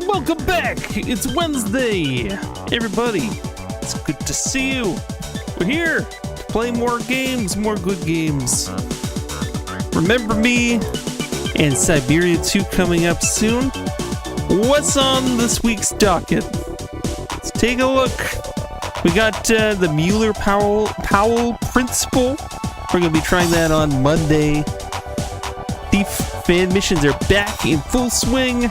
Welcome back! It's Wednesday! Everybody, it's good to see you! We're here to play more games, more good games. Remember Me and Siberia 2 coming up soon. What's on this week's docket? Let's take a look. We got the Mueller-Powell principle. We're going to be trying that on Monday. Thief fan missions are back in full swing.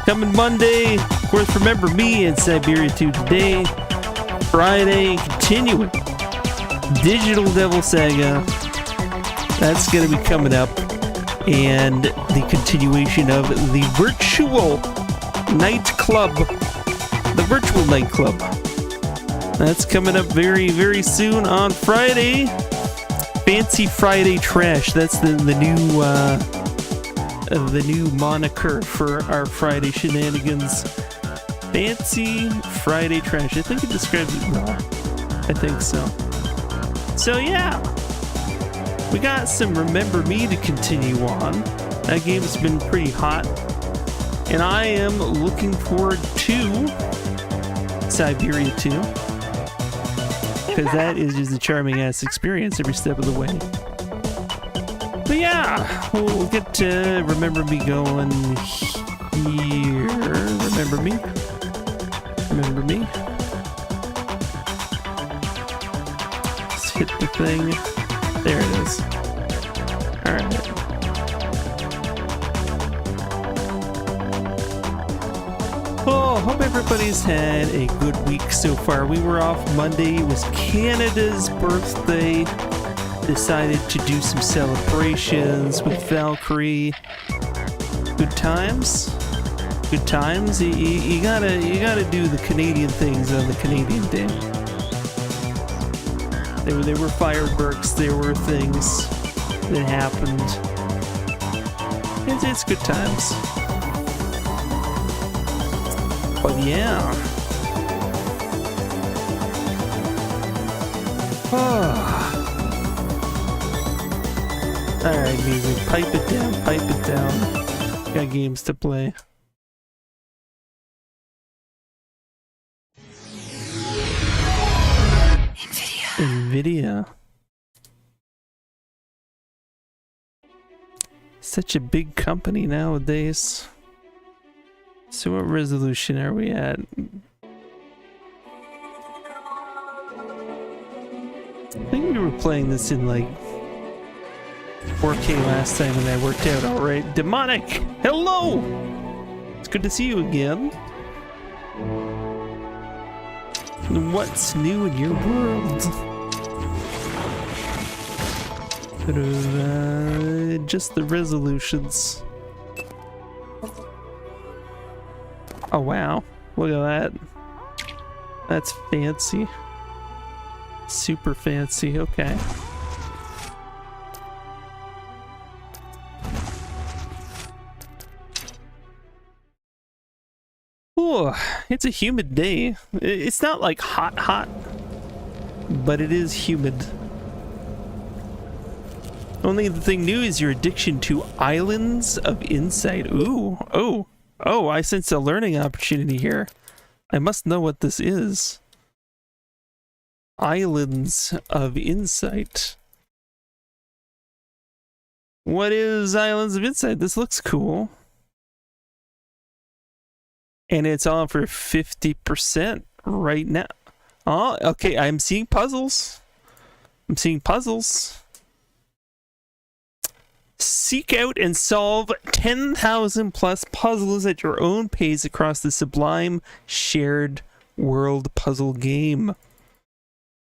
Coming Monday, of course, Remember Me and Siberia 2 today. Friday, continuing Digital Devil Saga. That's going to be coming up. And the continuation of the Virtual Nightclub. The Virtual Nightclub. That's coming up very, very soon on Friday. Fancy Friday Trash. That's the new moniker for our Friday shenanigans. Fancy Friday Trash. I think it describes it well. I think so. So yeah, we got some Remember Me to continue on. That game's been pretty hot, and I am looking forward to Siberia 2, because that is just a charming ass experience every step of the way. But yeah, we'll get to Remember Me going here. Remember Me? Remember Me? Let's hit the thing. There it is. Alright. Oh, hope everybody's had a good week so far. We were off Monday. It was Canada's birthday. Decided to do some celebrations with Valkyrie. Good times. Good times. You gotta do the Canadian things on the Canadian Day. There were fireworks. There were things that happened. It's good times. But yeah. Alright, music. Pipe it down. Pipe it down. Got games to play. NVIDIA. Such a big company nowadays. So what resolution are we at? I think we were playing this in like 4K last time and that worked out alright. Demonic! Hello! It's good to see you again. What's new in your world? Just the resolutions. Oh wow, look at that. That's fancy. Super fancy, okay. Oh, it's a humid day. It's not like hot, but it is humid. Only the thing new is your addiction to Islands of Insight. Ooh, oh, I sense a learning opportunity here. I must know what this is. Islands of Insight. What is Islands of Insight? This looks cool. And it's on for 50% right now. Oh, okay, I'm seeing puzzles. I'm seeing puzzles. Seek out and solve 10,000 plus puzzles at your own pace across the sublime shared world puzzle game.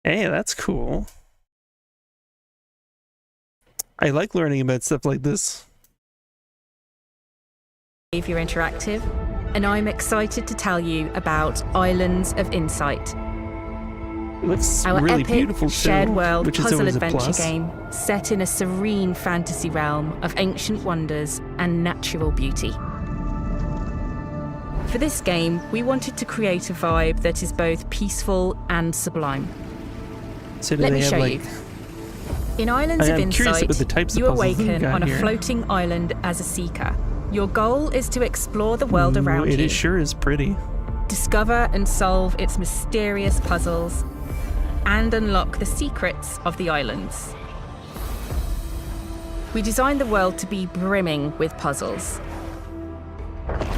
Hey, that's cool. I like learning about stuff like this. Behavior Interactive, and I'm excited to tell you about Islands of Insight. It looks Our really epic beautiful shared too, world which is puzzle always a adventure plus. game set in a serene fantasy realm of ancient wonders and natural beauty. For this game, we wanted to create a vibe that is both peaceful and sublime. So do Let they me have, show like, you. In Islands of I'm curious Insight, about the types of you puzzles we've awaken got on a here. floating island as a seeker. Your goal is to explore the world around you. It sure is pretty. Discover and solve its mysterious puzzles, and unlock the secrets of the islands. We designed the world to be brimming with puzzles.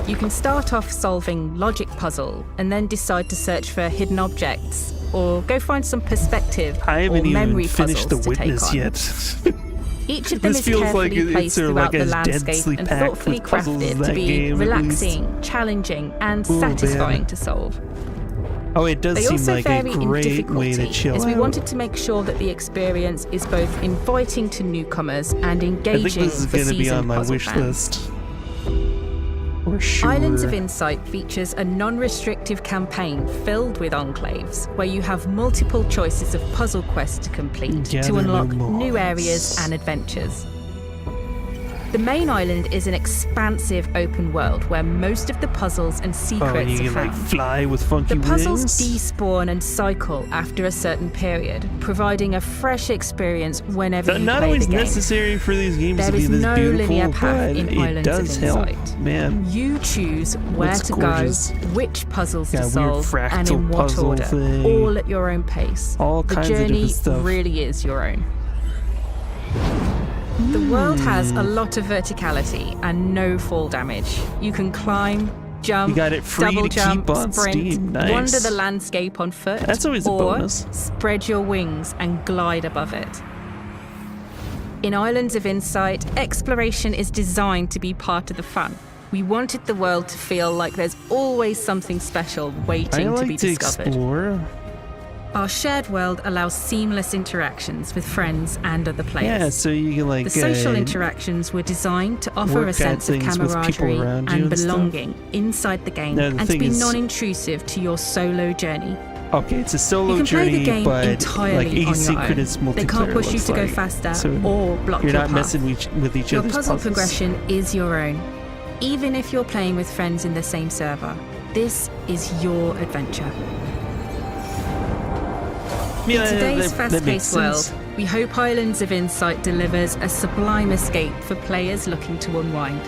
You can start off solving logic puzzle and then decide to search for hidden objects or go find some perspective I haven't or memory even finished puzzles The to take Witness on. yet. Each of them This is feels carefully like it's placed sort of throughout like the as landscape densely and packed thoughtfully with puzzles as crafted that to be game, at relaxing, challenging, and Ooh, satisfying man. to solve. Oh, it does They seem also like a vary in great difficulty, way to chill as we out. wanted to make sure that the experience is both inviting to newcomers and I engaging think this is for going to be seasoned on my puzzle wish fans. list. For sure. Islands of Insight features a non-restrictive campaign filled with enclaves, where you have multiple choices of puzzle quests to complete Gather to unlock new new mods. areas and adventures. The main island is an expansive open world where most of the puzzles and Oh, secrets you are can like found. fly with funky The puzzles wings. despawn and cycle after a certain period, providing a fresh experience whenever you Not play always the game. necessary for these games There to be is this no beautiful, linear path but in it Islands of does help. Insight. Man, You choose where Looks to gorgeous. go, which puzzles Got to a weird solve, and in fractal what puzzle order, thing. all at your own pace. All The kinds of journey different stuff. really is your own. The world has a lot of verticality and no fall damage. You can climb, jump, You got it free double to jump, keep on sprint, Steam. Nice. wander the landscape on foot, That's always a or bonus. spread your wings and glide above it. In Islands of Insight, exploration is designed to be part of the fun. We wanted the world to feel like there's always something special I waiting to be like to discovered. explore. Our shared world allows seamless interactions with friends and other players. Yeah, so you can like The social interactions were designed to offer work a out sense of things with people camaraderie around you and and stuff. belonging inside the game, Now, the and to thing be is- non-intrusive to your solo journey. Okay, it's a solo You can play journey, the game but entirely like on your asynchronous own. multiplayer. They can't push you looks to go like. faster So or block you're your not path. messing with each Your other's puzzle puzzles. progression is your own, even if you're playing with friends in the same server. This is your adventure. Yeah, In today's that makes fast-paced world, sense. we hope Islands of Insight delivers a sublime escape for players looking to unwind.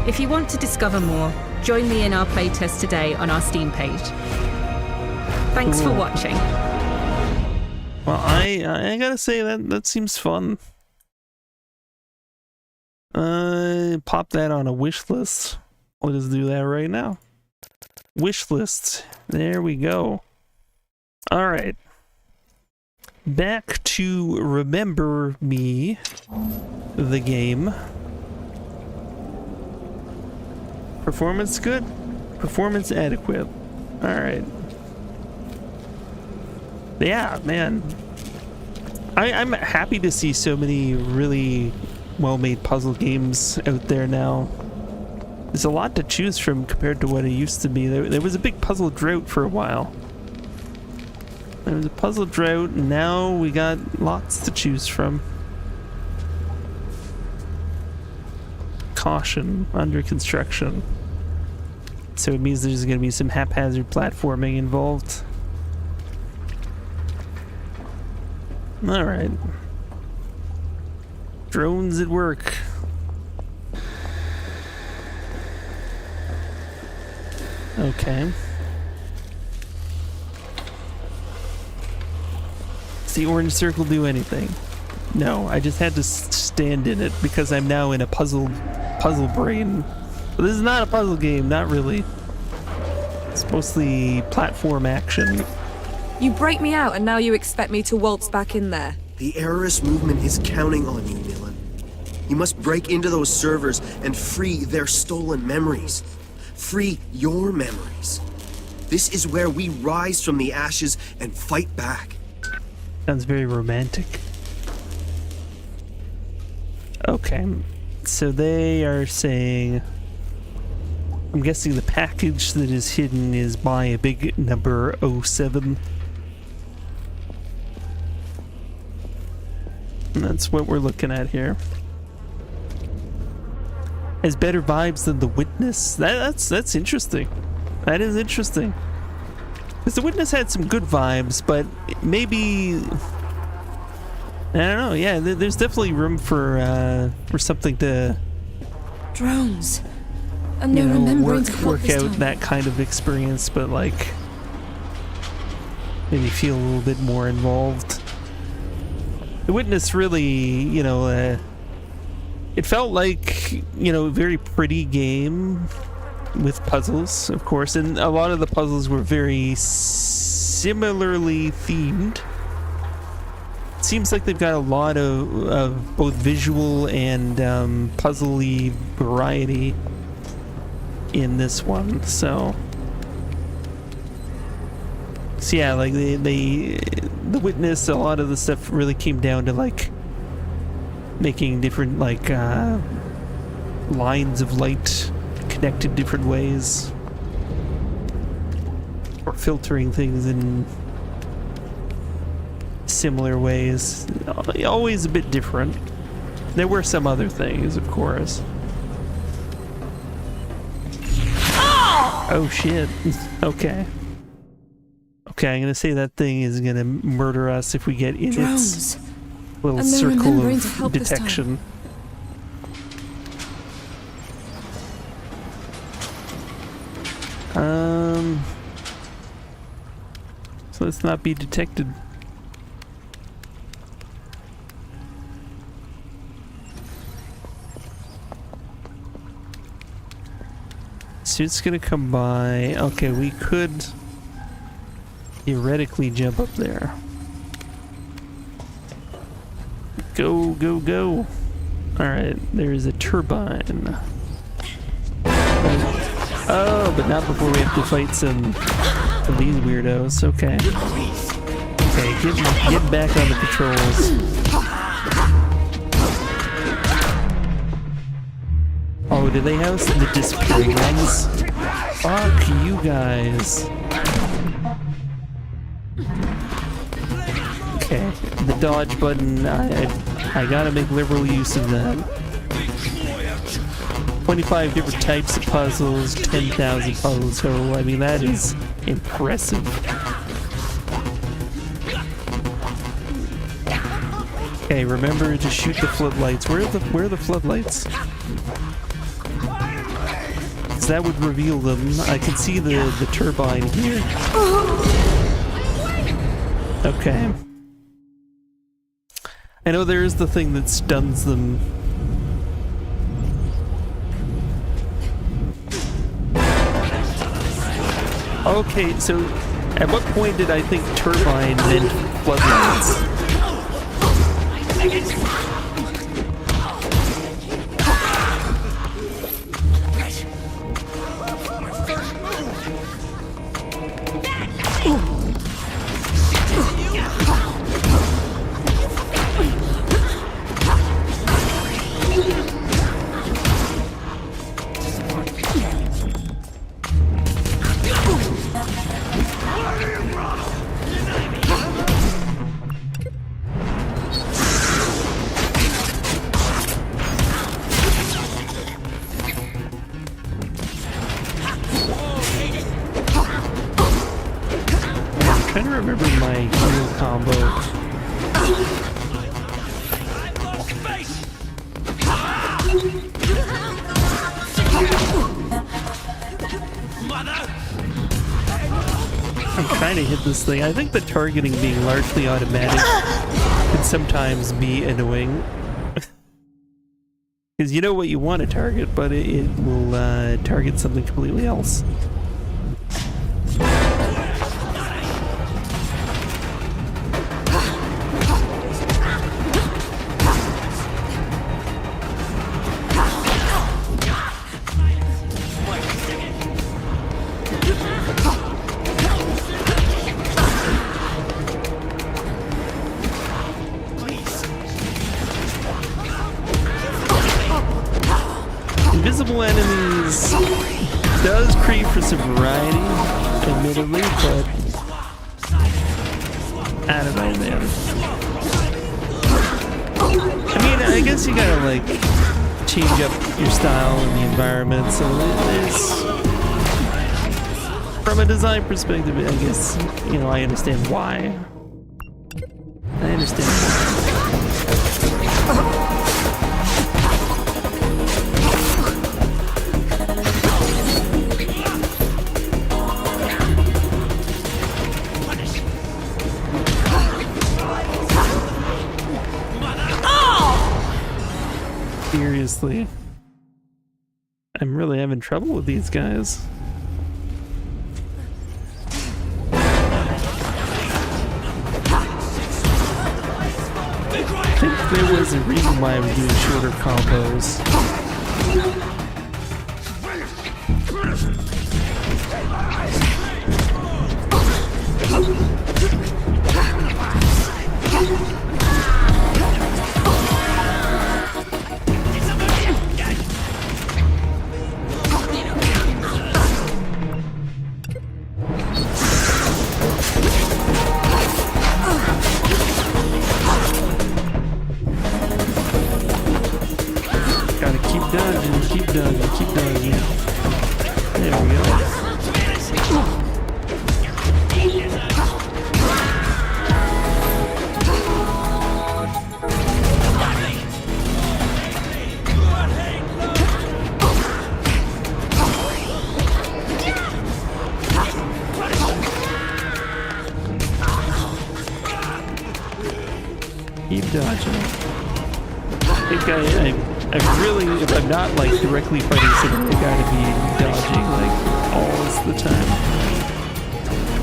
If you want to discover more, join me in our playtest today on our Steam page. Thanks for Cool. watching. Well, I gotta say that seems fun. Pop that on a wish list. Let us do that right now. Wish list. There we go. All right. Back to Remember Me, the game. Performance good? Performance adequate. All right. Yeah, man. I'm happy to see so many really well-made puzzle games out there now. There's a lot to choose from compared to what it used to be. There was a big puzzle drought for a while. There was a puzzle drought, and now we got lots to choose from. Caution, under construction. So it means there's going to be some haphazard platforming involved. All right. Drones at work. Okay. Does the orange circle do anything? No, I just had to stand in it because I'm now in a puzzle brain. But this is not a puzzle game, not really. It's mostly platform action. You break me out and now you expect me to waltz back in there. The Errorist movement is counting on you, Nilan. You must break into those servers and free their stolen memories. Free your memories. This is where we rise from the ashes and fight back. Sounds very romantic. Okay, so they are saying... I'm guessing the package that is hidden is by a big number 07. And that's what we're looking at here. Has better vibes than The Witness. That's interesting. That is interesting. Because The Witness had some good vibes, but maybe... I don't know, yeah, there's definitely room for something to... Drones. And you they're know, remembering to help work this out time. that kind of experience, but like maybe feel a little bit more involved. The Witness really, you know, it felt like, you know, a very pretty game with puzzles, of course, and a lot of the puzzles were very similarly themed. It seems like they've got a lot of both visual and puzzle-y variety in this one, so yeah, like the Witness, a lot of the stuff really came down to like making different like lines of light connected different ways, or filtering things in similar ways, always a bit different. There were some other things, of course. Oh shit. Okay. Okay, I'm gonna say that thing is gonna murder us if we get in Drones. its little And they're circle remembering to help of this time. detection. So let's not be detected. Suit's gonna come by. Okay, we could theoretically jump up there. Go, go, go. Alright, there's a turbine. Oh, but not before we have to fight some of these weirdos. Okay. Okay, get back on the patrols. Oh, do they house the disappearing ones? Fuck you guys. Okay, the dodge button, I gotta make liberal use of that. 25 different types of puzzles, 10,000 puzzles, so I mean that is impressive. Okay, remember to shoot the floodlights. Where are the floodlights? Because that would reveal them. I can see the turbine here. Okay. I know there is the thing that stuns them. Okay, so at what point did I think turbine meant floodlights? Trying to remember my heal combo. I'm trying to hit this thing. I think the targeting being largely automatic can sometimes be annoying. Because you know what you want to target, but it will target something completely else. Invisible enemies does create for some variety, admittedly, but I don't know, man. I mean, I guess you gotta like change up your style and the environment, so there's, from a design perspective, I guess, you know, I understand why. I understand why. Seriously. I'm really having trouble with these guys. I think there was a reason why I was doing shorter combos. dodging, keep dodging, keep dodging. There we go. Keep dodging. I think I really, if I'm not like directly fighting something, I gotta be dodging like all the time.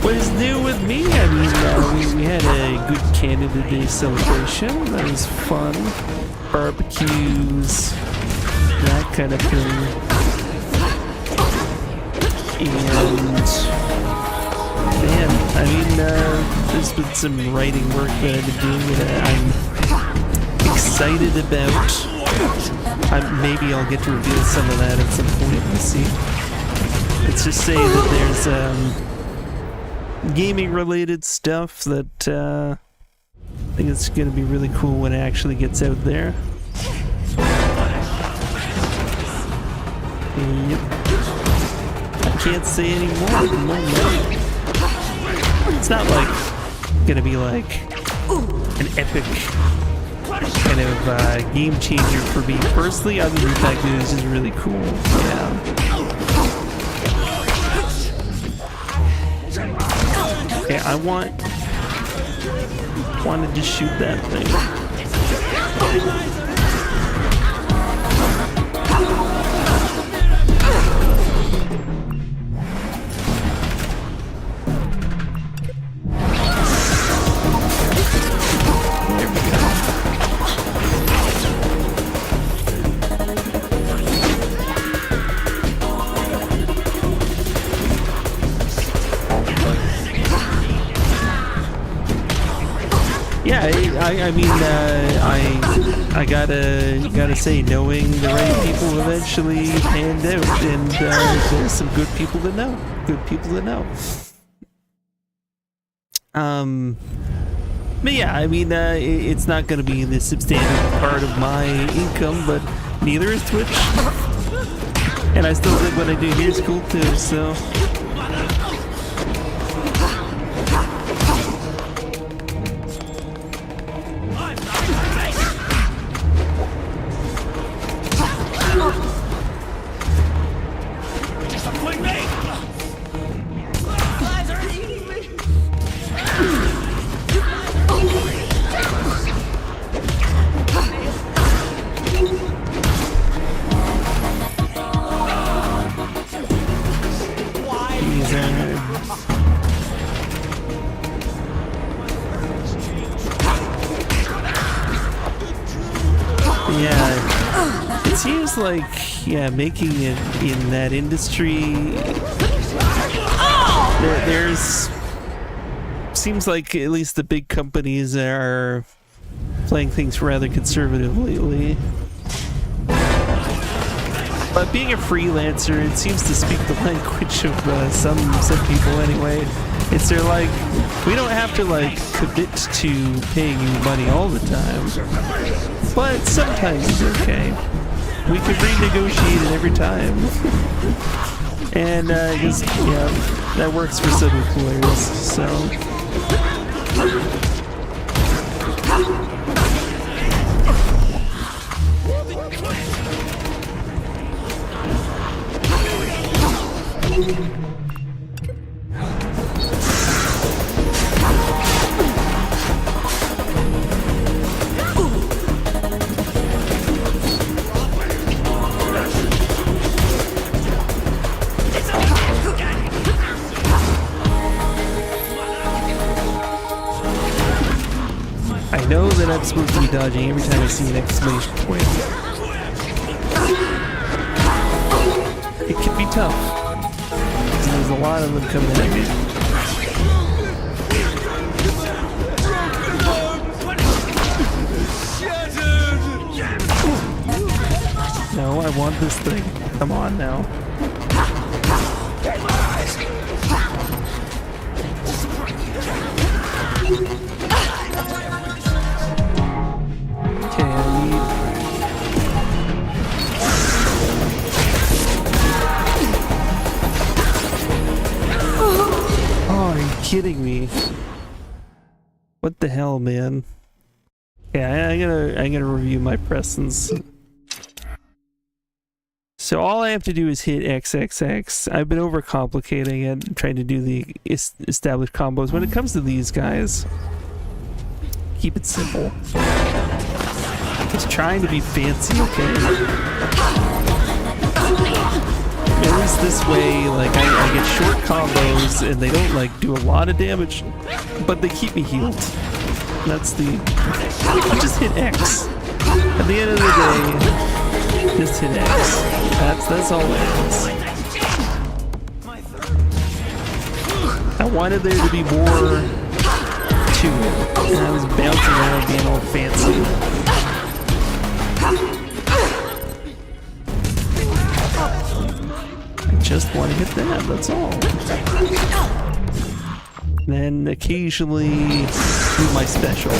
What is new with me? I mean, we had a good Canada Day celebration. That was fun. Barbecues, that kind of thing. And man, I mean, there's been some writing work that I've been doing that I'm excited about. Maybe I'll get to reveal some of that at some point. We'll see. Let's just say that there's gaming related stuff that I think it's going to be really cool when it actually gets out there. Yep. I can't say any more. No. It's not like gonna be like an epic kind of game changer for me personally, other than the fact that it's just really cool. Yeah. Okay, I want to just shoot that thing. I mean, I gotta say, knowing the right people eventually panned out, and there's some good people to know. Good people to know. But yeah, I mean, it's not gonna be the substantial part of my income, but neither is Twitch. And I still think what I do here is cool too, so. Like, yeah, making it in that industry, there's seems like at least the big companies are playing things rather conservative lately. But being a freelancer, it seems to speak the language of some people anyway. It's they're like, we don't have to like commit to paying you money all the time, but sometimes it's okay. We could renegotiate it every time. And just, yeah, that works for some employers, so. I know that I'm supposed to be dodging every time I see an exclamation point. It can be tough, because there's a lot of them coming at me. No, I want this thing. Come on now. kidding me? What the hell, man? Yeah, I gotta review my presence. So all I have to do is hit XXX. I've been overcomplicating it, trying to do the established combos. When it comes to these guys, keep it simple. Just trying to be fancy, okay? At least this way, like, I get short combos and they don't, like, do a lot of damage, but they keep me healed. That's the... I just hit X. At the end of the day, just hit X. That's all it is. I wanted there to be more to it, and I was bouncing around being all fancy. I just want to hit that, that's all. Then occasionally do my special.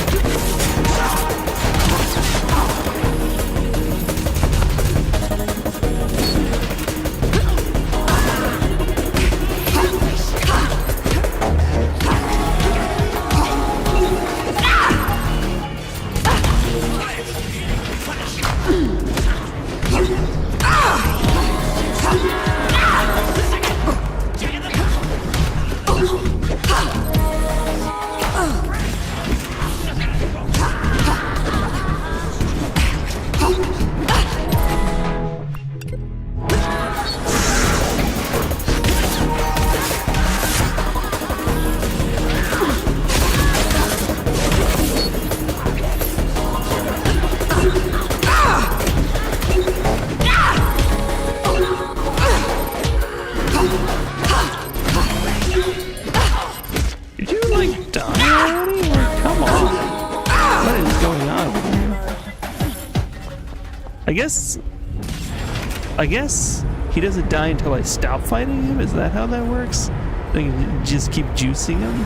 I guess he doesn't die until I stop fighting him? Is that how that works? I can just keep juicing him?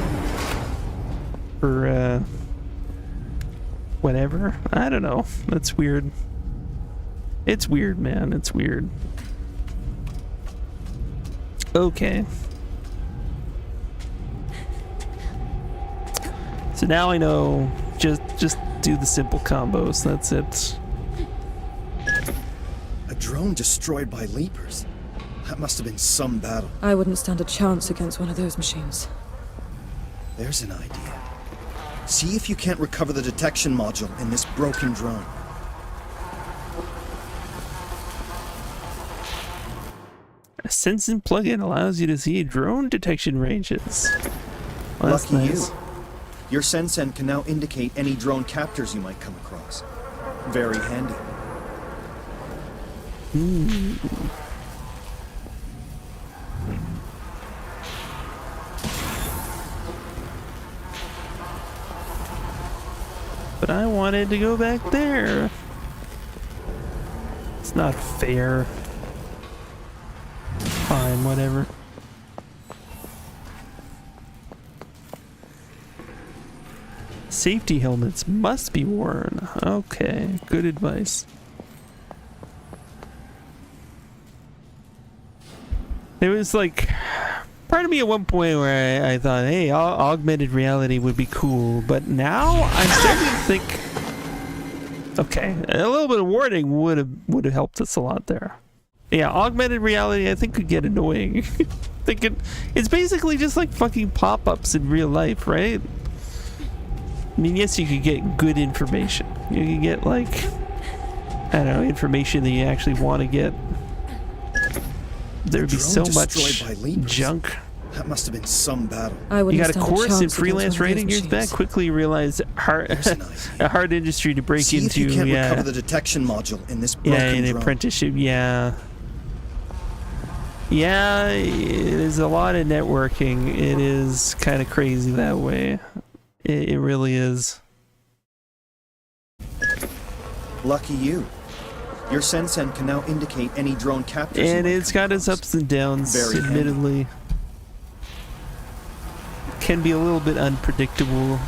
Or, whatever? I don't know. That's weird. It's weird, man. It's weird. Okay. So now I know. Just do the simple combos. That's it. Drone destroyed by Leapers. That must have been some battle. I wouldn't stand a chance against one of those machines. There's an idea. See if you can't recover the detection module in this broken drone. A Sensing plugin allows you to see drone detection ranges. Well, that's Lucky nice. you. Your Sensen can now indicate any drone captors you might come across. Very handy. But I wanted to go back there. It's not fair. Fine, whatever. Safety helmets must be worn. Okay, good advice. There was like part of me at one point where I thought, hey, augmented reality would be cool, but now I'm starting to think, okay, a little bit of warning would have helped us a lot there. Yeah, augmented reality I think could get annoying. It's basically just like fucking pop-ups in real life, right? I mean, yes, you could get good information. You can get like, I don't know, information that you actually want to get. There'd be so much junk. That must have been some battle. You got a course in freelance writing years back. Quickly realized a hard industry to break See into. If you can't recover the detection module in this broken in drone. apprenticeship. Yeah, there's a lot of networking. It is kind of crazy that way. It really is. Lucky you. Your Sensen can now indicate any drone captors. And it's got its ups and downs, admittedly. Can be a little bit unpredictable.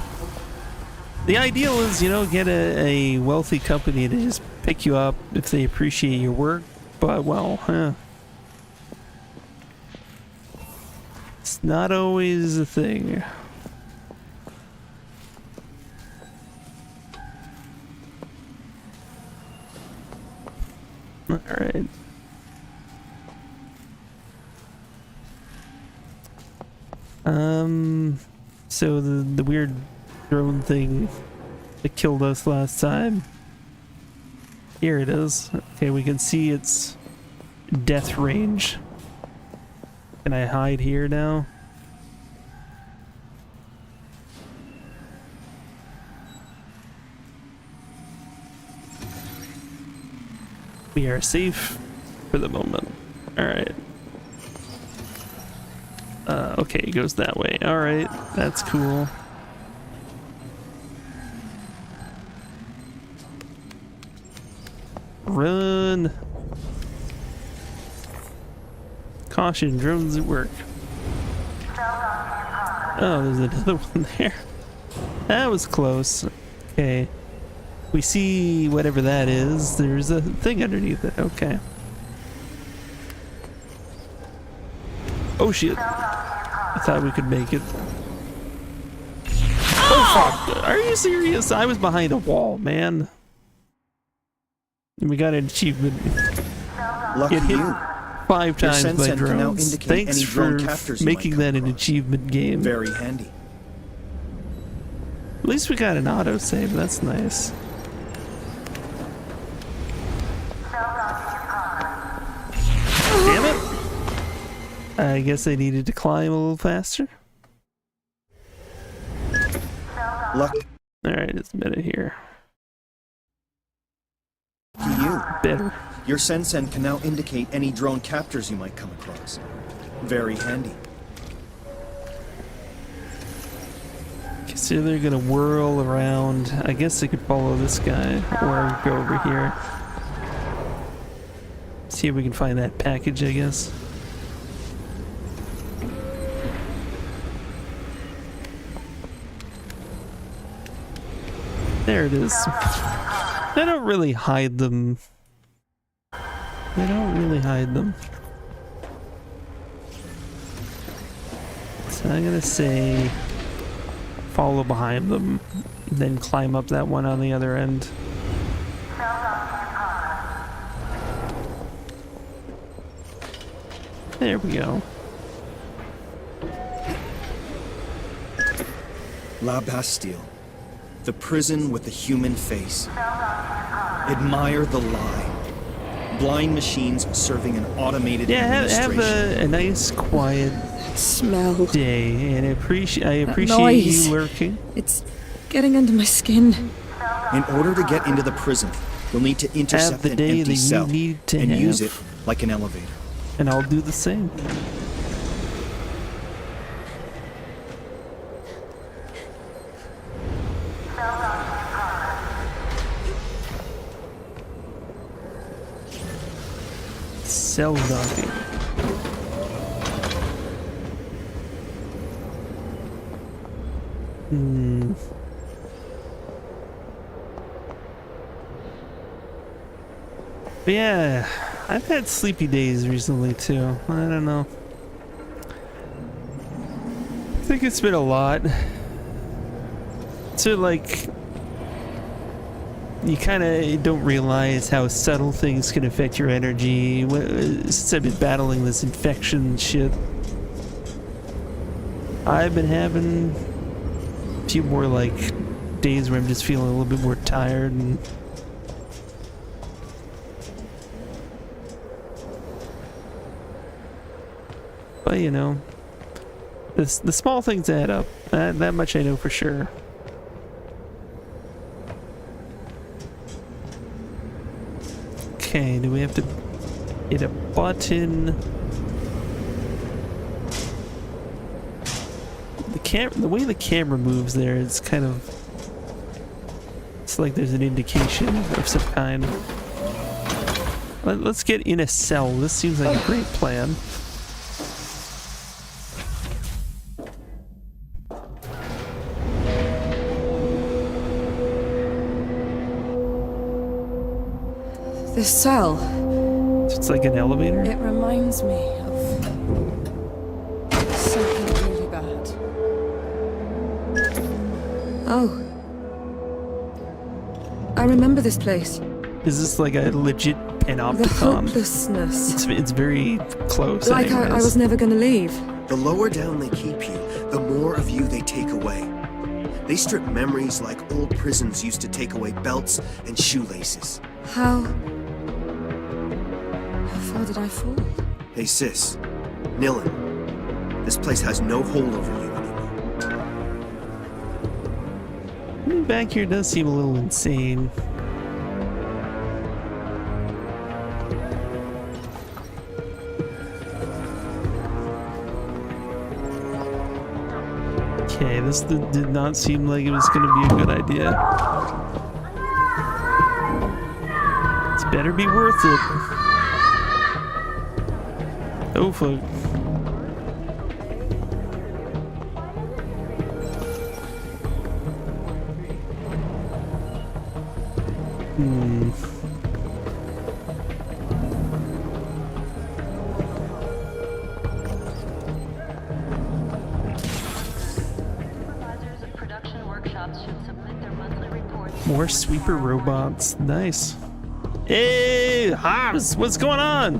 The ideal is, you know, get a wealthy company to just pick you up if they appreciate your work. But, well, not always a thing. All right. So the weird drone thing that killed us last time. Here it is. Okay, we can see its death range. Can I hide here now? We are safe for the moment. Alright. Okay, it goes that way. Alright, that's cool. Run! Caution, drones at work. Oh, there's another one there. That was close. Okay. We see whatever that is. There's a thing underneath it. Okay. Oh shit. I thought we could make it. Oh fuck! Are you serious? I was behind a wall, man. And we got an achievement. Lucky Get hit you. 5 Your times by Sensen can now drones. indicate Thanks any for drone captors you might making come that an across. achievement game. Very handy. At least we got an autosave. That's nice. Damn it! I guess I needed to climb a little faster. Lucky Alright, it's better here. you. Better. Your Sensen can now indicate any drone captors you might come across. Very handy. Okay, so they're gonna whirl around. I guess they could follow this guy or go over here. See if we can find that package, I guess. There it is. They don't really hide them. They don't really hide them. So I'm gonna say follow behind them, then climb up that one on the other end. There we go. La Bastille. The prison with the human face. Admire the lie. Blind machines serving an automated Yeah, have administration. a nice, quiet Smell. day, and I appreciate noise. you lurking. It's getting under my skin. In order to get into the prison, you'll need to intercept the an day empty that you cell need to and use have. it like an elevator. And I'll do the same. Cell docking. But yeah, I've had sleepy days recently too. I don't know. I think it's been a lot. So like, you kind of don't realize how subtle things can affect your energy. Since I've been battling this infection shit, I've been having a few more like days where I'm just feeling a little bit more tired and but you know, the small things add up. That much I know for sure. Okay, do we have to hit a button? The way the camera moves there, it's kind of, it's like there's an indication of some kind. Let's get in a cell. This seems like a great plan. This cell, It's like an elevator. it reminds me of something Oh. I remember this place. Is this like a legit The panopticon? hopelessness. It's very close. Like I anyways. was never gonna leave. The lower down they keep you, the more of you they take away. They strip memories like old prisons used to take away belts and shoelaces. How far did I fall? Hey sis, Nilin, this place has no hold over you anymore. Back here does seem a little insane. Okay, this did not seem like it was going to be a good idea. It's better be worth it. Oh fuck. Supervisors of production workshops should submit their monthly reports. More sweeper robots. Nice. Hey, Hobbs, what's going on?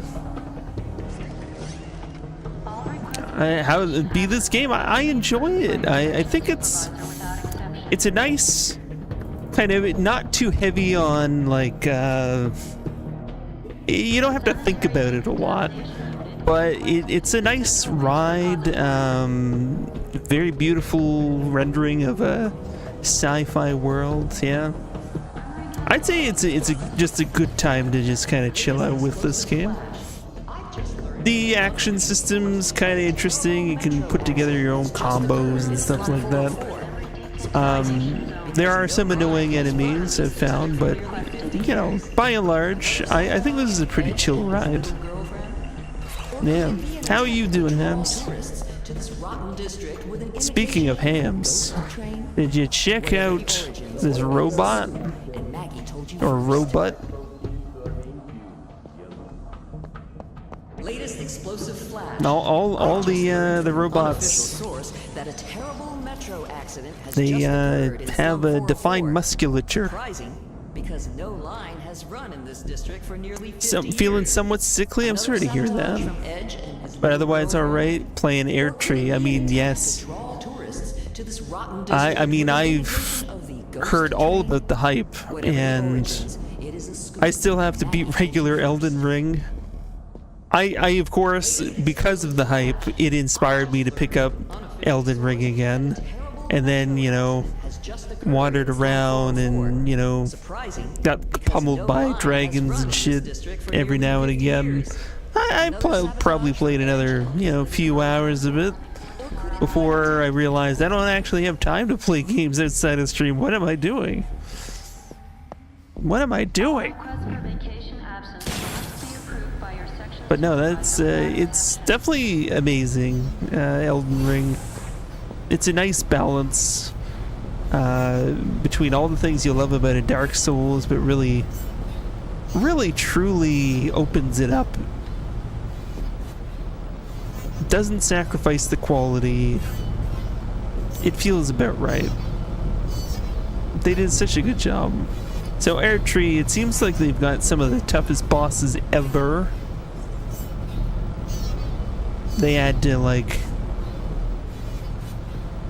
How be this game? I enjoy it. I think it's a nice kind of not too heavy on like you don't have to think about it a lot, but it's a nice ride. Very beautiful rendering of a sci-fi world. Yeah, I'd say it's just a good time to just kind of chill out with this game. The action system's kind of interesting. You can put together your own combos and stuff like that. There are some annoying enemies I've found, but you know, by and large, I think this is a pretty chill ride. Yeah. How are you doing, Hams? Speaking of hams, did you check out this robot? Or robot? Latest explosive flash. All the robots, That a terrible metro accident has they just occurred in have a Zone defined 404. musculature. Surprising, because no line has run in this district for nearly 50 So, feeling years. somewhat sickly. I'm sorry to hear Another that. sabotage from Edge and his But new otherwise, all right. Playing Air Tree. I mean, yes. draw tourists to this rotten I district mean, with the I've invention of the ghost heard all train. about the hype, Whatever the and origins, it is a scoop I still have to beat regular Elden Ring. I of course, because of the hype, it inspired me to pick up Elden Ring again, and then, you know, has just occurred wandered in Zone around 404. and, you know, Surprising, got because pummeled no by line has dragons run in and this shit district for every nearly now and 50 again. years. I probably played another, you know, few hours of it before I realized I don't actually have time to play games outside of stream. What am I doing? What am I doing? Request for vacation absence must be approved by your section. But no, that's it's definitely amazing. Elden Ring. It's a nice balance between all the things you love about a Dark Souls, but really truly opens it up. Doesn't sacrifice the quality. It feels about right. They did such a good job. So Air Tree, it seems like they've got some of the toughest bosses ever. They had to like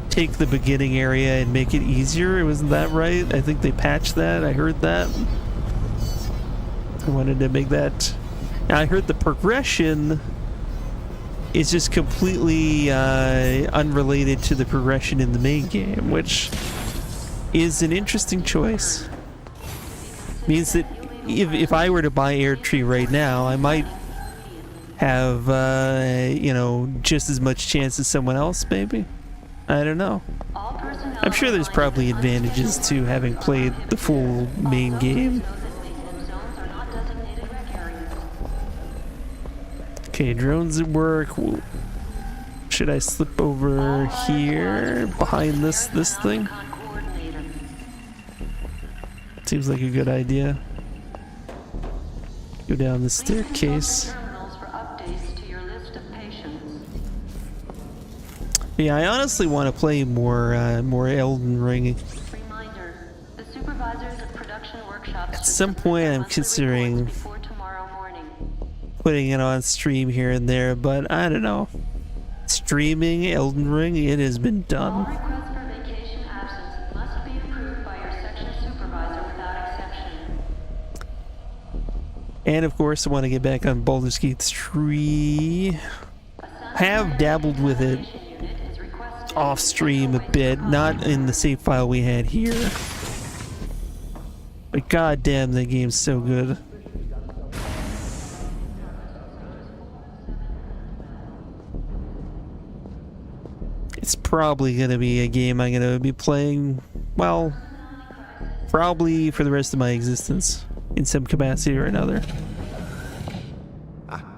take the beginning area and make it easier. Wasn't that right? I think they patched that. I heard that. I wanted to make that. I heard the progression is just completely unrelated to the progression in the main game, which is an interesting choice. Means that if I were to buy Air Tree right now, I might have you know, just as much chance as someone else, maybe. I don't know. All personnel I'm sure there's probably advantages to having played the full main game. zones are not designated rec areas. Okay, drones at work. Should I slip over here behind this thing? Coordinator. Seems like a good idea. Go down the staircase. Terminals for updates to your list of patients. Yeah, I honestly want to play more Elden Ring. of production workshops At some point, I'm considering before tomorrow morning. putting it on stream here and there, but I don't know. Streaming Elden Ring, it has been All done. requests for vacation absence must be approved by your section supervisor without exception. And of course, I want to get back on Baldur's Gate 3. Have dabbled with it off stream a bit, not in the save file we had here. But goddamn, that game's so good. It's probably gonna be a game I'm gonna be playing, well, probably for the rest of my existence, in some capacity or another.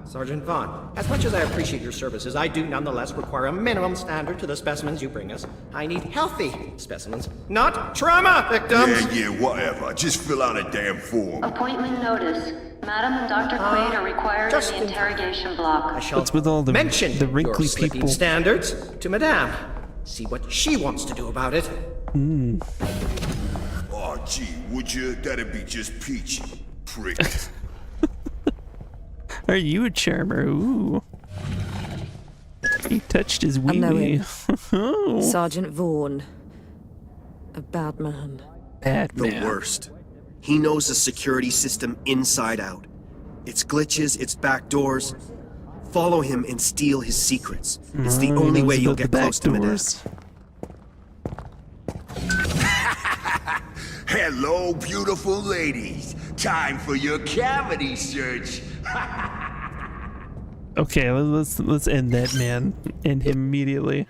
Sergeant Vaughn, as much as I appreciate your services, I do nonetheless require a minimum standard to the specimens you bring us. I need healthy specimens, not trauma victims! Yeah, whatever. Just fill out a damn form. Appointment notice. Madam and Dr. Quaid are required in just the in- interrogation block. I shall What's with all the mention wrinkly your slipping people? standards to Madame. See what she wants to do about it. Oh, gee, would you? That'd be just peachy. Prick. Are you a charmer? Ooh. He touched his wee know wee. him. Oh, Sergeant Vaughn. A bad man. bad The man. worst. He knows the security system inside out. Its glitches, its backdoors. Follow him and steal his secrets. It's the He only knows way you'll about get the close to Madame. backdoors. Hello, beautiful ladies. Time for your cavity search. Okay, let's end that, man. End him immediately.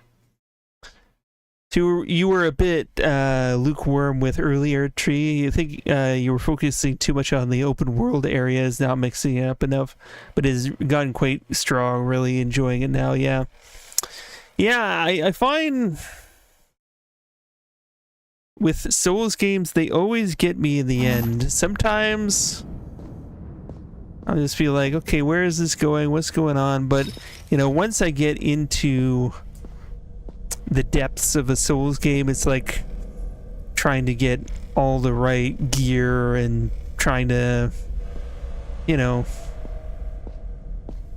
So you were a bit lukewarm with earlier Tree. I think you were focusing too much on the open world areas, not mixing it up enough. But it has gotten quite strong. Really enjoying it now. Yeah, I find with Souls games they always get me in the end. Sometimes I'll just be like, okay, where is this going? What's going on? But, you know, once I get into the depths of a Souls game, it's like trying to get all the right gear and trying to, you know,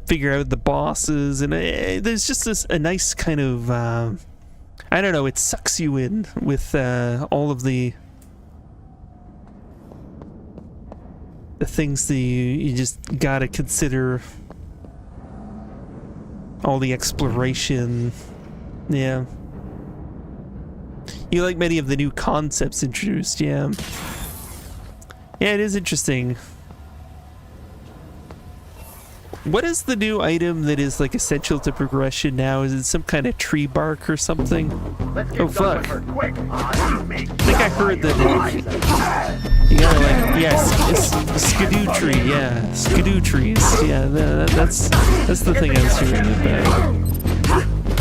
figure out the bosses. And there's just a nice kind of, I don't know, it sucks you in with all of the things that you just gotta consider, all the exploration. Yeah, you like many of the new concepts introduced. Yeah, it is interesting. What is the new item that is like essential to progression now? Is it some kind of tree bark or something? Oh fuck. I think I heard that you gotta like, yes, skidoo tree, yeah, skidoo trees, yeah, that's the thing I was hearing about.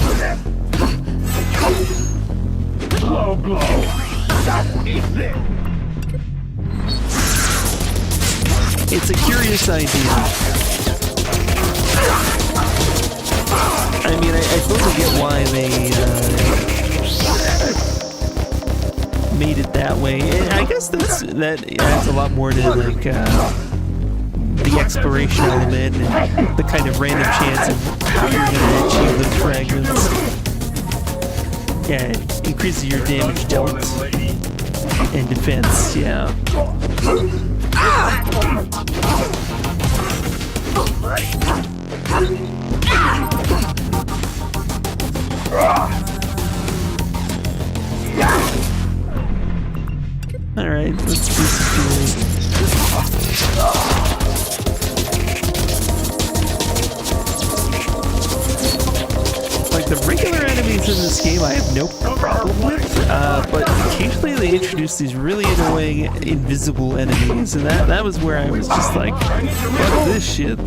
It's a curious idea. I mean, I totally get why they made it that way. And I guess that adds a lot more to like the exploration element and the kind of random chance of how you're going to achieve those fragments. Yeah, it increases your damage dealt and defense. Yeah. Alright, let's just like the regular enemies in this game I have no problem with, but occasionally they introduce these really annoying invisible enemies, and that was where I was just like, fuck this shit.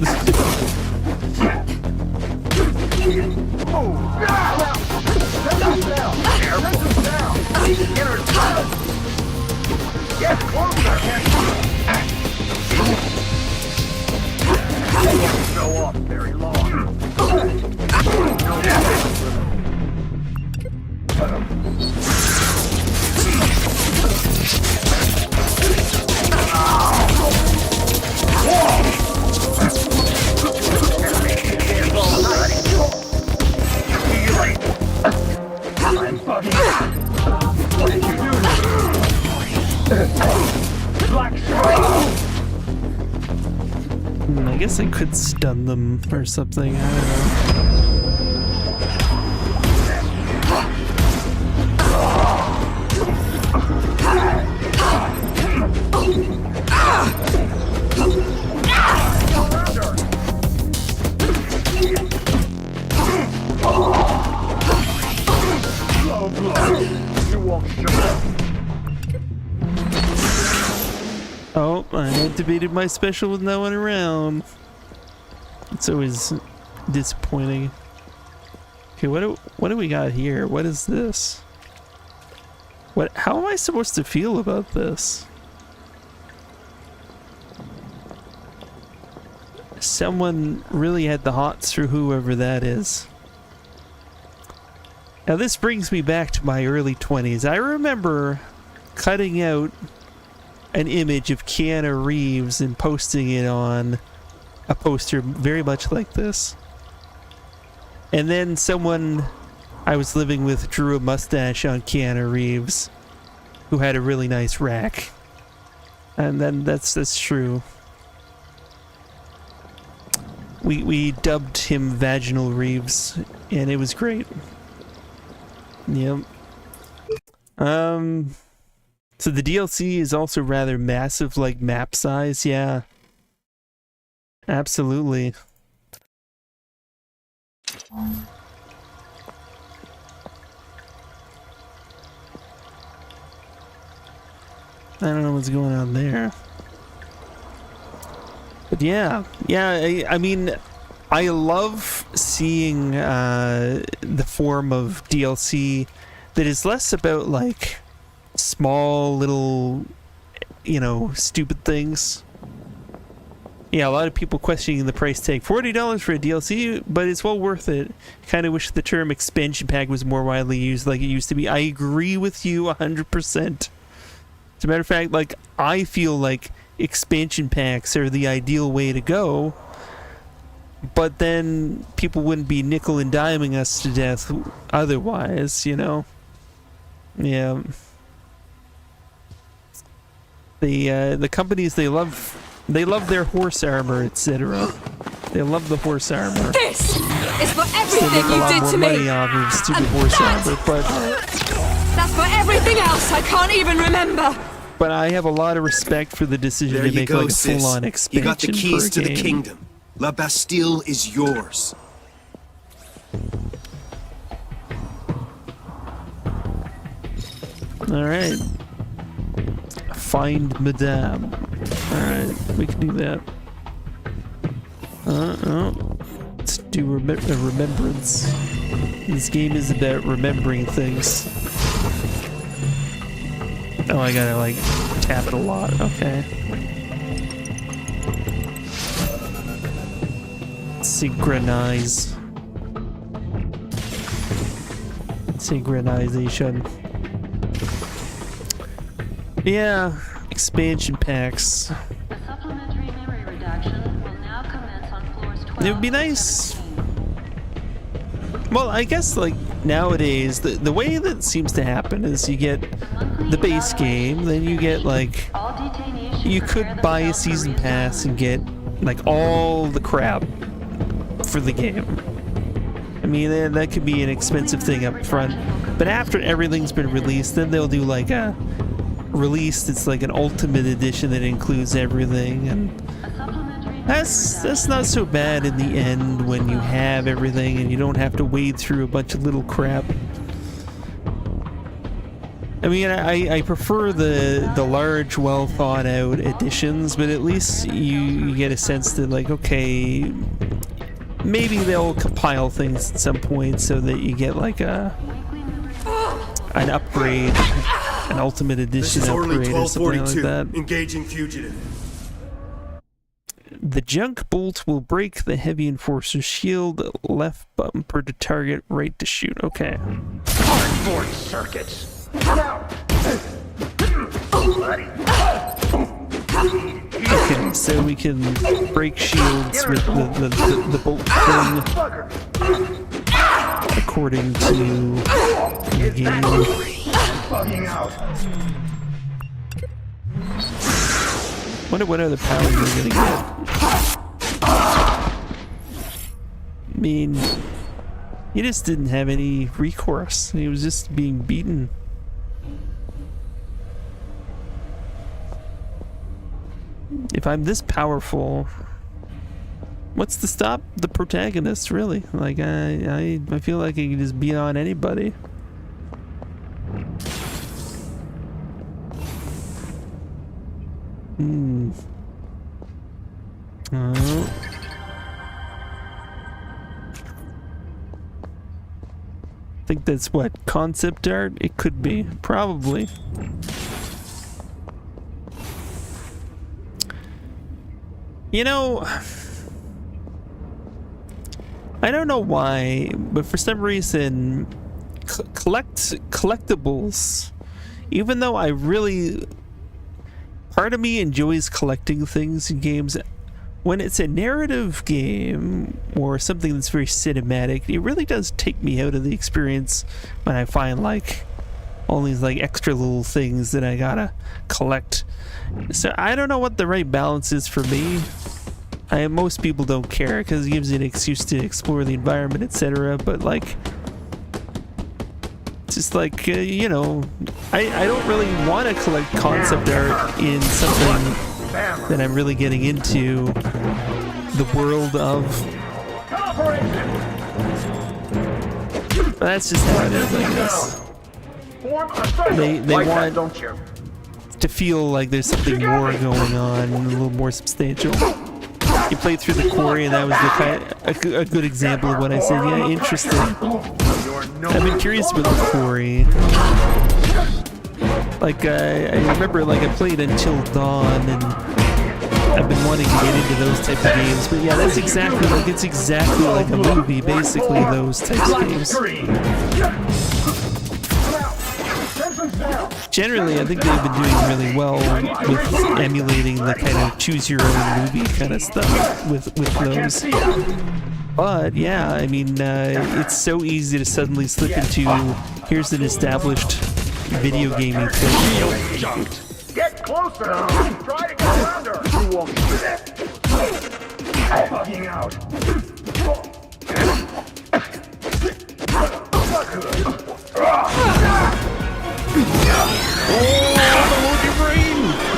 I guess I could stun them or something. I don't know. Oh, I activated my special with no one around. It's always disappointing. Okay, what do we got here? What is this? How am I supposed to feel about this? Someone really had the hots for whoever that is. Now this brings me back to my early 20s. I remember cutting out an image of Keanu Reeves and posting it on a poster very much like this. And then someone I was living with drew a mustache on Keanu Reeves, who had a really nice rack. And then that's true. We dubbed him Vaginal Reeves, and it was great. Yep. So the DLC is also rather massive, like map size, yeah. Absolutely. I don't know what's going on there. But yeah, I mean, I love seeing the form of DLC that is less about like small little, you know, stupid things. Yeah, a lot of people questioning the price tag. $40 for a DLC, but it's well worth it. Kind of wish the term expansion pack was more widely used like it used to be. I agree with you 100%. As a matter of fact, like, I feel like expansion packs are the ideal way to go, but then people wouldn't be nickel and diming us to death otherwise, you know? Yeah. The companies, they love their horse armor, etc. They love the horse armor. This is for everything they make you a did lot to more me. money off of stupid horse armor, but That's for everything else I can't even remember. but I have a lot of respect for the decision There to you make go, like a sis. full-on You expansion got the keys for a to the game. kingdom. La Bastille is yours. All right. Find Madame. All right, we can do that. Let's do a remembrance. This game is about remembering things. Oh, I gotta like tap it a lot. Okay. Synchronize. Synchronization. Yeah, expansion packs. The supplementary memory redaction will now commence on floors 12. It would be nice. Well, I guess like nowadays, the way that seems to happen is you get the base game, then you get like, All detainees should you prepare could buy a themselves for season reassessment. pass and get like all the crap for the game. I mean, that could be an expensive thing up front, but after everything's been released, then they'll do like a release that's like an ultimate edition that includes everything, and A supplementary that's not so bad in the end when you have everything and you don't have to wade through a bunch of little crap. I mean, I prefer the large, well thought out editions, but at least you get a sense that like, okay, maybe they'll compile things at some point so that you get like an upgrade, an ultimate This edition is Orderly upgrade or something like 1242. that. Engaging fugitive. The junk bolt will break the heavy enforcer's shield. Left bumper to target, right to shoot. Okay. Hardboard circuits. Okay, so we can break shields with the bolt thing according to the game. Wonder what other powers we're gonna get. I mean, he just didn't have any recourse. He was just being beaten. If I'm this powerful, what's to stop the protagonist, really? Like, I feel like he can just beat on anybody. Oh. I think that's what, concept art? It could be, probably. You know, I don't know why, but for some reason, collectibles, even though I really, part of me enjoys collecting things in games, when it's a narrative game or something that's very cinematic, it really does take me out of the experience when I find like all these like extra little things that I gotta collect. So I don't know what the right balance is for me. Most people don't care because it gives you an excuse to explore the environment, etc. But like, just like you know, I don't really want to collect concept art in something that I'm really getting into the world of. But that's just how it is, I guess. They want to feel like there's something more going on, a little more substantial. You played through the quarry, and that was the a good example of what I said. Yeah, interesting. I've been curious with the quarry. Like I remember, like I played Until Dawn, and I've been wanting to get into those type of games. But yeah, that's exactly like it's exactly like a movie, basically those types of games. Generally, I think they've been doing really well with emulating the kind of choose your own movie kind of stuff with those. But yeah, I mean, it's so easy to suddenly slip into here's an established video gaming thing. Get closer! Try to get around her! You won't do that. I'm bugging out.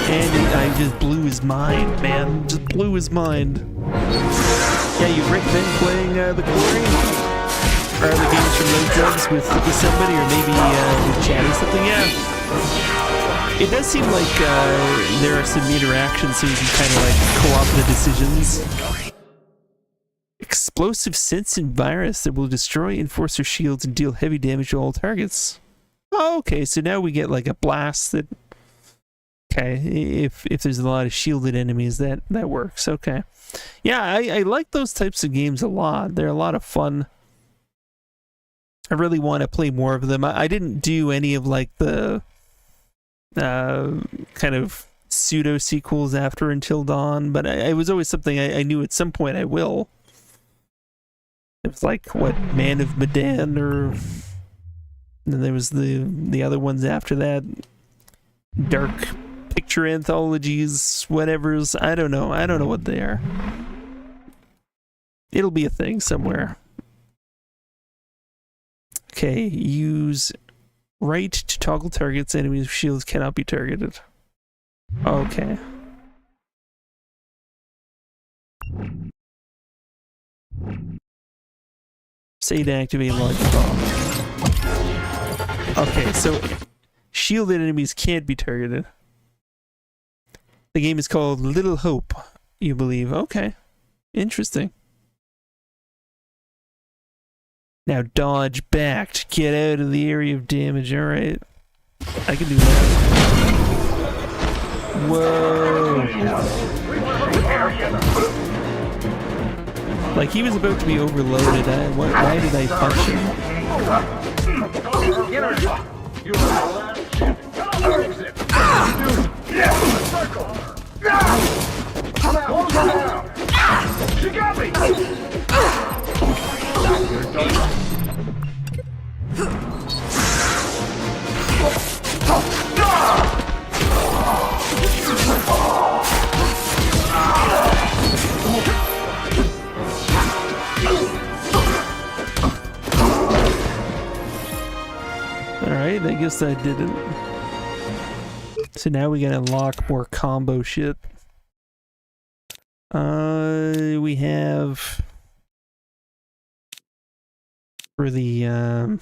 And I just blew his mind, man. Just blew his mind. Yeah, you've been playing the Quarry? Or the games from Late Drugs with somebody, or maybe with chat or something? Yeah. It does seem like there are some interactions so you can kind of like co-op the decisions. Explosive sense and virus that will destroy enforcer shields and deal heavy damage to all targets. Oh, okay, so now we get like a blast that... Okay, if there's a lot of shielded enemies, that works. Okay. Yeah, I like those types of games a lot. They're a lot of fun. I really want to play more of them. I didn't do any of like the kind of pseudo sequels after Until Dawn, but it was always something I knew at some point I will. It was like what, Man of Medan, or and then there was the other ones after that, dark picture anthologies, whatever's. I don't know what they are. It'll be a thing somewhere. Okay, use right to toggle targets. Enemies' shields cannot be targeted. Okay. Say to activate launch bomb. Okay, so shielded enemies can't be targeted. The game is called Little Hope, you believe. Okay. Interesting. Now dodge back to get out of the area of damage. Alright. I can do that. Whoa. Like he was about to be overloaded. Why did I punch him? She got me! I guess I didn't. So now we gotta unlock more combo shit. We have for the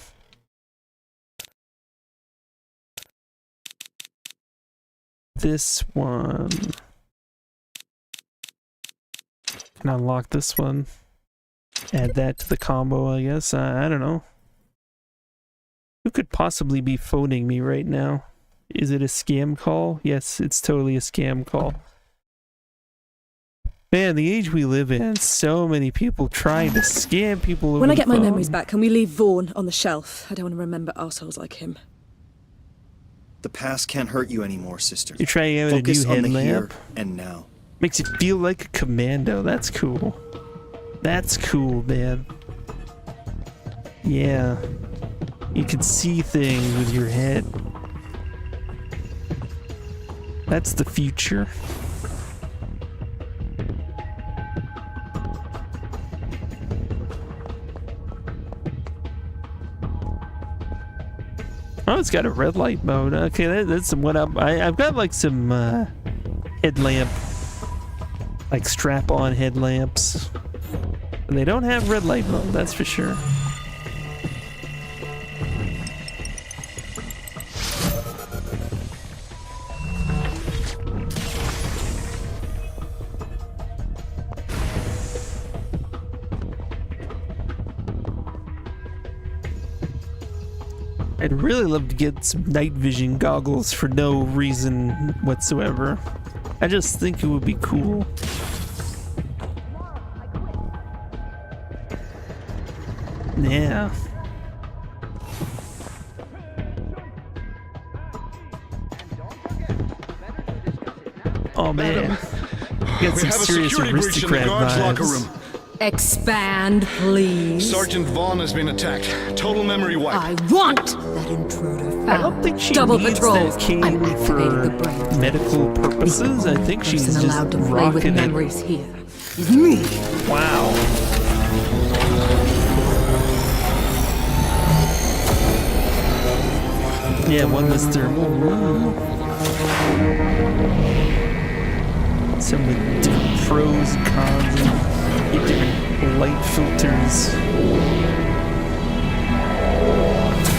this one. Can unlock this one. Add that to the combo, I guess. I don't know. Who could possibly be phoning me right now? Is it a scam call? Yes, it's totally a scam call. Man, the age we live in, so many people trying to scam people over When I the get my phone. memories back, can we leave Vaughn on the shelf? I don't want to remember assholes like him. The past can't hurt you anymore, sister. You're trying out a new Focus on the here headlamp? and now. Makes you feel like a commando. That's cool. That's cool, man. Yeah. You can see things with your head. That's the future. Oh, it's got a red light mode. Okay, that's what I've got like some headlamp, like strap-on headlamps. And they don't have red light mode, that's for sure. I'd really love to get some night vision goggles for no reason whatsoever. I just think it would be cool. Yeah. Oh man. Got some serious aristocrat vibes. Expand, please. Sergeant Vaughn has been attacked. Total memory wipe. I want that intruder found. I don't think she Double needs patrols. that cane I'm activating the for brain. medical purposes. I think she's Person just allowed to play with rocking it. memories here is me. Wow. Yeah, one was thermal. Some with different pros and cons and different light filters.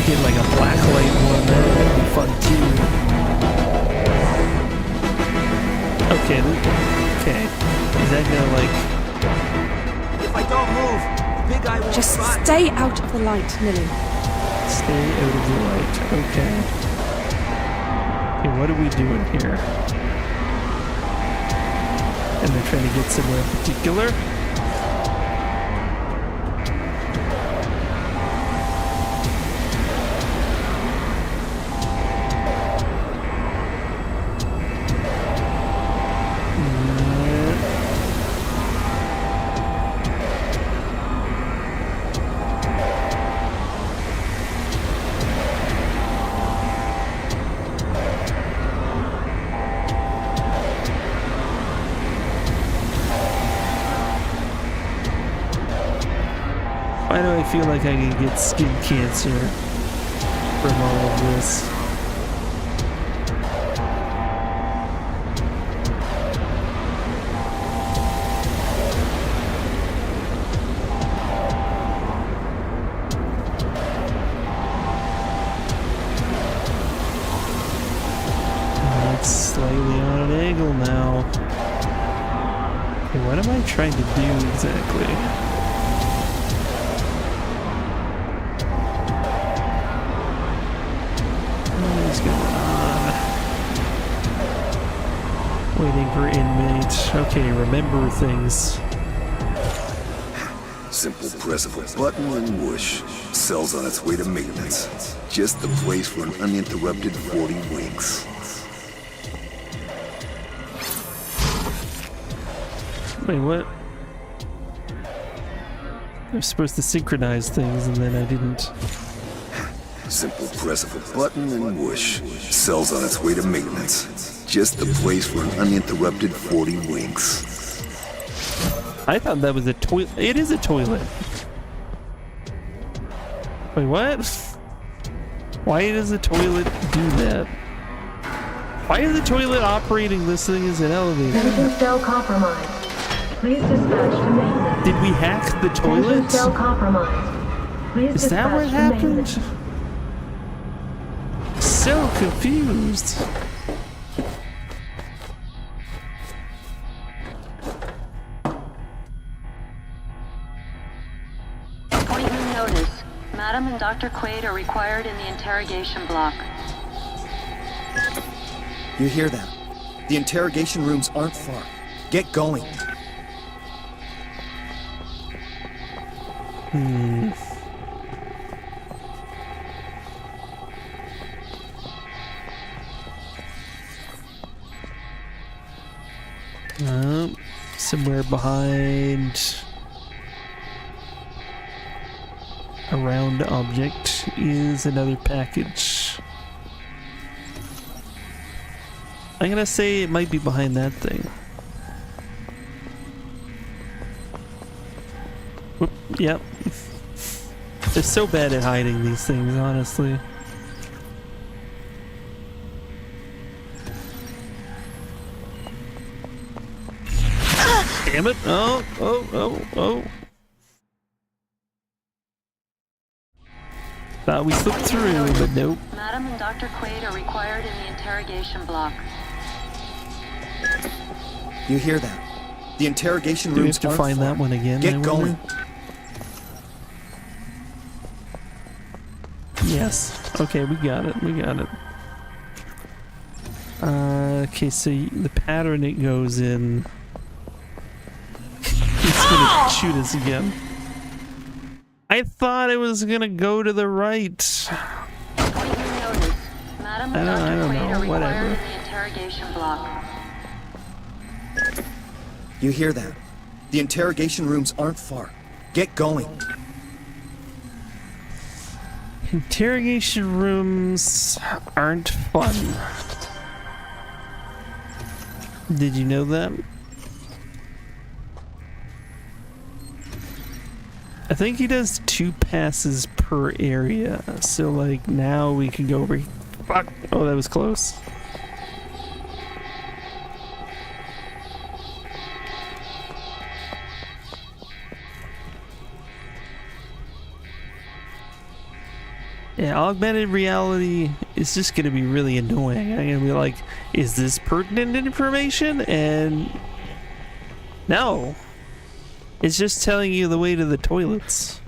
Get like a black light one, that'd be fun too. Okay, okay. Is that gonna like... If I don't move, the big guy won't Just spot. stay out of the light, Lily. Stay out of the light. Okay. Okay, what are we doing here? And they're trying to get somewhere in particular? Why do I feel like I could get skin cancer from all of this? It's slightly on an angle now. Okay, what am I trying to do exactly? What is going on? Waiting for inmate. Okay, remember things. Simple press of a button and whoosh. Cell's on its way to maintenance. Just the place for an uninterrupted 40 winks. Wait, what? I was supposed to synchronize things and then I didn't. Simple press of a button and whoosh. Cell's on its way to maintenance. Just the place for an uninterrupted 40 winks. I thought that was a toilet. It is a toilet. Wait, what? Why does the toilet do that? Why is the toilet operating this thing as an elevator? Engine cell compromised. Please dispatch to maintenance. Did we hack the toilet? Engine cell compromised. Please Is that what dispatch to happened? maintenance. So confused. Appointment notice. Madam and Dr. Quaid are required in the interrogation block. You hear that? The interrogation rooms aren't far. Get going. Somewhere behind a round object is another package. I'm gonna say it might be behind that thing. Whoop, yep. They're so bad at hiding these things, honestly. Damn it. Oh. Thought we slipped through, but nope. Madam and Dr. Quaid are required in the interrogation block. You hear that? The interrogation Do we rooms have to aren't find far. that one again? I Get wonder? going. Yes. Okay, we got it. Okay, so the pattern it goes in... It's gonna shoot us again. I thought it was gonna go to the right. Appointment notice. Madam and I Dr. don't Quaid know, are required whatever. in the interrogation block. You hear that? The interrogation rooms aren't far. Get going. Interrogation rooms aren't fun. Did you know that? I think he does 2 passes per area. So like now we can go over. Fuck! Oh, that was close. Yeah, augmented reality is just going to be really annoying. I'm going to be like, is this pertinent information? And no. It's just telling you the way to the toilets.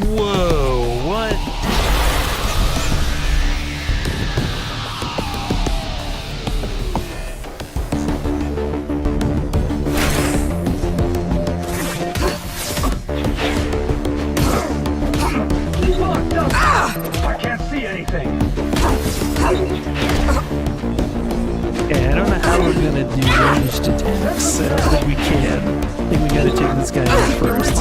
Whoa, what? I can't see anything. Yeah, I don't know how we're gonna do ranged attacks. I don't think we can. I think we gotta take this guy out first. I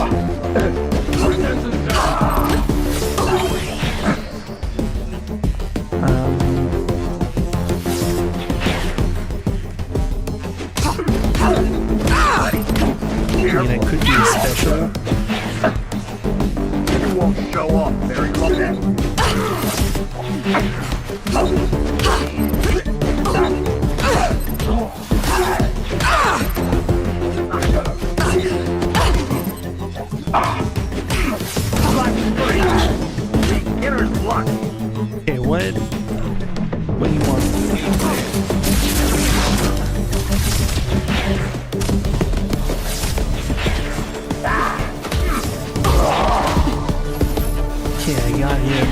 mean, I could do a special. You won't show up very long. Inner's blocked. Okay, what do you want? Okay, I got him.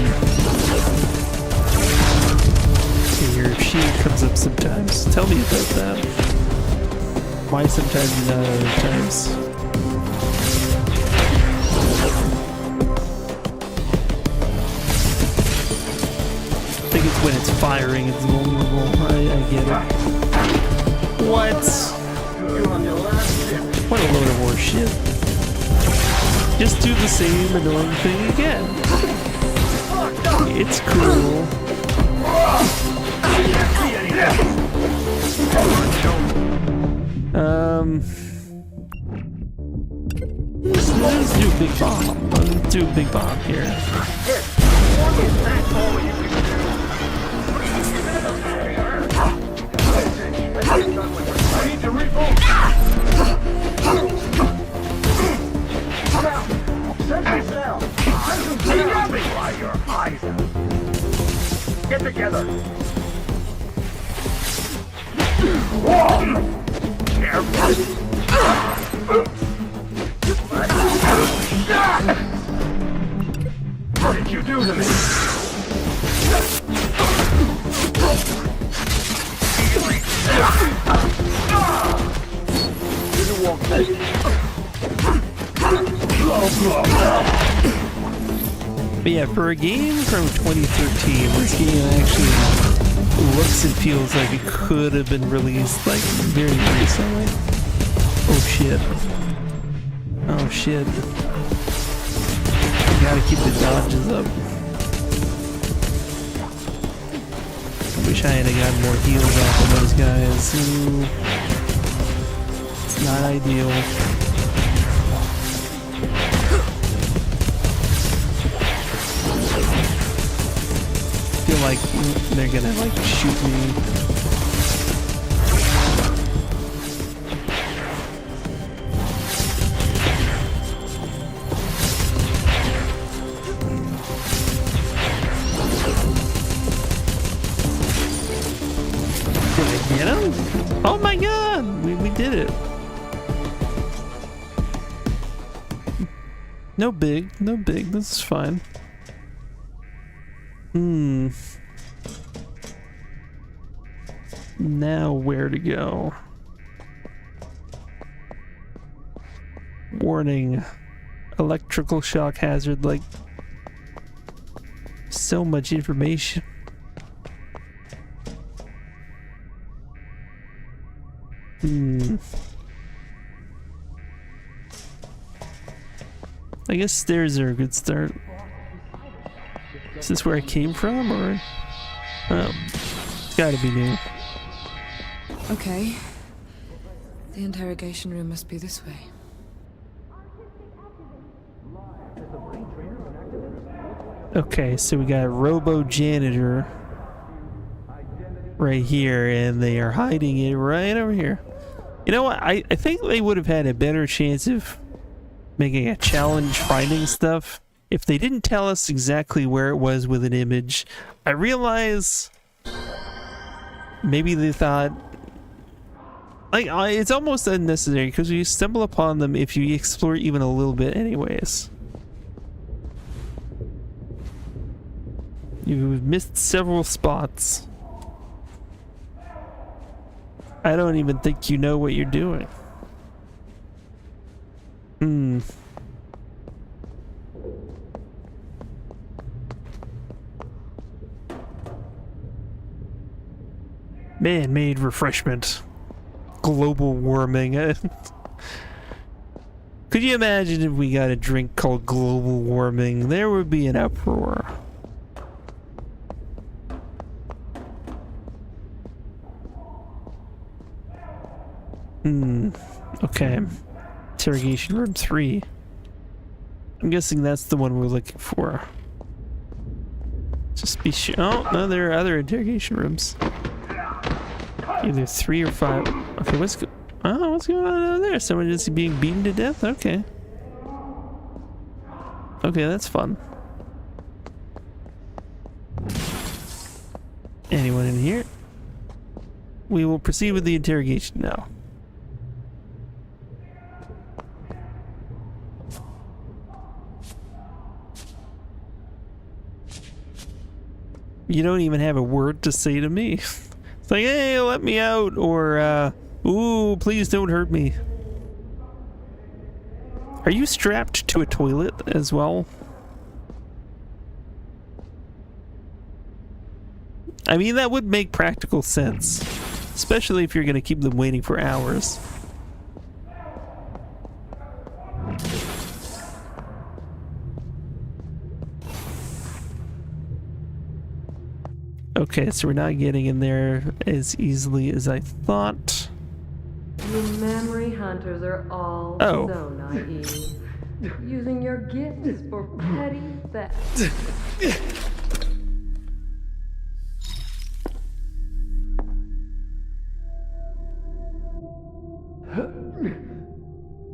Okay, your shield comes up sometimes. Tell me about that. Why sometimes and not other times? I think it's when it's firing, it's vulnerable. I get it. What? What a load of horse shit. Just do the same annoying thing again. It's cool. Let's do a big bomb. Let's do a big bomb here. I need to refocus. Now, send this down. Send me while your eyes out. Get together. Whoa! Careful. What did you do to me? But yeah, for a game from 2013, this game actually looks and feels like it could have been released like very recently. Oh shit. Oh shit. You gotta keep the dodges up. Wish I had got more heals off of those guys. Ooh. It's not ideal. I feel like they're gonna like shoot me. Did I get him? Oh my god! We did it. No big, this is fine. Now where to go? Warning. Electrical shock hazard, like so much information. I guess stairs are a good start. Is this where I came from, or? Oh, it's gotta be new. Okay. The interrogation room must be this way. Okay, so we got Robo Janitor right here, and they are hiding it right over here. You know what? I think they would have had a better chance of making a challenge finding stuff if they didn't tell us exactly where it was with an image. I realize maybe they thought like it's almost unnecessary because you stumble upon them if you explore even a little bit anyways. You've missed several spots. I don't even think you know what you're doing. Man-made refreshment. Global warming. Could you imagine if we got a drink called global warming? There would be an uproar. Okay. Interrogation room 3. I'm guessing that's the one we're looking for. Just be sure. Oh, no, there are other interrogation rooms. Either 3 or 5. Okay, what's going on over there? Someone just being beaten to death? Okay. Okay, that's fun. Anyone in here? We will proceed with the interrogation now. You don't even have a word to say to me. It's like, hey, let me out, or, ooh, please don't hurt me. Are you strapped to a toilet as well? I mean, that would make practical sense, especially if you're going to keep them waiting for hours. Okay, so we're not getting in there as easily as I thought. You memory hunters are all so naive. Using your gifts for petty theft.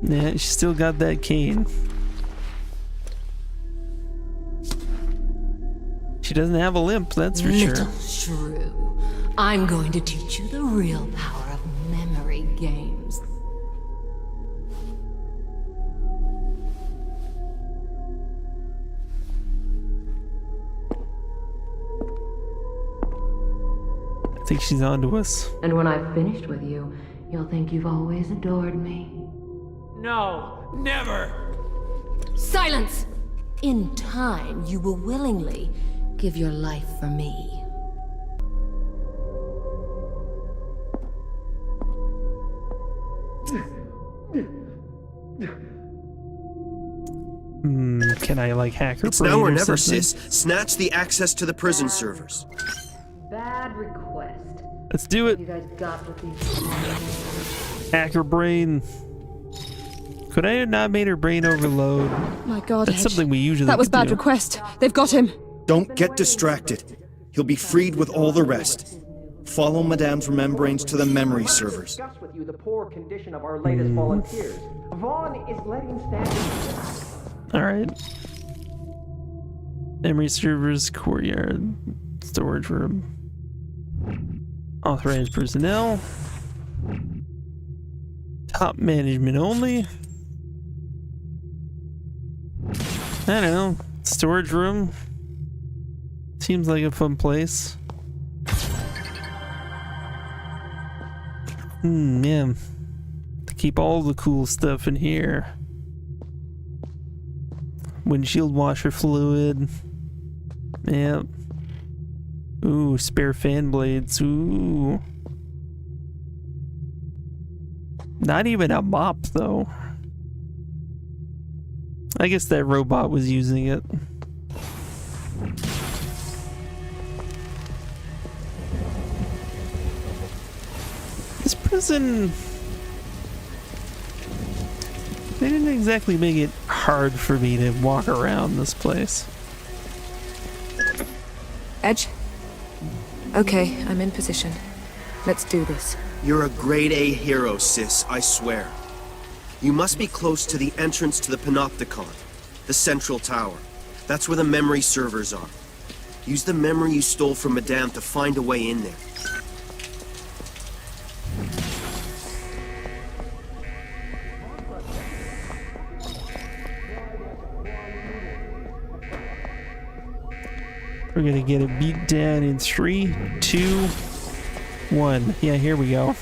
Yeah, she still got that cane. She doesn't have a limp, that's for sure. Little shrew, I'm going to teach you the real power of memory games. I think she's on to us. And when I've finished with you, you'll think you've always adored me. No, never! Silence! In time, you will willingly give your life for me. Can I like hack her It's brain now or or never, something? sis. Snatch the access to the prison servers. Bad request. Let's do it. You guys got with these. Hack her brain. Could I have not made her brain overload? My God, That's Hedge. something we usually That was could bad do. request. They've got him. Don't get distracted. He'll be freed with all the rest. Follow Madame's remembrance to the memory servers. Discuss with you the poor condition of our latest volunteers. Vaughn is letting stand. Alright. Memory servers, courtyard, storage room. Authorized personnel. Top management only. I don't know. Storage room. Seems like a fun place. Yeah. To keep all the cool stuff in here. Windshield washer fluid. Yep. Ooh, spare fan blades. Ooh. Not even a mop, though. I guess that robot was using it. This prison... They didn't exactly make it hard for me to walk around this place. Edge? Okay, I'm in position. Let's do this. You're a grade A hero, sis, I swear. You must be close to the entrance to the Panopticon, the central tower. That's where the memory servers are. Use the memory you stole from Madame to find a way in there. We're gonna get a beat down in 3, 2, 1. Yeah, here we go.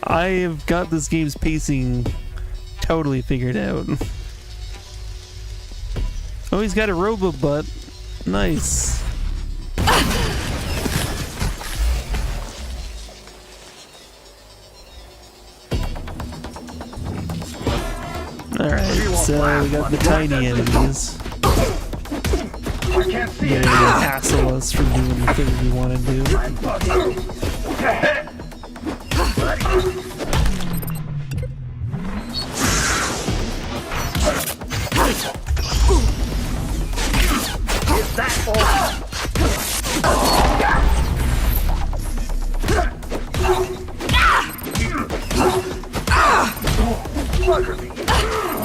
I have got this game's pacing totally figured out. Oh, he's got a robo butt. Nice. Alright, so we got the tiny enemies. They're gonna hassle us from doing the things we want to do.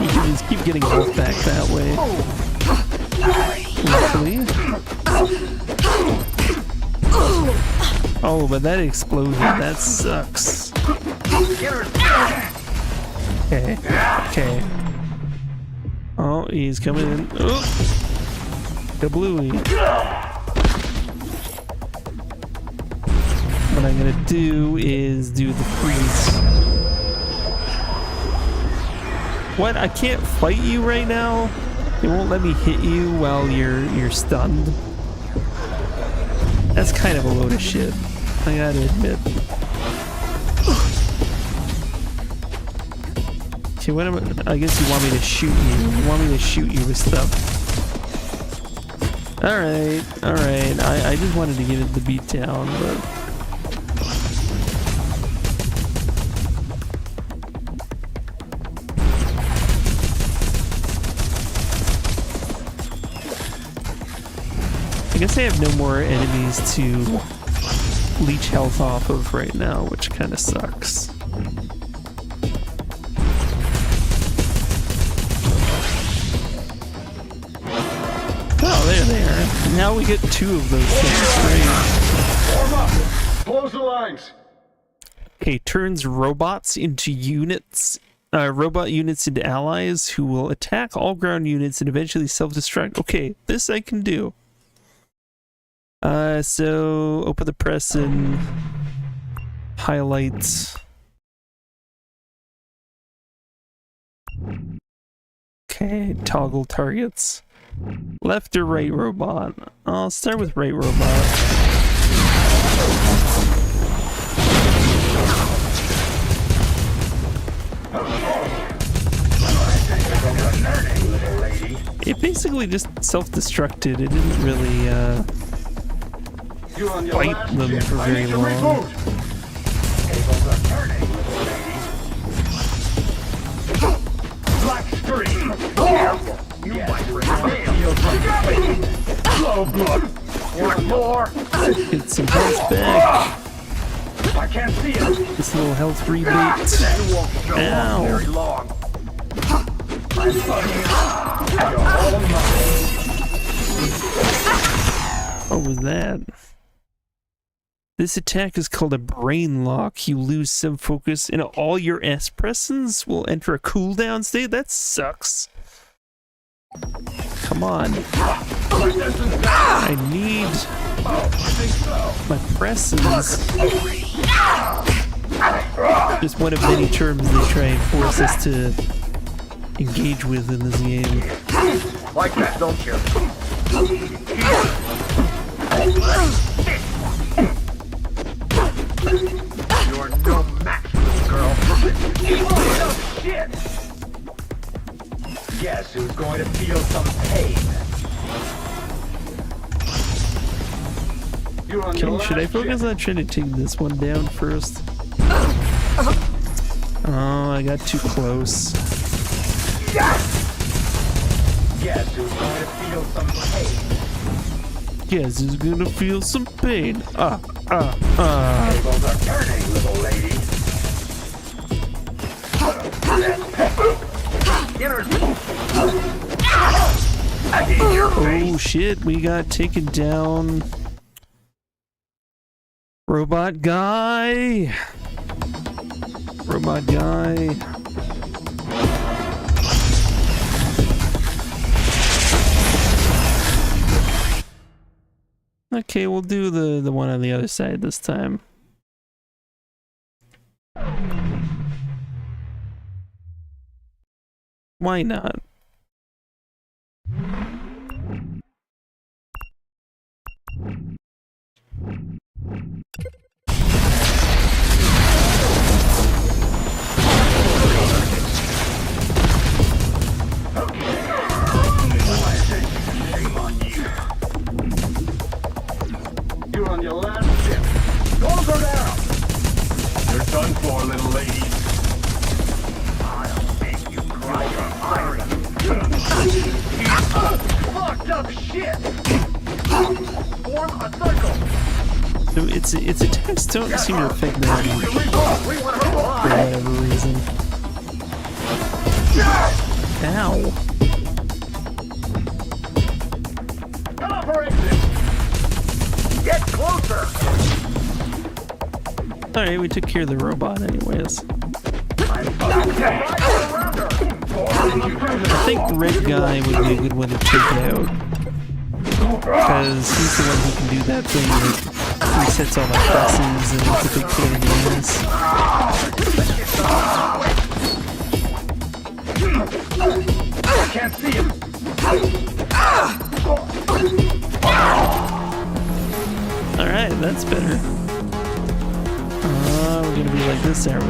You can just keep getting health back that way. Luckily. Oh, but that explosion, that sucks. Okay, okay. Oh, he's coming in. Oh, the bluey. What I'm gonna do is do the freeze. What? I can't fight you right now? It won't let me hit you while you're stunned. That's kind of a load of shit, I gotta admit. Okay, what am I guess you want me to shoot you. You want me to shoot you with stuff. Alright, alright. I just wanted to give it the beat down, but... guess I have no more enemies to leech health off of right now, which kind of sucks. Oh, there they are. Now we get 2 of those things. Great. Form up. Close the lines. Okay, turns robots into units. Robot units into allies who will attack all ground units and eventually self-destruct. Okay, this I can do. So open the press and highlights. Okay, toggle targets. Left or right robot? I'll start with right robot. It basically just self-destructed. It didn't really fight them for very long. Black screen. You might fail. Slow blood. Want more? Get some health back. I can't see it. This little health rebate. Ow. Very long. I'm fucking up. What was that? This attack is called a brain lock. You lose some focus and all your S presses will enter a cooldown state. That sucks. Come on. I need my presses. Just one of many terms they try and force us to engage with in this game. Like that, don't you? You're no match, little girl. Oh, shit! Guess who's going to feel some pain? Okay, should I focus on trying to take this one down first? Oh, I got too close. Guess who's going to feel some pain? Guess who's gonna feel some pain? Tables are turning, little lady. Oh shit, we got taken down. Robot guy. Robot guy. Okay, we'll do the one on the other side this time. Why not? You're on your last ship. Don't go down. You're done for, little lady. I'll make you cry for iron. Fucked up shit. Form a circle. So its attacks don't seem to affect them for whatever reason. Ow. Get closer! Alright, we took care of the robot anyways. I think Red Guy would be a good one to take out. Because he's the one who can do that thing that resets all the presses and it's a big pain in the ass. I can't see him! Alright, that's better. We're gonna be like this, aren't we?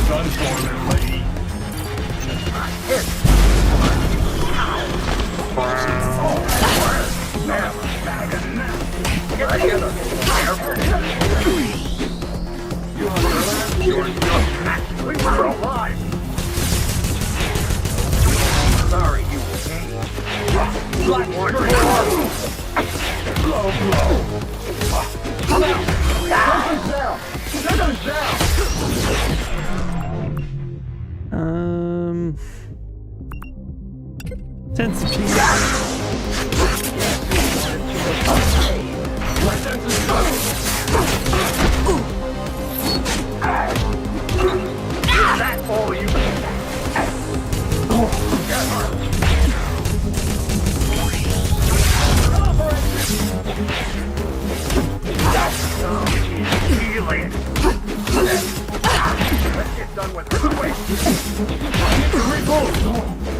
Done for, little lady. Get together. You're alive. Sense of peace. That's all you can. Healing. Let's get done with this quick.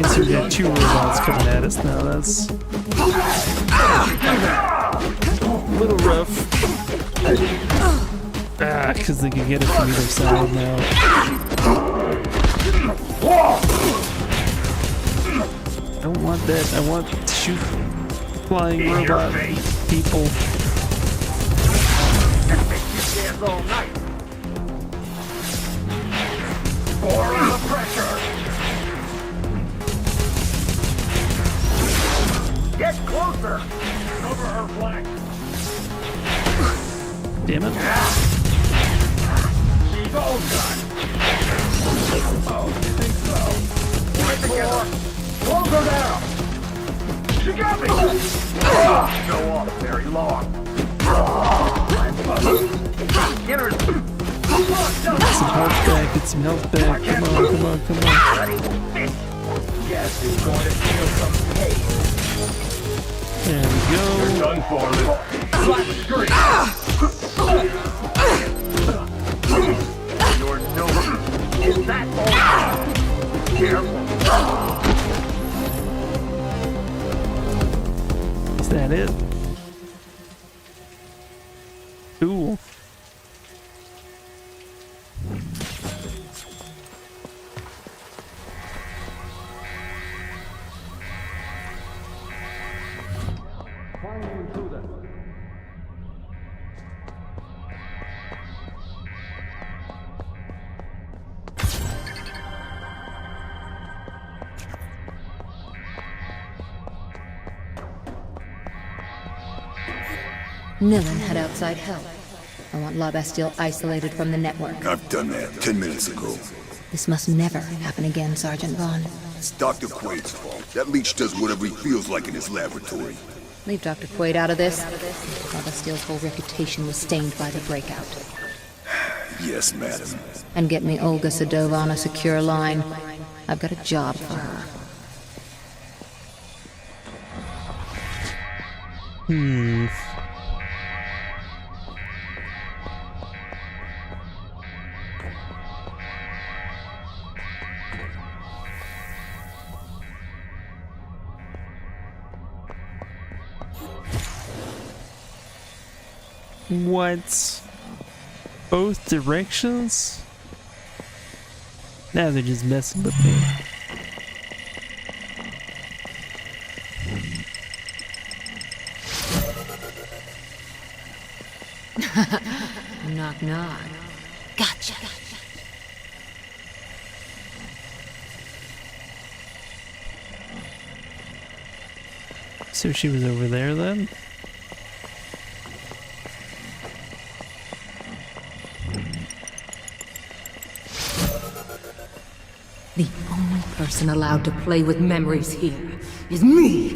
Guess we got 2 robots coming at us now. That's a little rough. Because they can get it from either side now. I don't want that. I want to shoot flying robot people. Dance all night. More of the pressure. Get closer. Cover her flank. Damn it. She's all done. Oh, you think so? Right together. Close her down. She got me. Go off very long. Get her. Get some health back, get some health back. Come on, come on, come on. Yes, you're going to feel some pain. There we go. You're done for, little. Flat screen. Your nose. Is that all? Careful. Is that it? Cool. Nilin had outside help. I want La Bastille isolated from the network. I've done that 10 minutes ago. This must never happen again, Sergeant Vaughn. It's Dr. Quaid's fault. That leech does whatever he feels like in his laboratory. Leave Dr. Quaid out of this. La Bastille's whole reputation was stained by the breakout. Yes, madam. And get me Olga Sedova on a secure line. I've got a job for her. What? Both directions? Now they're just messing with me. Knock, knock. Gotcha. So she was over there then? The only person allowed to play with memories here is me!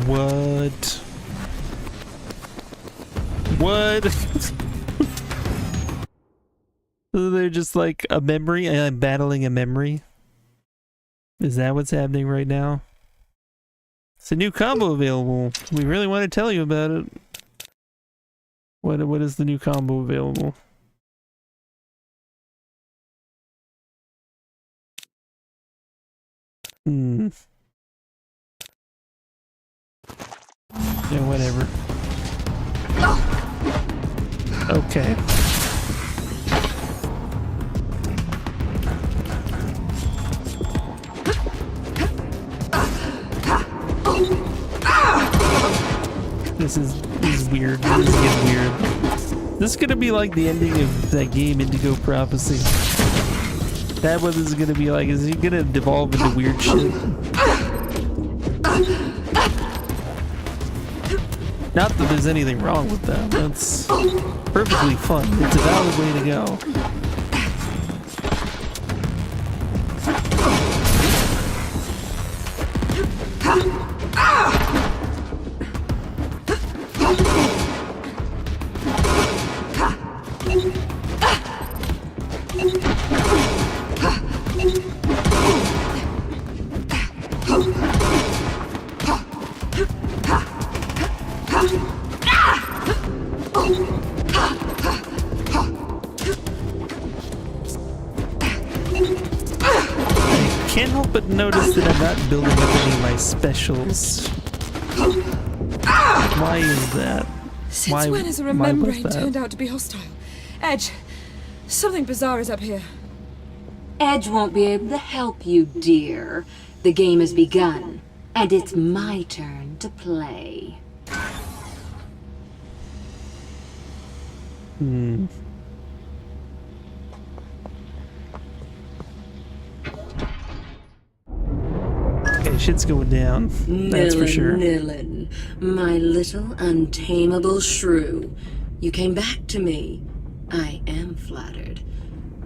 What? What? So they're just like a memory, and I'm battling a memory? Is that what's happening right now? It's a new combo available. We really want to tell you about it. What is the new combo available? Yeah, whatever. Okay. This is weird. This is getting weird. This is gonna be like the ending of that game, Indigo Prophecy. that what this is gonna be like? Is he gonna devolve into weird shit? Not that there's anything wrong with that. That's perfectly fun. It's a valid way to go. Can't help but notice that I'm not building up any of my specials. Why is that? Since when has a remembering turned out to be hostile? Edge, something bizarre is up here. Edge won't be able to help you, dear. The game has begun, and it's my turn to play. Okay, shit's going down. That's for sure. Nilin, my little untamable shrew. You came back to me. I am flattered.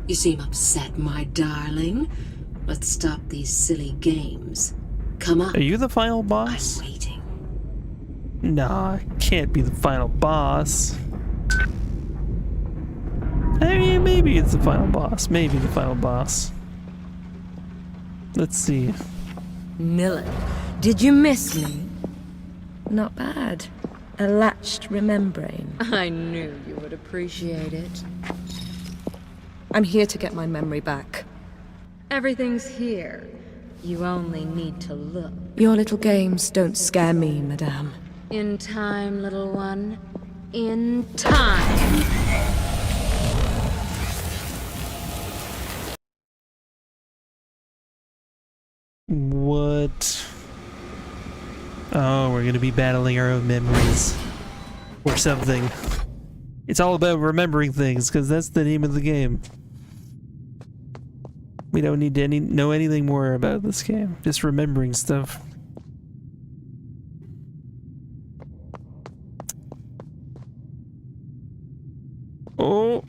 You seem upset, my darling. Let's stop these silly games. Come on. Are you the final boss? I'm waiting. Nah, can't be the final boss. I mean, maybe it's the final boss. Maybe the final boss. Let's see. Nilin, did you miss me? Not bad. A latched remembrane. I knew you would appreciate it. I'm here to get my memory back. Everything's here. You only need to look. Your little games don't scare me, madame. In time, little one. In time. What? Oh, we're gonna be battling our own memories. Or something. It's all about remembering things, because that's the name of the game. We don't need to know anything more about this game. Just remembering stuff. Oh,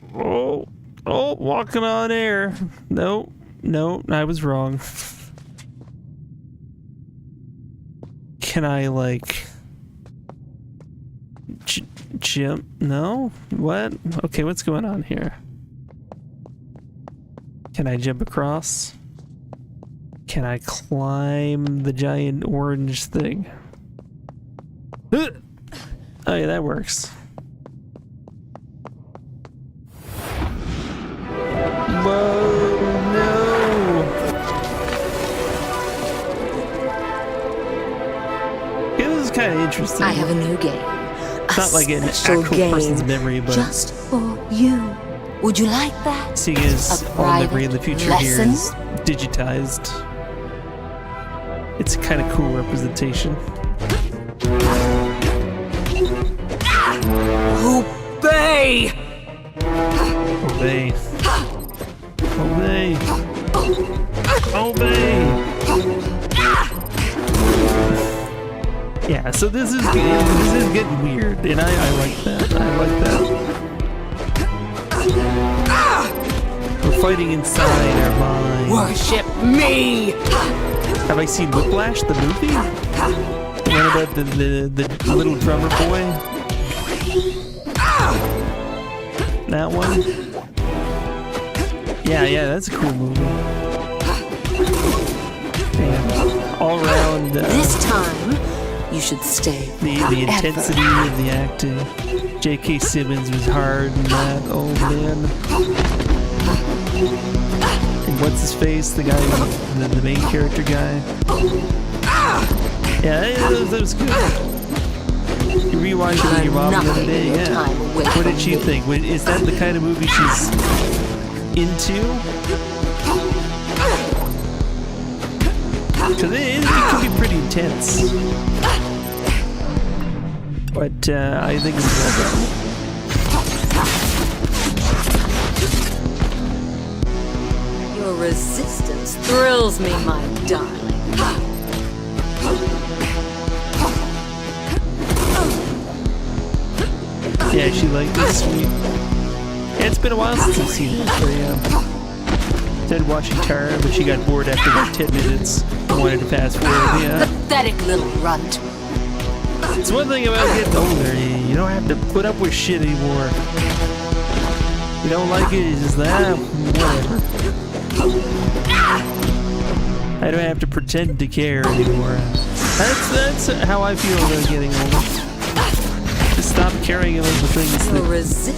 walking on air. No, I was wrong. Can I, like... jump? No? What? Okay, what's going on here? Can I jump across? Can I climb the giant orange thing? Oh yeah, that works. Whoa, no! It was kind of interesting. I have a new game. It's not like an actual person's memory, but just for you. Would you like that? seeing as all memory in the future here is digitized, it's a kind of cool representation. Obey! Obey. Obey. Obey. Yeah, so this is getting weird, and I like that. I like that. We're fighting inside our mind. Worship me! Have I seen Whiplash, the movie? The one about the little drummer boy? That one? Yeah, that's a cool movie. And all around... this time, you should stay. The intensity of the acting. J.K. Simmons was hard in that. Oh, man. And what's his face? The guy, the main character guy. Yeah, that was good. You rewatched it with your mom the other day, yeah. What did she think? Is that the kind of movie she's into? Because it can be pretty intense. But I think it's well done. Your resistance thrills me, my darling. Yeah, she liked this sweet. Yeah, it's been a while since I've seen it. So yeah. Started watching Tara, but she got bored after like 10 minutes. Wanted to fast forward. Yeah. Pathetic little runt. It's one thing about getting older. You don't have to put up with shit anymore. You don't like it, it's just whatever. I don't have to pretend to care anymore. That's how I feel about getting older. Just stop caring about the things that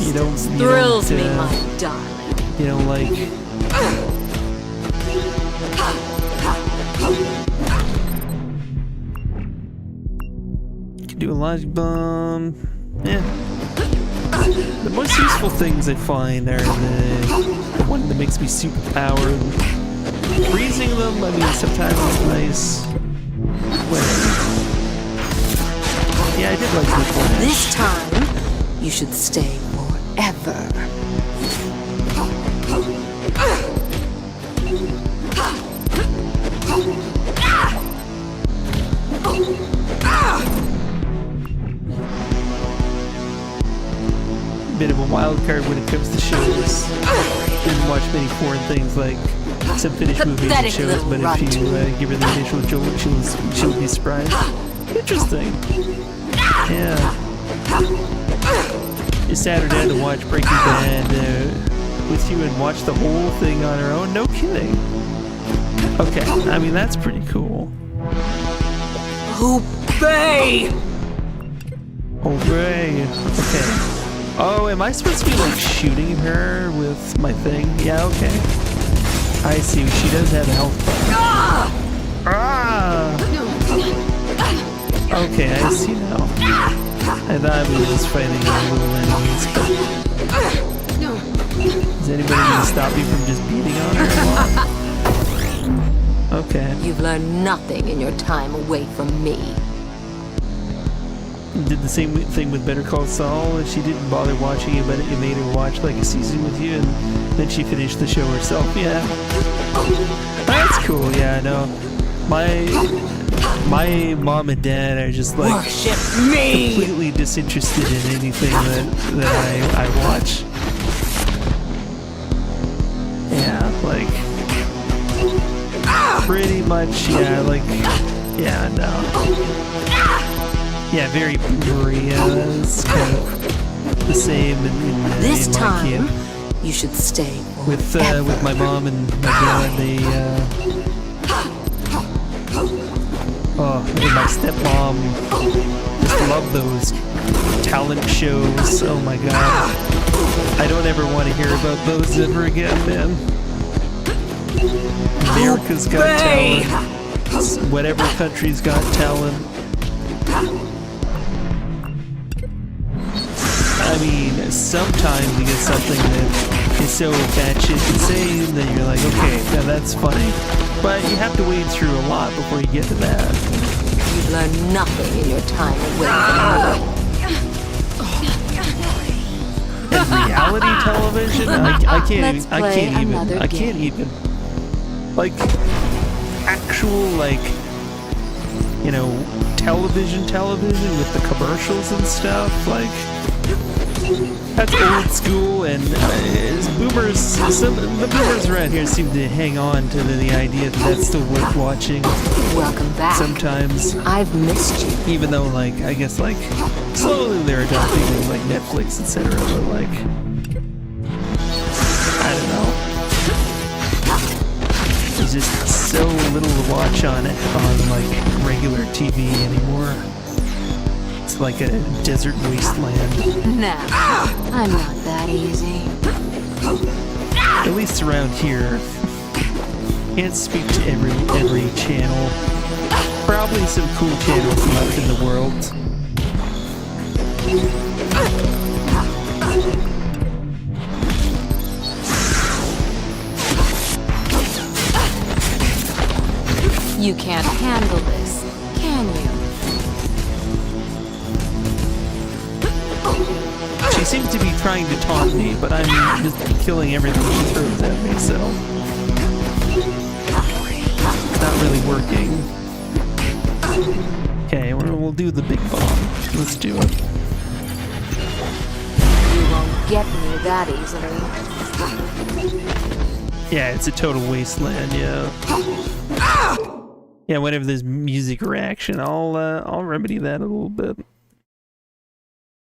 you don't thrills me, my darling. You don't like. Can do a logic bomb. Yeah. The most useful things I find are the one that makes me super powered. Freezing them, I mean, sometimes it's nice. Whatever. Yeah, I did like the flash. This time, you should stay forever. Bit of a wild card when it comes to shows. Didn't watch many foreign things like some Finnish movies and shows, but if you give her the initial jolt, she'll be surprised. Interesting. Yeah. It's Saturday to watch Breaking Bad with you and watch the whole thing on her own. No kidding. Okay, I mean that's pretty cool. Obey! Obey. Okay. Oh, am I supposed to be like shooting her with my thing? Yeah, okay. I see. She does have a health bar. Ah! Okay, I see now. I thought we were just fighting little enemies, but... Is anybody gonna stop me from just beating on her? Okay. You've learned nothing in your time away from me. Did the same thing with Better Call Saul. She didn't bother watching it, but it made her watch like a season with you, and then she finished the show herself. Yeah, that's cool. Yeah, I know. My mom and dad are just like worship me, completely disinterested in anything that I watch. Yeah, like pretty much. Yeah, like no. Yeah, very Maria's kind of the same in this in time, camp. You should stay with my mom and my dad. They and my stepmom just love those talent shows. Oh my god, I don't ever want to hear about those ever again, man. America's Got Talent. Whatever country's got talent. I mean, sometimes you get something that is so batshit insane that you're like, okay, now that's funny. But you have to wade through a lot before you get to that. You've learned nothing in your time away from me. And reality television? I can't even. Like, actual, like, you know, television with the commercials and stuff, like... That's old school, and boomers. The boomers around here seem to hang on to the idea that that's still worth watching. Welcome back. Sometimes I've missed you. Even though, like, I guess, like, slowly they're adopting things like Netflix, etc. But like, I don't know. There's just so little to watch on like regular TV anymore. It's like a desert wasteland. Nah, I'm not that easy. At least around here. Can't speak to every channel. Probably some cool channels left in the world. You can't handle this, can you? She seems to be trying to taunt me, but I'm just killing everything she throws at me, so... do the big bomb. Let's do it. You won't get me that easily. Yeah, it's a total wasteland. Yeah. Yeah. Whenever there's music or action, I'll remedy that a little bit.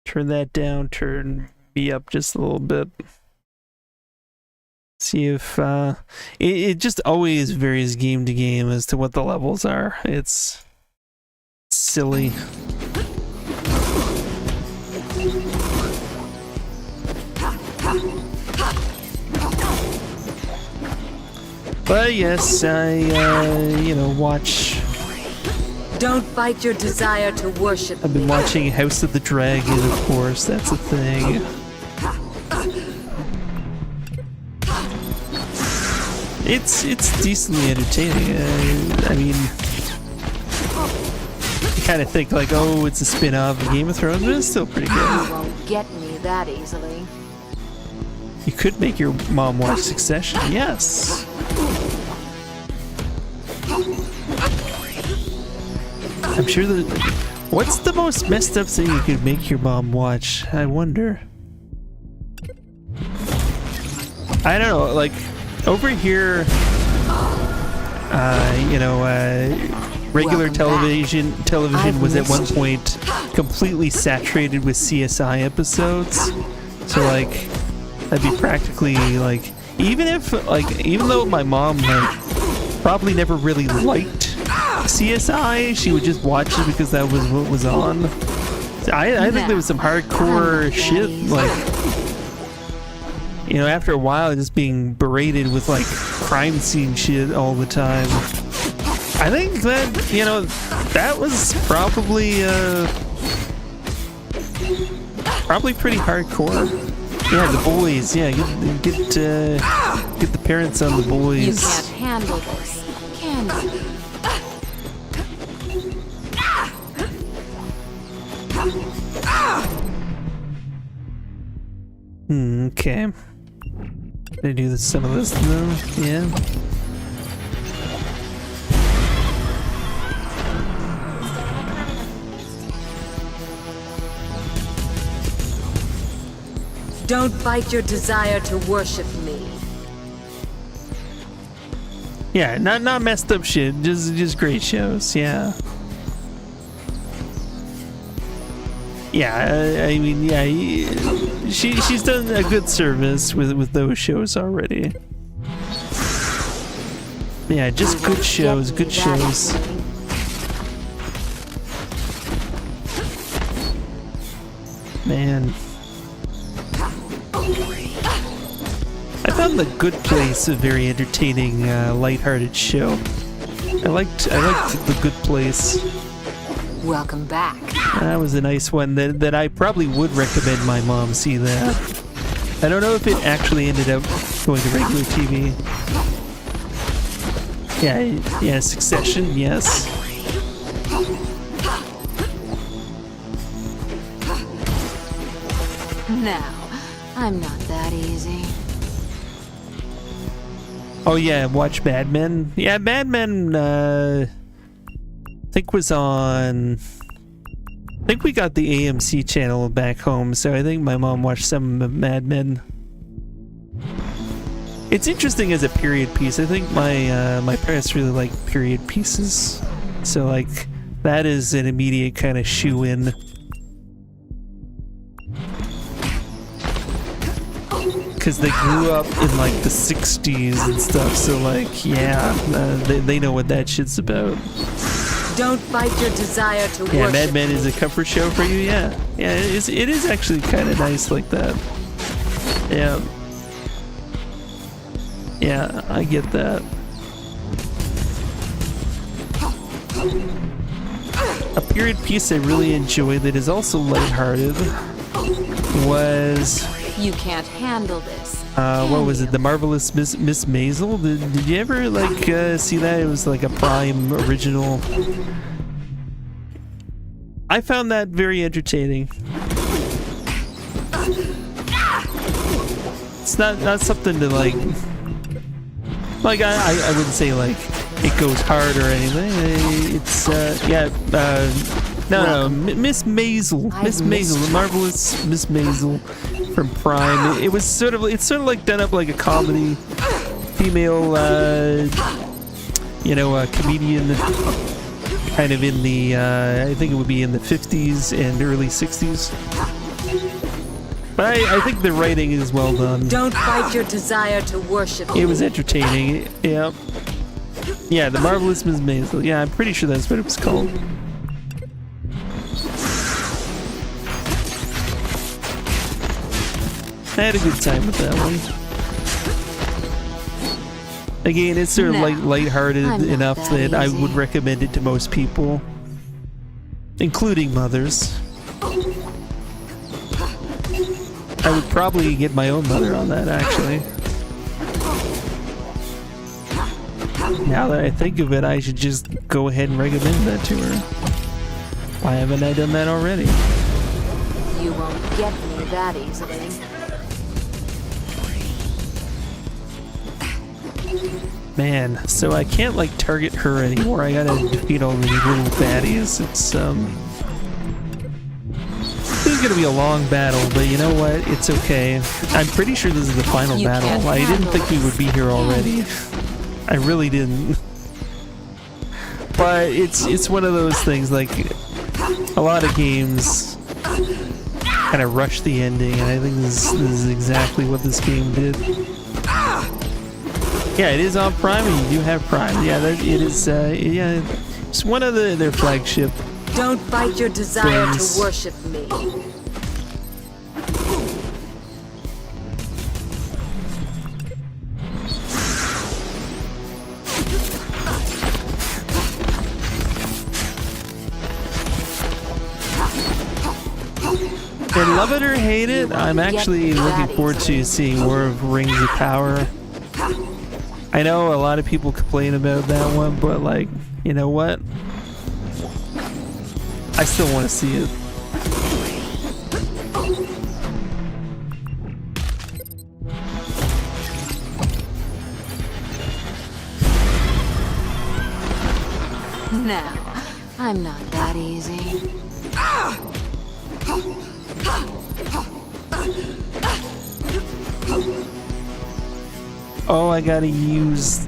Turn that down. Turn me up just a little bit. See if it just always varies game to game as to what the levels are. It's silly. But yes, I watch. Don't fight your desire to worship. I've been watching House of the Dragon, of course. That's a thing. It's decently entertaining. I mean, you kind of think like, oh, it's a spin-off of Game of Thrones, but it's still pretty good. You won't get me that easily. You could make your mom watch Succession, yes. I'm sure that. What's the most messed up thing you could make your mom watch? I wonder. I don't know, like. Over here, regular television was at one point completely saturated with CSI episodes. So like, that'd be practically like, even though my mom probably never really liked CSI, she would just watch it because that was what was on. I think there was some hardcore shit like. After a while, just being berated with like crime scene shit all the time. I think that that was probably pretty hardcore. Yeah, The Boys. Yeah, get the parents on The Boys. You can't handle this, can you? Okay. Gonna do some of this though, yeah. Don't fight your desire to worship me. Yeah, not messed up shit, just great shows, yeah. Yeah, I mean, yeah, she's done a good service with those shows already. Yeah, just good shows, good shows. Man. I found The Good Place a very entertaining, lighthearted show. I liked The Good Place. Welcome back. That was a nice one that I probably would recommend my mom see that. I don't know if it actually ended up going to regular TV. Yeah, Succession, yes. No, I'm not that easy. Oh yeah, watch Mad Men. Yeah, Mad Men, I think was on. I think we got the AMC channel back home, so I think my mom watched some of Mad Men. It's interesting as a period piece. I think my parents really like period pieces, so like that is an immediate kind of shoe-in. Because they grew up in like the 60s and stuff, so like yeah, they know what that shit's about. Don't fight your desire to worship. Yeah, Mad Men is a comfort show for you. Yeah, it is actually kind of nice like that. Yeah, I get that. A period piece I really enjoy that is also lighthearted was. You can't handle this. What was it? The Marvelous Miss Maisel? Did you ever like see that? It was like a Prime original. I found that very entertaining. It's not something to like I wouldn't say like it goes hard or anything. It's No, Miss Maisel. I've Miss missed Maisel, the marvelous Miss Maisel from Prime. It's sort of like done up like a comedy, female, comedian, kind of in the, I think it would be in the 50s and early 60s. But I think the writing is well done. Don't fight your desire to worship. It was entertaining. Yeah. Yeah, the marvelous Miss Maisel. Yeah, I'm pretty sure that's what it was called. I had a good time with that one. Again, it's sort of lighthearted enough that I would recommend it to most people, including mothers. I would probably get my own mother on that, actually. Now that I think of it, I should just go ahead and recommend that to her. Why haven't I done that already? You won't get me that easily. Man, so I can't like target her anymore. I gotta defeat all these little baddies. It's this is gonna be a long battle, but you know what? It's okay. I'm pretty sure this is the final battle. I didn't think we would be here already. I really didn't. But it's one of those things, like a lot of games kind of rush the ending, and I think this is exactly what this game did. Yeah, it is on Prime, and you do have Prime. Yeah, it is. Yeah, it's one of their flagship. Don't fight your desire things. to worship me. And love it or hate it, I'm actually looking forward to seeing War of Rings of Power. I know a lot of people complain about that one, but like, you know what? I still want to see it. No, I'm not that easy. Oh, I gotta use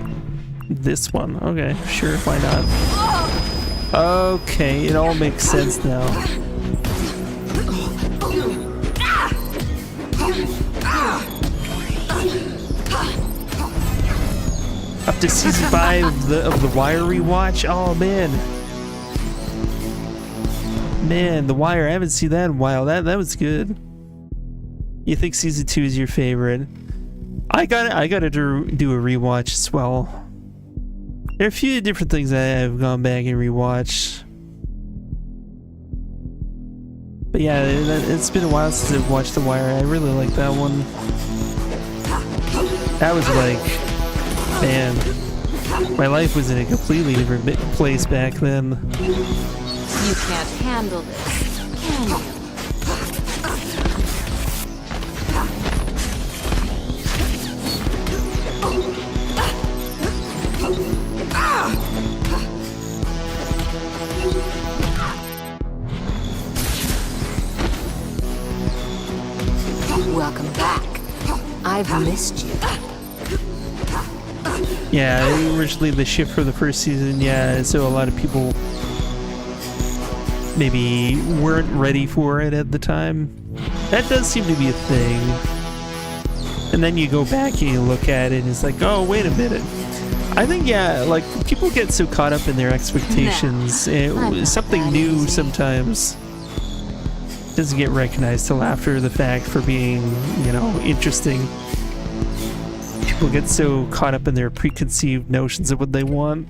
this one. Okay, sure, why not? Okay, it all makes sense now. Up to season 5 of the Wire rewatch. Oh man, The Wire. I haven't seen that in a while. That was good. You think season 2 is your favorite? I gotta do a rewatch as well. There are a few different things I've gone back and rewatched. But yeah, it's been a while since I've watched The Wire. I really like that one. That was like, man, my life was in a completely different place back then. You can't handle this, can you? Welcome back. I've missed you. Yeah, originally the shift for the first season, yeah, so a lot of people maybe weren't ready for it at the time. That does seem to be a thing. And then you go back and you look at it and it's like, oh, wait a minute. I think, yeah, like, people get so caught up in their expectations. Something new sometimes doesn't get recognized till after the fact for being, you know, interesting. People get so caught up in their preconceived notions of what they want.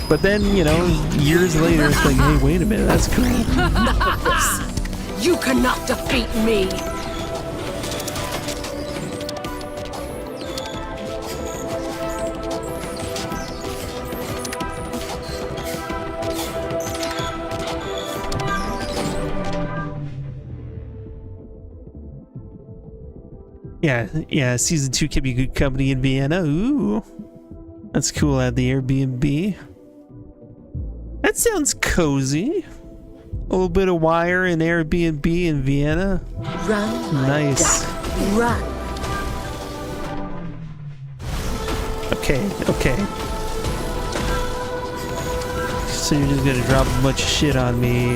But then, you know, years later, it's like, hey, wait a minute, that's cool. Enough of this. You cannot defeat me. Yeah, season 2 can be good company in Vienna. Ooh, that's cool at the Airbnb. That sounds cozy. A little bit of Wire and Airbnb in Vienna. Run. Nice. Run. Okay. So you're just gonna drop a bunch of shit on me.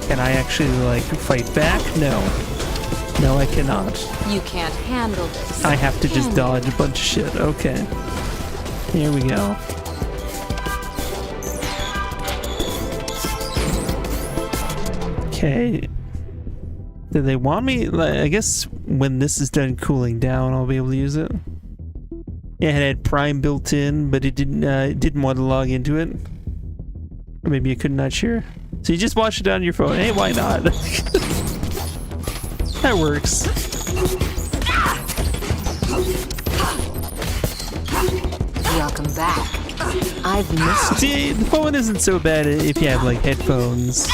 Can I actually, like, fight back? No. No, I cannot. You can't handle this. I have to just dodge a bunch of shit. Okay. Here we go. Okay. Do they want me? I guess when this is done cooling down, I'll be able to use it. Yeah, it had Prime built in, but it didn't want to log into it. Or maybe you could, not sure. So you just watch it on your phone. Hey, why not? That works. Welcome back. I've missed. See, the phone isn't so bad if you have like headphones.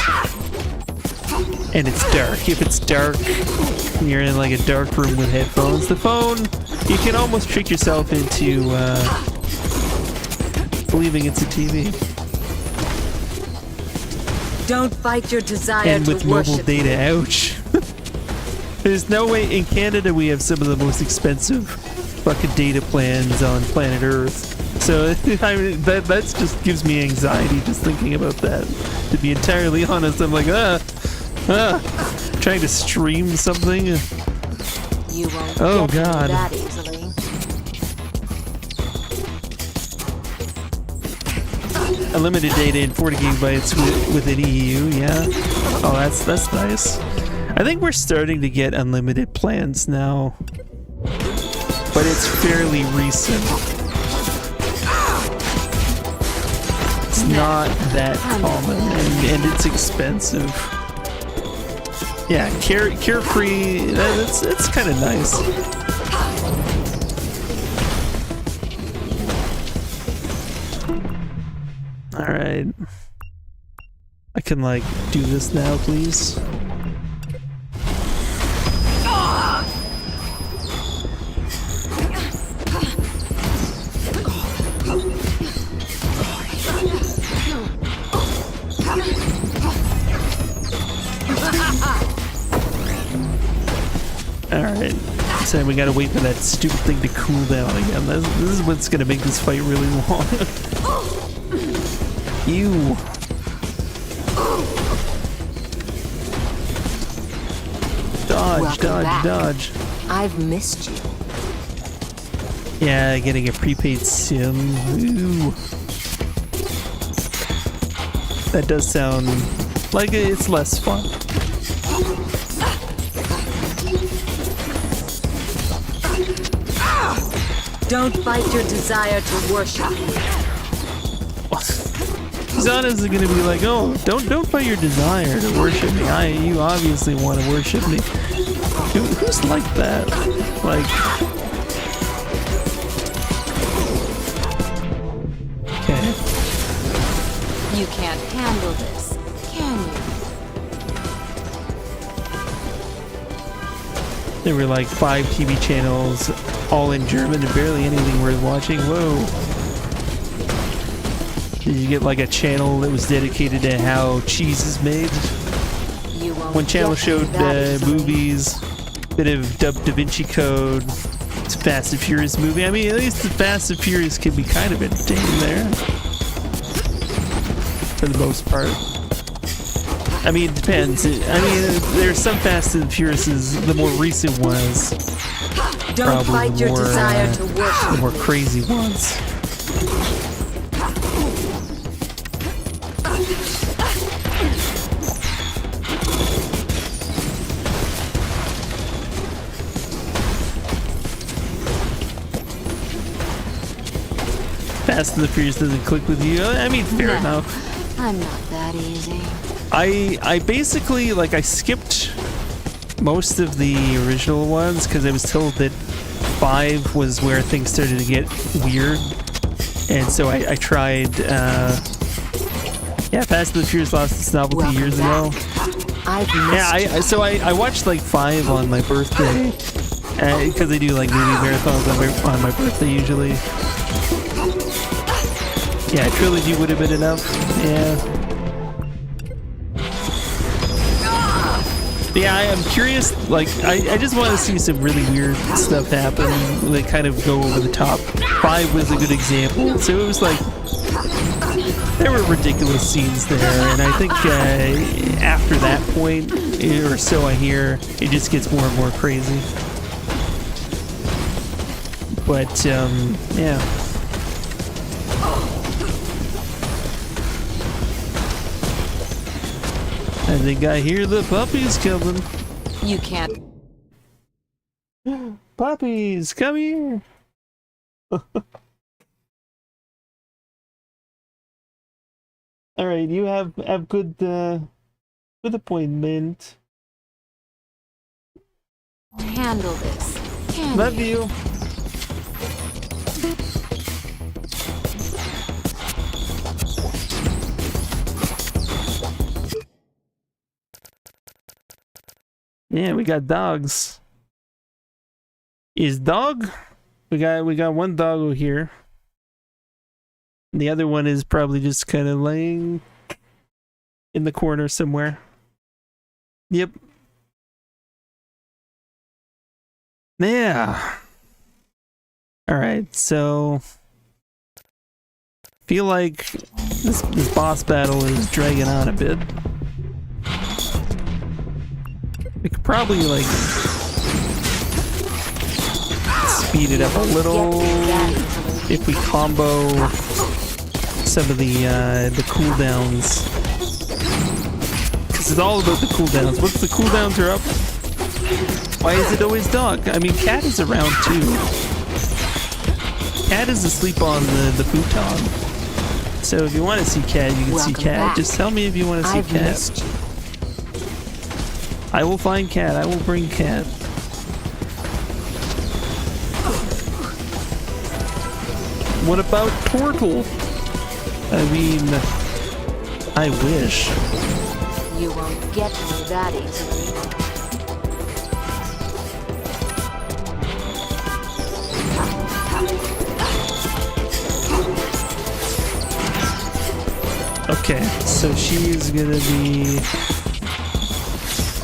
And it's dark. If it's dark and you're in like a dark room with headphones, the phone, you can almost trick yourself into believing it's a TV. Don't fight your desire And to with mobile worship. data, ouch. There's no way. In Canada, we have some of the most expensive fucking data plans on planet Earth. So I mean, that just gives me anxiety just thinking about that. To be entirely honest, I'm like, trying to stream something. You won't Oh get God. that easily. Unlimited data in 40 gigabytes within EU, yeah. Oh, that's nice. I think we're starting to get unlimited plans now, but it's fairly recent. It's not that common, and it's expensive. Yeah, carefree. It's kind of nice. All right, I can like do this now, please. Alright, so we gotta wait for that stupid thing to cool down again. This is what's gonna make this fight really long. Ew. Dodge, dodge. I've missed you. Yeah, getting a prepaid SIM. Ooh. That does sound like it's less fun. Don't fight your desire to worship. Zana's gonna be like, oh, don't fight your desire to worship me. You obviously want to worship me. Who's like that? Like, okay. You can't handle this, can you? There were like 5 TV channels, all in German, and barely anything worth watching. Whoa. Did you get like a channel that was dedicated to how cheese is made? One channel showed movies, bit of Da Vinci Code, it's a Fast and Furious movie. I mean, at least the Fast and Furious can be kind of entertaining there. For the most part. I mean, it depends. I mean, there's some Fast and Furiouses, the more recent ones. Don't fight your desire to worship. The more crazy ones. Fast and the Furious doesn't click with you. I mean, fair enough. I'm not that easy. I basically, like, I skipped most of the original ones because I was told that 5 was where things started to get weird. And so I tried, yeah, Fast and the Furious lost its novelty years ago. So I watched like 5 on my birthday because I do like movie marathons on my birthday usually. Yeah, trilogy would have been enough. Yeah. Yeah, I am curious, like, I just want to see some really weird stuff happen, like, kind of go over the top. 5 was a good example, so it was like, there were ridiculous scenes there, and I think after that point, or so I hear, it just gets more and more crazy. But, yeah. I think I hear the puppies coming. You can't. Puppies, come here. All right, you have good appointment. Handle this. Can Love you. Yeah, we got dogs. Is dog? We got one dog over here. The other one is probably just kind of laying in the corner somewhere. Yep. Yeah. All right, so feel like this boss battle is dragging on a bit. We could probably like speed it up a little if we combo some of the cooldowns, because it's all about the cooldowns. Once the cooldowns are up, why is it always dog? I mean, cat is around too. Cat is asleep on the futon. So if you want to see cat, you can see cat. Just tell me if you want to see cat. I will find cat. I will bring cat. What about Turtle? I mean, I wish. You won't get me that easily. Okay, so she's gonna be...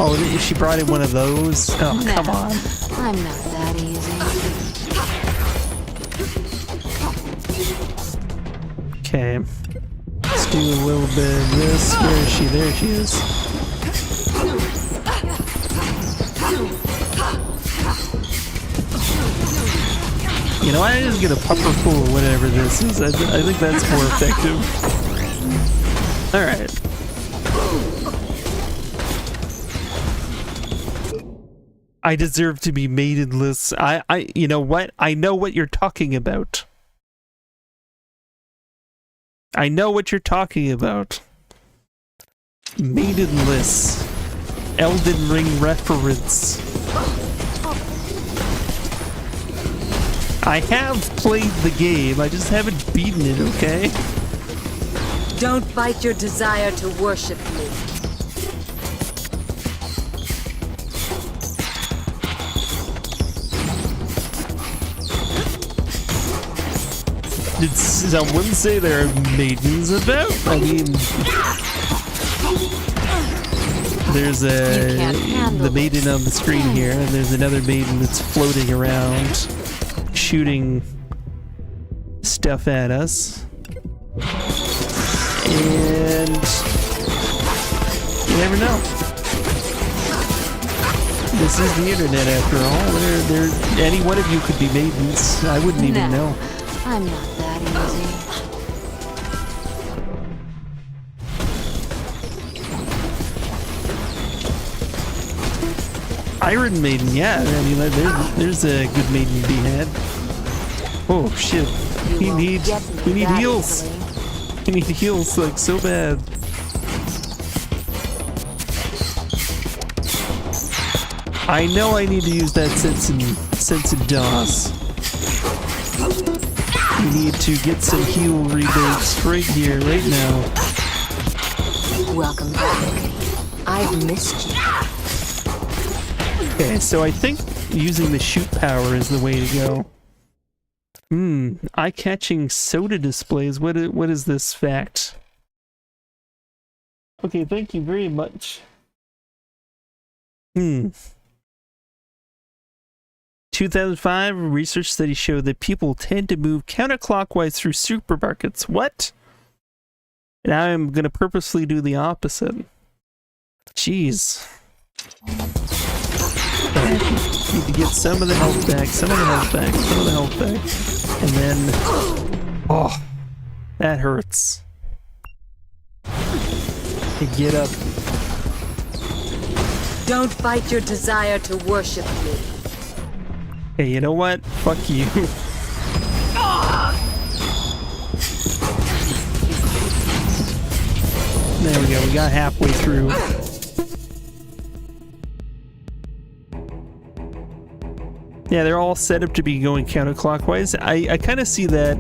Oh, she brought in one of those? Oh, No, come on. I'm not that easy. Okay. Let's do a little bit of this. Where is she? There she is. You know, I just get a puffer full or whatever this is. I think that's more effective. Alright. I deserve to be maidenless. You know what? I know what you're talking about. I know what you're talking about. Maidenless. Elden Ring reference. I have played the game, I just haven't beaten it, okay? Don't fight your desire to worship me. Did someone say there are maidens about? I mean, there's the maiden on the screen here, and there's another maiden that's floating around, shooting stuff at us. And you never know. This is the internet after all. Any one of you could be maidens. I wouldn't even know. I'm not that easy. Iron Maiden, yeah. I mean, there's a good maiden to be had. Oh shit! We need heals. We need heals like so bad. I know I need to use that sense of DOS. We need to get some heal rebates right here, right now. Welcome back. I've missed you. Okay, so I think using the shoot power is the way to go. Eye-catching soda displays. What is this fact? Okay, thank you very much. 2005 research study showed that people tend to move counterclockwise through supermarkets. What? And I'm gonna purposely do the opposite. Jeez. Need to get some of the health back, some of the health back, some of the health back. And then... Oh, that hurts. To get up. Don't fight your desire to worship me. Hey, you know what? Fuck you. There we go, we got halfway through. Yeah, they're all set up to be going counterclockwise. I kind of see that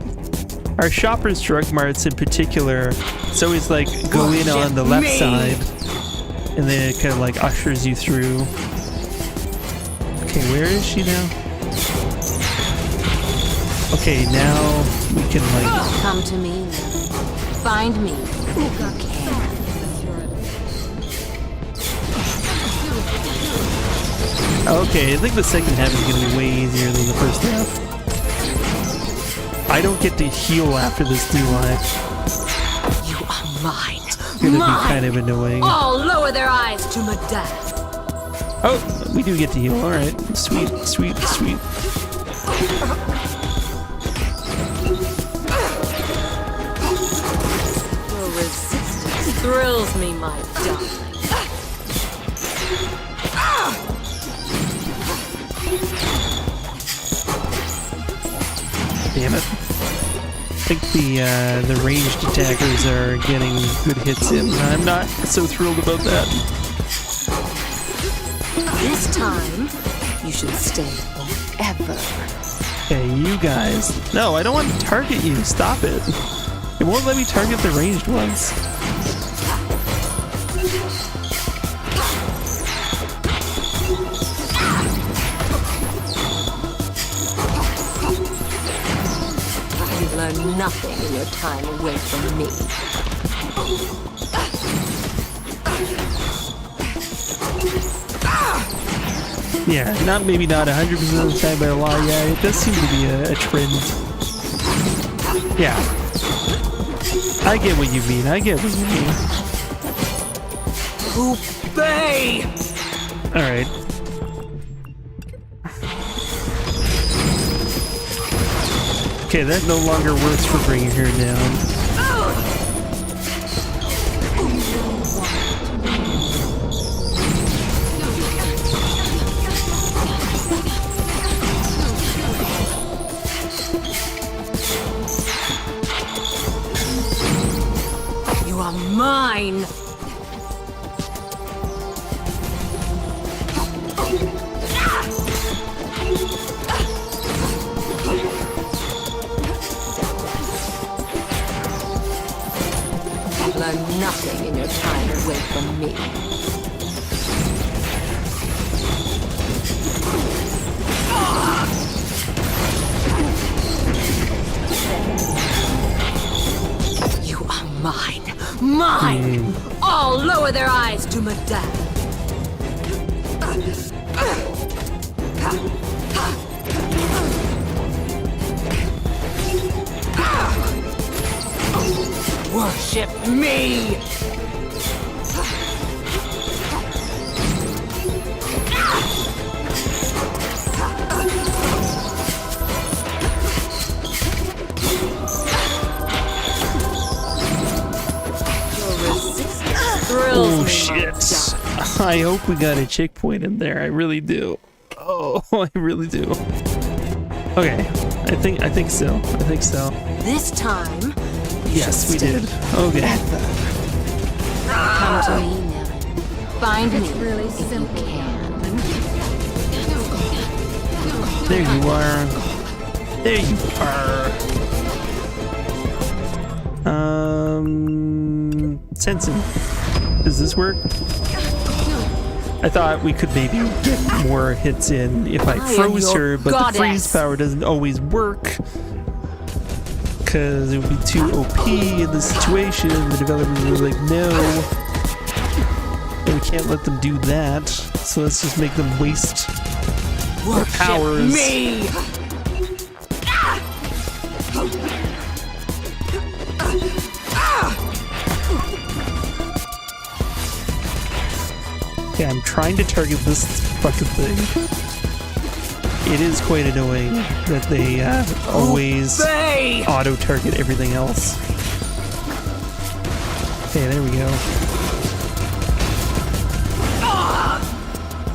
our Shoppers Drug Marts in particular, it's always like go in on the left side and then it kind of like ushers you through. Okay, where is she now? Okay, now we can like... Come to me now. Find me if you can. Okay, I think the second half is going to be way easier than the first half. I don't get to heal after this, do I? You are mine. It's going to be kind of annoying. All lower their eyes to my death. Oh, we do get to heal. Alright. Sweet, sweet, sweet. Your resistance thrills me, my darling. Damn it. I think the ranged attackers are getting good hits in. I'm not so thrilled about that. This time, you should stay forever. Okay, you guys. No, I don't want to target you. Stop it. It won't let me target the ranged ones. Learn nothing in your time away from me. Yeah, maybe not 100% of the time by a lot. Yeah, it does seem to be a trend. Yeah. I get what you mean. I get what you mean. Obey! Alright. Okay, that no longer works for bringing her down. You are mine! Learn nothing in your time away from me. You are mine. Mine! All lower their eyes to my death. Worship me! Oh shit. I hope we got a checkpoint in there. I really do. Oh, I really do. Okay. I think so. I think so. This time, yes, we did. Okay. Come to me now. Find me really if you can. There you are. There you are. Sensing. Does this work? I thought we could maybe get more hits in if I froze her, but the freeze power doesn't always work. Because it would be too OP in this situation. The developers were like, no. we can't let them do that. So let's just make them waste their powers. Me! Okay, I'm trying to target this fucking thing. It is quite annoying that they always auto-target everything else. Okay, there we go.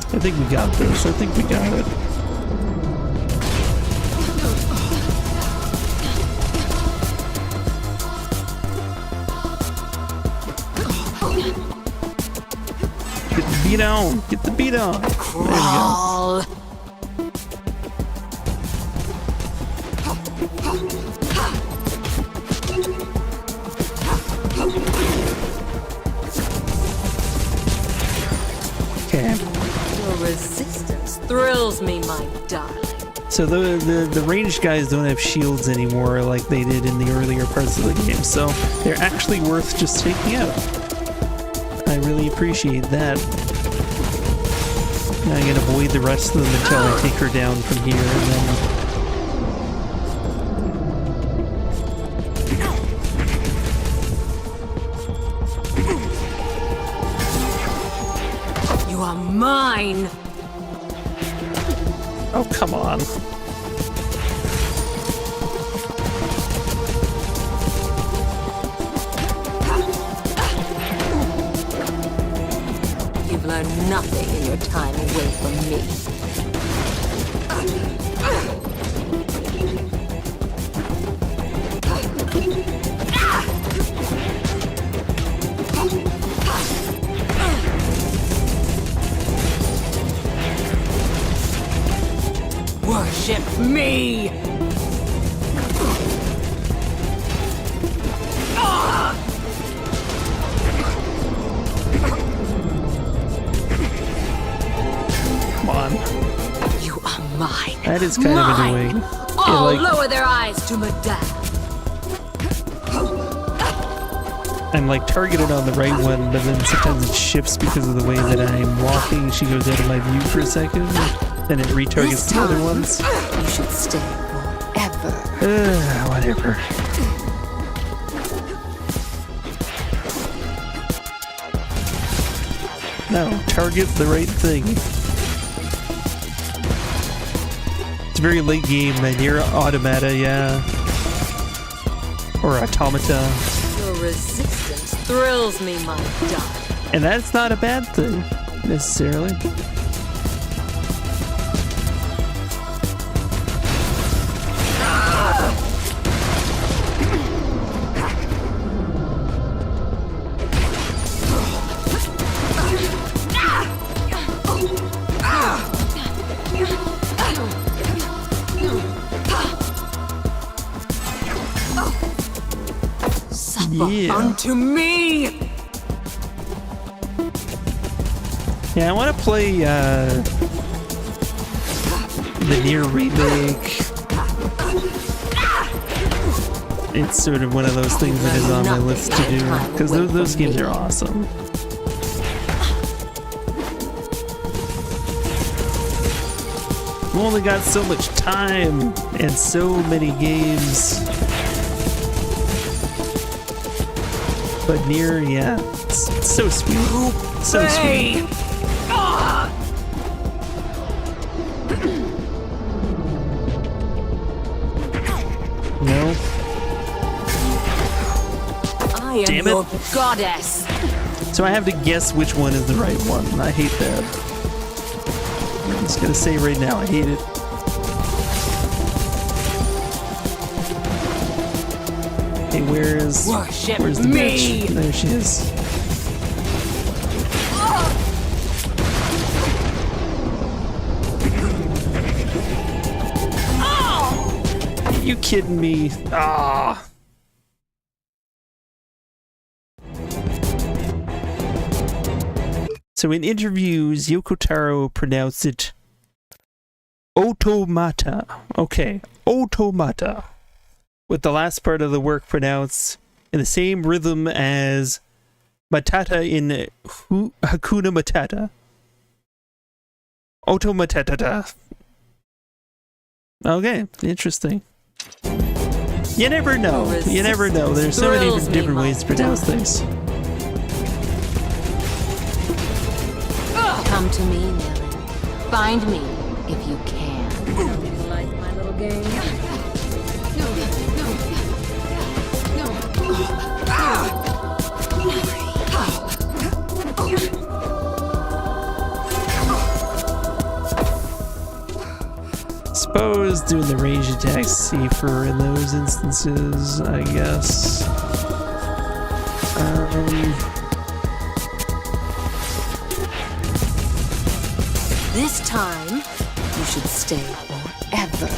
I think we got this. I think we got it. Get the beat on! Get the beat on! There we go. Okay. Your resistance thrills me, my darling. So the ranged guys don't have shields anymore like they did in the earlier parts of the game, so they're actually worth just taking out. I really appreciate that. Now I can avoid the rest of them until I take her down from here, and then... You are mine! Oh, come on. You've learned nothing in your time away from me. Worship me! Come on. You are mine. That is kind of annoying. All Yeah, like, lower their eyes to Madame. I'm like targeted on the right one, but then sometimes it shifts because of the way that I'm walking. She goes out of my view for a second, and it retargets the other ones. You should stay forever. Whatever. No, target the right thing. It's a very late game, Nier Automata, yeah. Or Automata. Your resistance thrills me, my darling. And that's not a bad thing, necessarily. Yeah. Unto me! Yeah, I want to play the Nier remake. It's sort of one of those things that is on my list to do, because those games are awesome. We've only got so much time and so many games. But Nier, yeah, it's so sweet. So sweet. No. I am Damn it. your goddess. So I have to guess which one is the right one. I hate that. I'm just gonna say right now, I hate it. Hey, where's the bitch? There she is. Are you kidding me? Ah. So in interviews, Yoko Taro pronounced it automata. Okay, automata. With the last part of the work pronounced in the same rhythm as Matata in Hakuna Matata. Auto Matata. Okay, interesting. You never know. You never know. There's so many different ways to pronounce things. Come to me, Nilin. Find me if you can. You like my little game? Suppose doing the range attacks safer in those instances, I guess. This time, you should stay forever.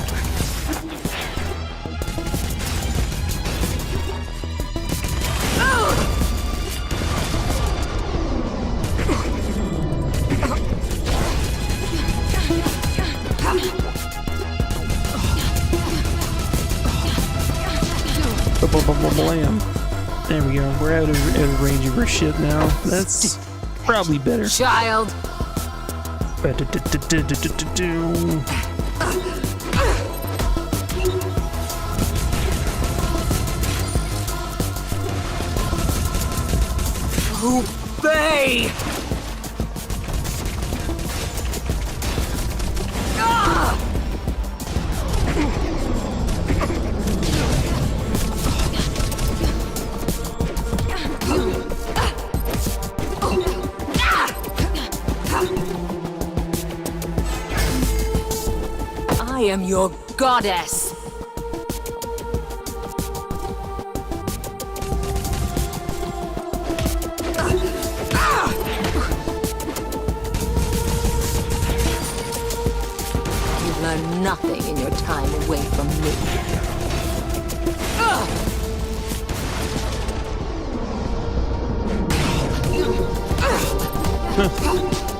Blam. There we go. We're out of range of her shit now. That's probably better. Child. Obey! I am your goddess. You've learned nothing in your time away from me.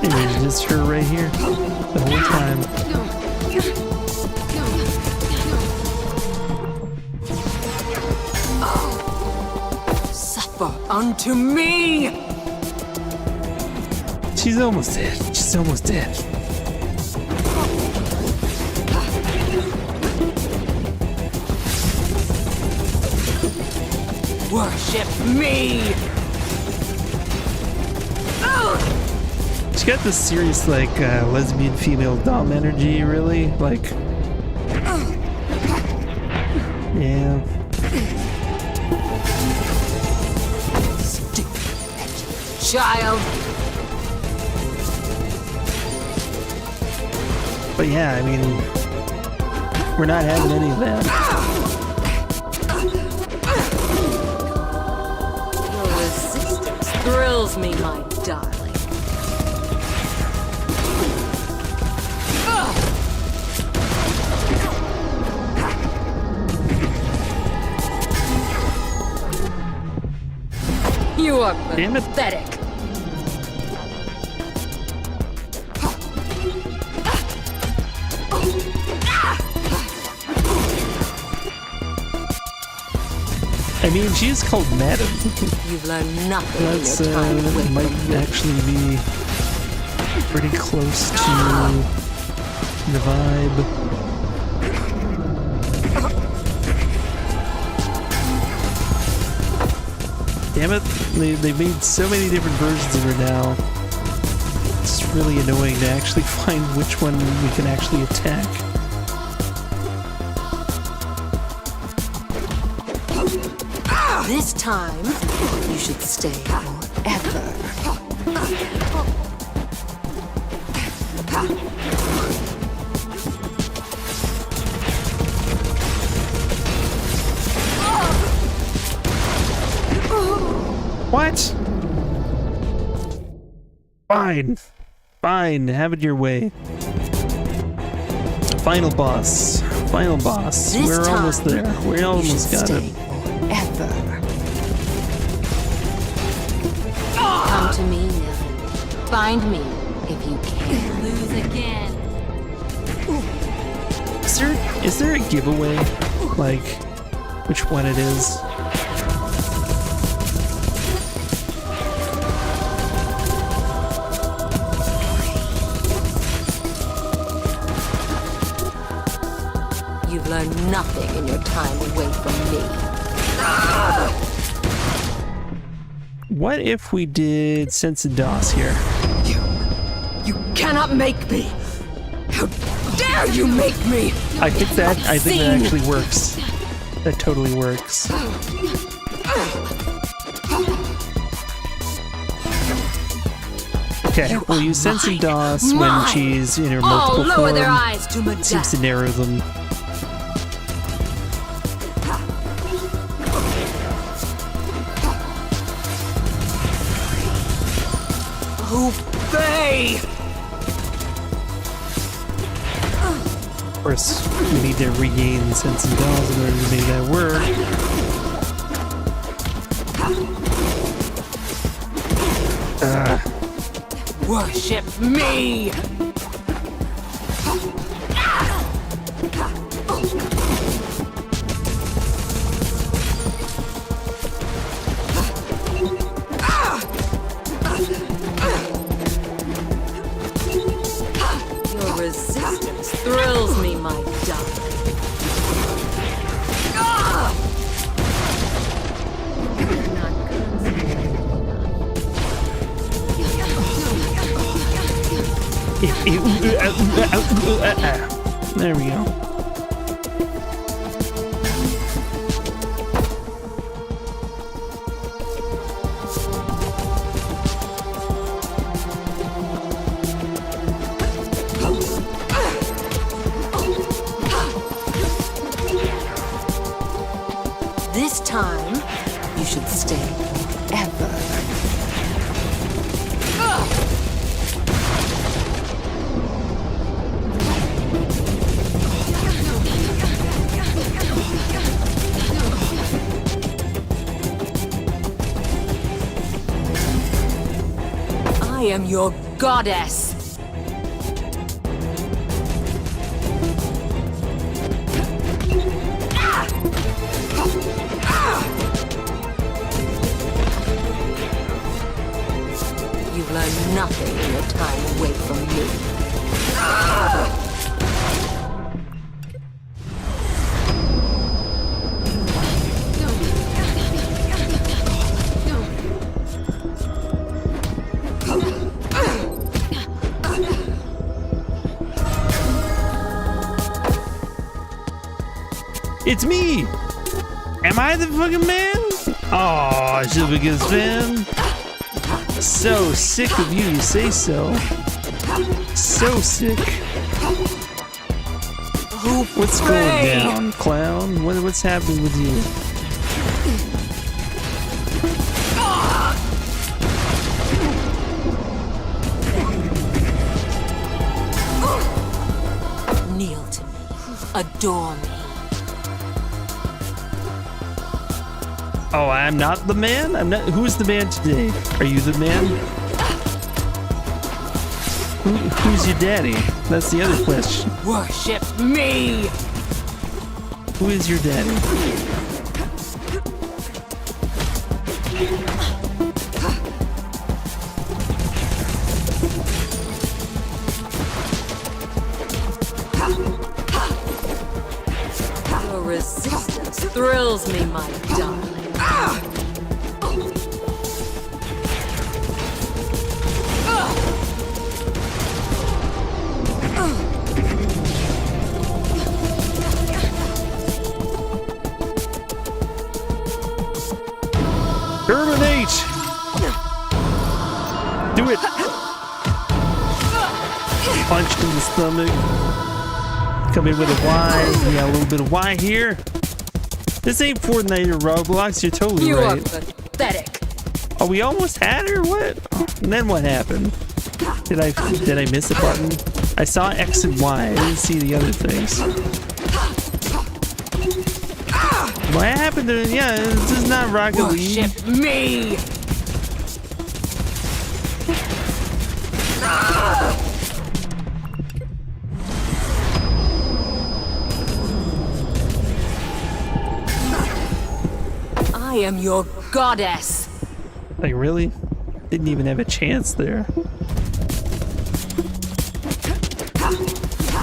It is just her right here the whole time. Suffer unto me! She's almost dead. She's almost dead. Worship me! She got this serious, like, lesbian female dom energy, really. Like, yeah. Child! But yeah, I mean, we're not having any of that. Your resistance thrills me, my darling. You are pathetic. I mean, she's called Madam. You've learned nothing That's, in your time away that might from me. actually be pretty close to the vibe. Damn it, they made so many different versions of her now. It's really annoying to actually find which one we can actually attack. This time, you should stay forever. What? Fine. Fine, have it your way. Final boss. Final boss. This We're time, almost there. We almost got it. Forever. Come to me, Nilin. Find me if you can. Lose again. Is there a giveaway? Like, which one it is? You've learned nothing in your time away from me. What if we did Sense and DOS here? You cannot make me! How dare you make me! I think that actually works. That totally works. Okay, we'll use Sense and DOS when she's in her multiple lower form. their eyes to my Seems to narrow them. Obey! Of course, we need to regain Sense and DOS in order to make that work. Worship me! Your resistance thrills me, my darling. There we go. This time, you should stay ever. I am your goddess. You've learned nothing in your time away from me. It's me! Am I the fucking man? Oh, Shilviga's fan. So sick of you say so. So sick. What's going down, clown? What's happening with you? Kneel to me. Adore me. Oh, I'm not the man? I'm not. Who's the man today? Are you the man? Who's your daddy? That's the other question. Worship me! Who is your daddy? Your resistance thrills me, my darling. Terminate! Do it! Punched in the stomach. Come in with a Y. We got a little bit of Y here. This ain't Fortnite or Roblox. You're totally You right. are pathetic. Oh, we almost had her? What? And then what happened? Did I miss a button? I saw X and Y. I didn't see the other things. What happened to... Yeah, this is not Rocket League. Worship me! I am your goddess. Like, really? Didn't even have a chance there.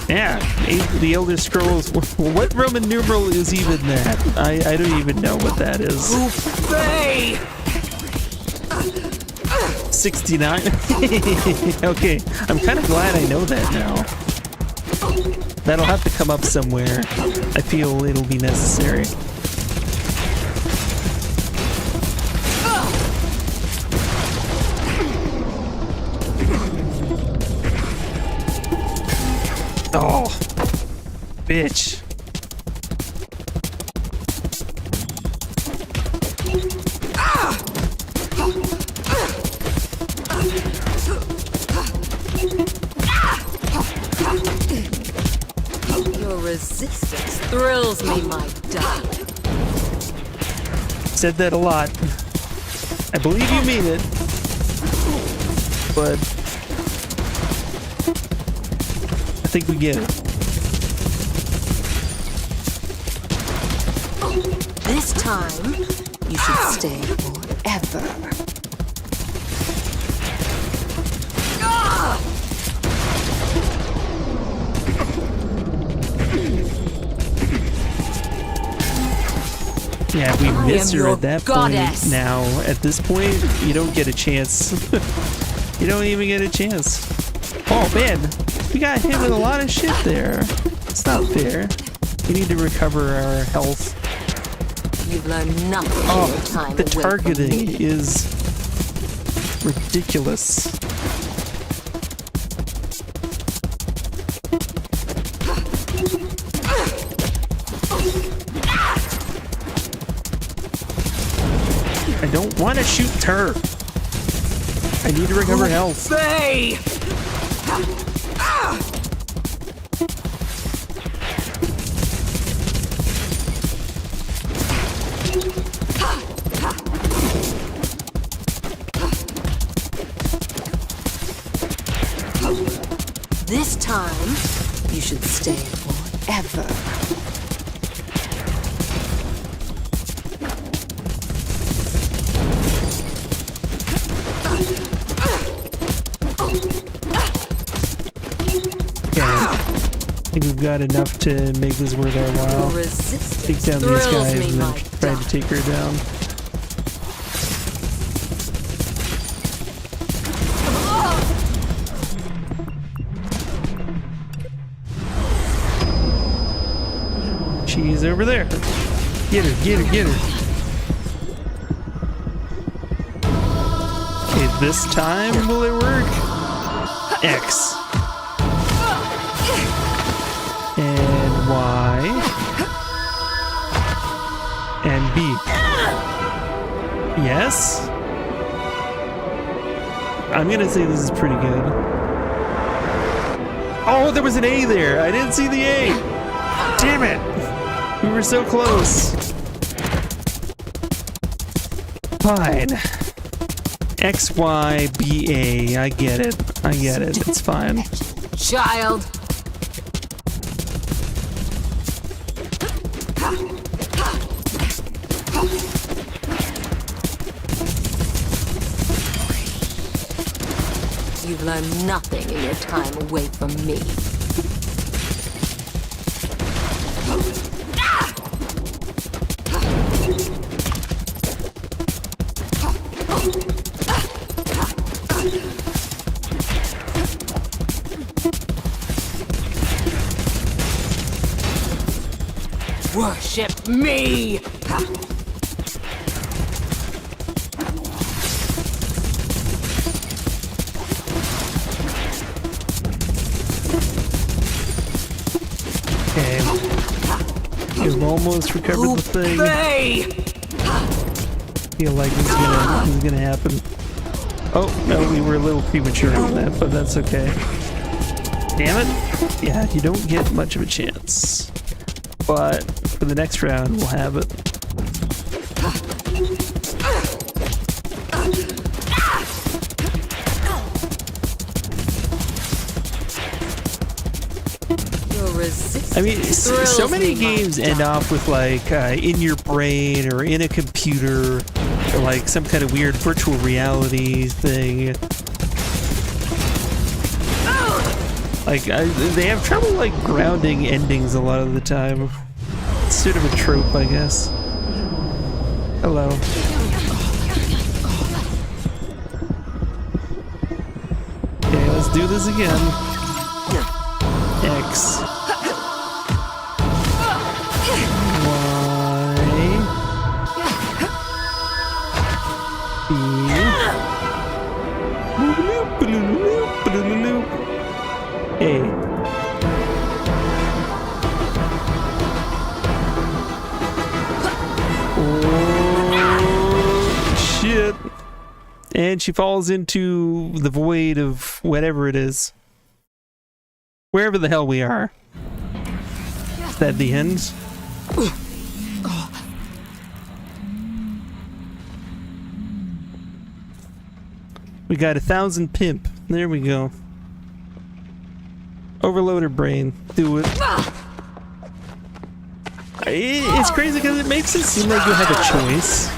Yeah, the Elder Scrolls. What Roman numeral is even that? I don't even know what that is. 69? Okay, I'm kind of glad I know that now. That'll have to come up somewhere. I feel it'll be necessary. Oh, bitch. Your resistance thrills me, my darling. Said that a lot. I believe you mean it. But I think we get it. This time, you should stay forever. Yeah, if we miss her at that goddess. point now, at this point, you don't get a chance. You don't even get a chance. Oh man, we got hit with a lot of shit there. It's not fair. We need to recover our health. You've learned nothing in your time The away from targeting me. is ridiculous. I don't want to shoot her. I need to recover health. Faye! This time, you should stay forever. I think we've got enough to make this worth our while. Take down these guys and then try to take her down. She's over there. Get her, get her, get her. Okay, this time will it work? X. And Y. And B. Yes? I'm gonna say this is pretty good. Oh, there was an A there. I didn't see the A. Damn it. We were so close. Fine. X, Y, B, A. I get it. I get it. It's fine. Child. You've learned nothing in your time away from me. Worship me! Okay. We've almost recovered the thing. Feel like this is gonna happen. Oh no, we were a little premature on that, but that's okay. Damn it! Yeah, you don't get much of a chance. But for the next round, we'll have it. I mean, so many games end off with like in your brain or in a computer or like some kind of weird virtual reality thing. Like, they have trouble, like, grounding endings a lot of the time. It's sort of a trope, I guess. Hello. Okay, let's do this again. X. A. Oh, shit. And she falls into the void of whatever it is. Wherever the hell we are. Is that the end? We got 1,000 pimp. There we go. Overload her brain. Do it. It's crazy because it makes it seem like you have a choice.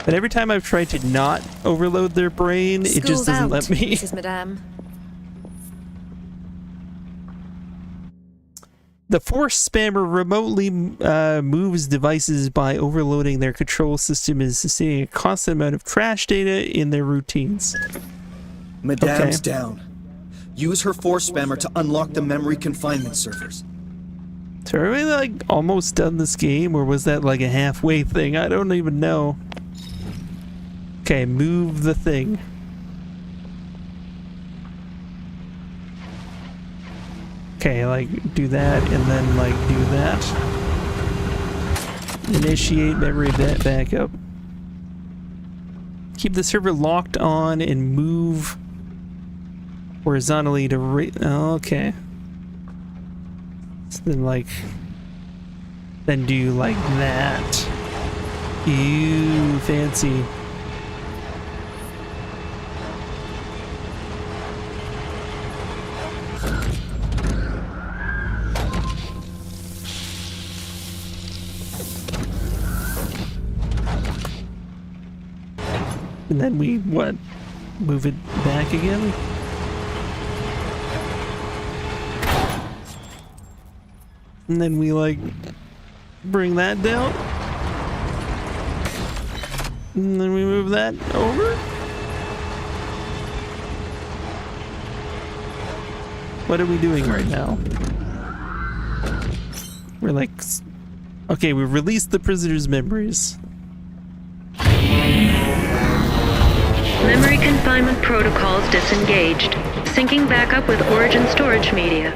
But every time I've tried to not overload their brain, it just doesn't let me. Mrs. Madame. The Force Spammer remotely moves devices by overloading their control system and sustaining a constant amount of trash data in their routines. Madame's down. Use her Force Spammer to unlock the memory confinement servers. So are we like almost done this game, or was that like a halfway thing? I don't even know. Okay, move the thing. Okay, like do that and then like do that. Initiate memory backup. Keep the server locked on and move horizontally to okay. So then then do like that. Ew, fancy. And then we, what? Move it back again? And then we, like, bring that down? And then we move that over? What are we doing right now? We're like... Okay, we released the prisoner's memories. Memory confinement protocols disengaged. Syncing back up with Origin storage media.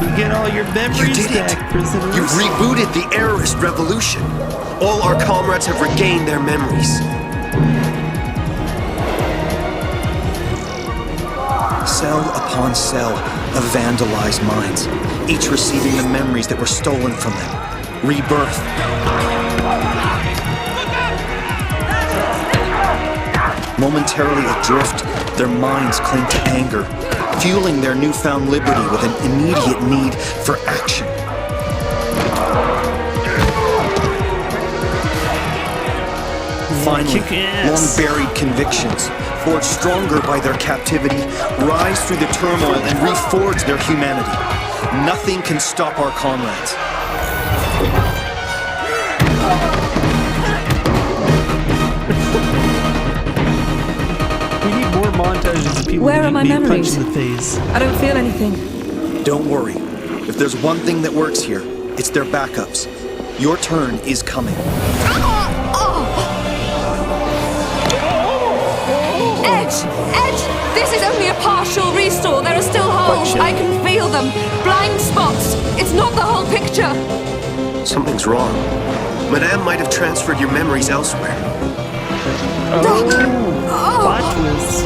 You get all your memories back, prisoners. You've rebooted the Errorist Revolution. All our comrades have regained their memories. Cell upon cell of vandalized minds, each receiving the memories that were stolen from them. Rebirth. Momentarily adrift, their minds cling to anger, fueling their newfound liberty with an immediate need for action. Finally, long-buried convictions, forged stronger by their captivity, rise through the turmoil and reforge their humanity. Nothing can stop our comrades. We need more montages of people Where are my being memories? punched in the face. I don't feel anything. Don't worry. If there's one thing that works here, it's their backups. Your turn is coming. Edge! This is only a partial restore. There are still holes. I can feel them. Blind spots. It's not the whole picture. Something's wrong. Madame might have transferred your memories elsewhere. Plot twist.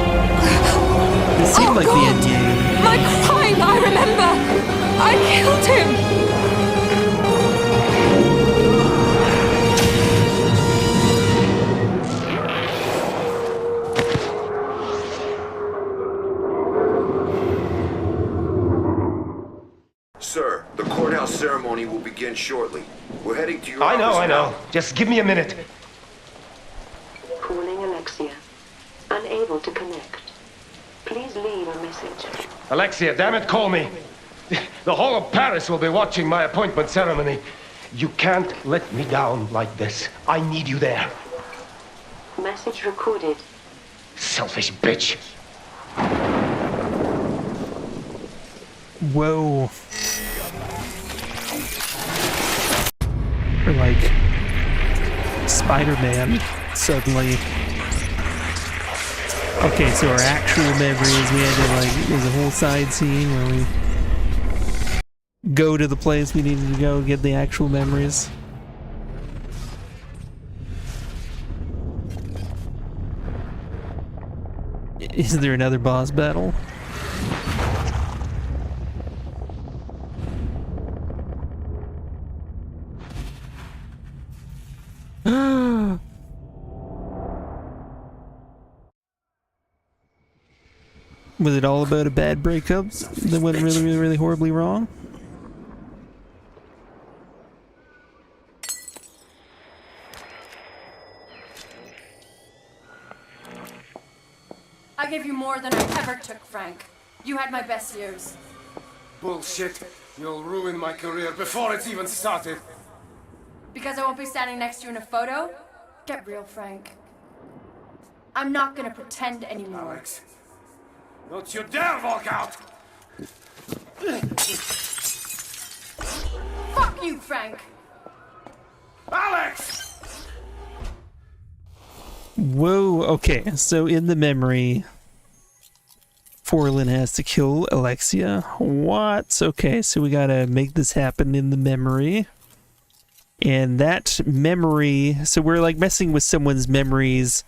This seemed like the end game. My crime, I remember. I killed him. Sir, the courthouse ceremony will begin shortly. We're heading to your I know. office now. Just give me a minute. unable to connect. Please leave a message. Alexia, damn it, call me. The whole of Paris will be watching my appointment ceremony. You can't let me down like this. I need you there. Message recorded. Selfish bitch. Whoa. Or like Spider-Man suddenly. Okay, so our actual memories, we had to like, there's a whole side scene where we go to the place we needed to go, get the actual memories. Is there another boss battle? Was it all about a bad breakup that went really horribly wrong? I gave you more than I ever took, Frank. You had my best years. Bullshit. You'll ruin my career before it's even started. Because I won't be standing next to you in a photo? Get real, Frank. I'm not gonna pretend anymore. Alex, don't you dare walk out! Fuck you, Frank! Alex! Whoa, okay, so in the memory, Forlin has to kill Alexia. What? Okay, so we gotta make this happen in the memory. And that memory, so we're like messing with someone's memories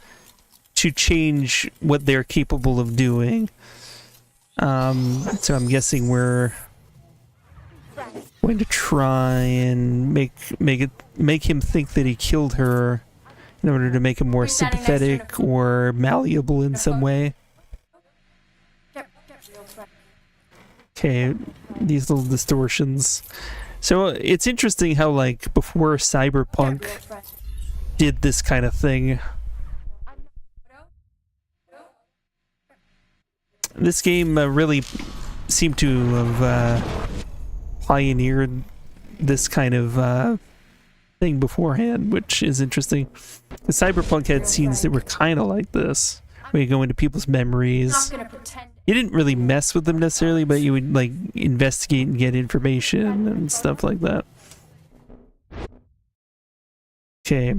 to change what they're capable of doing. So I'm guessing we're going to try and make him think that he killed her in order to make him more sympathetic or malleable in some way. Okay, these little distortions. So it's interesting how, like, before Cyberpunk did this kind of thing, this game really seemed to have pioneered this kind of thing beforehand, which is interesting. The Cyberpunk had scenes that were kind of like this, where you go into people's memories. You didn't really mess with them necessarily, but you would like investigate and get information and stuff like that. Okay,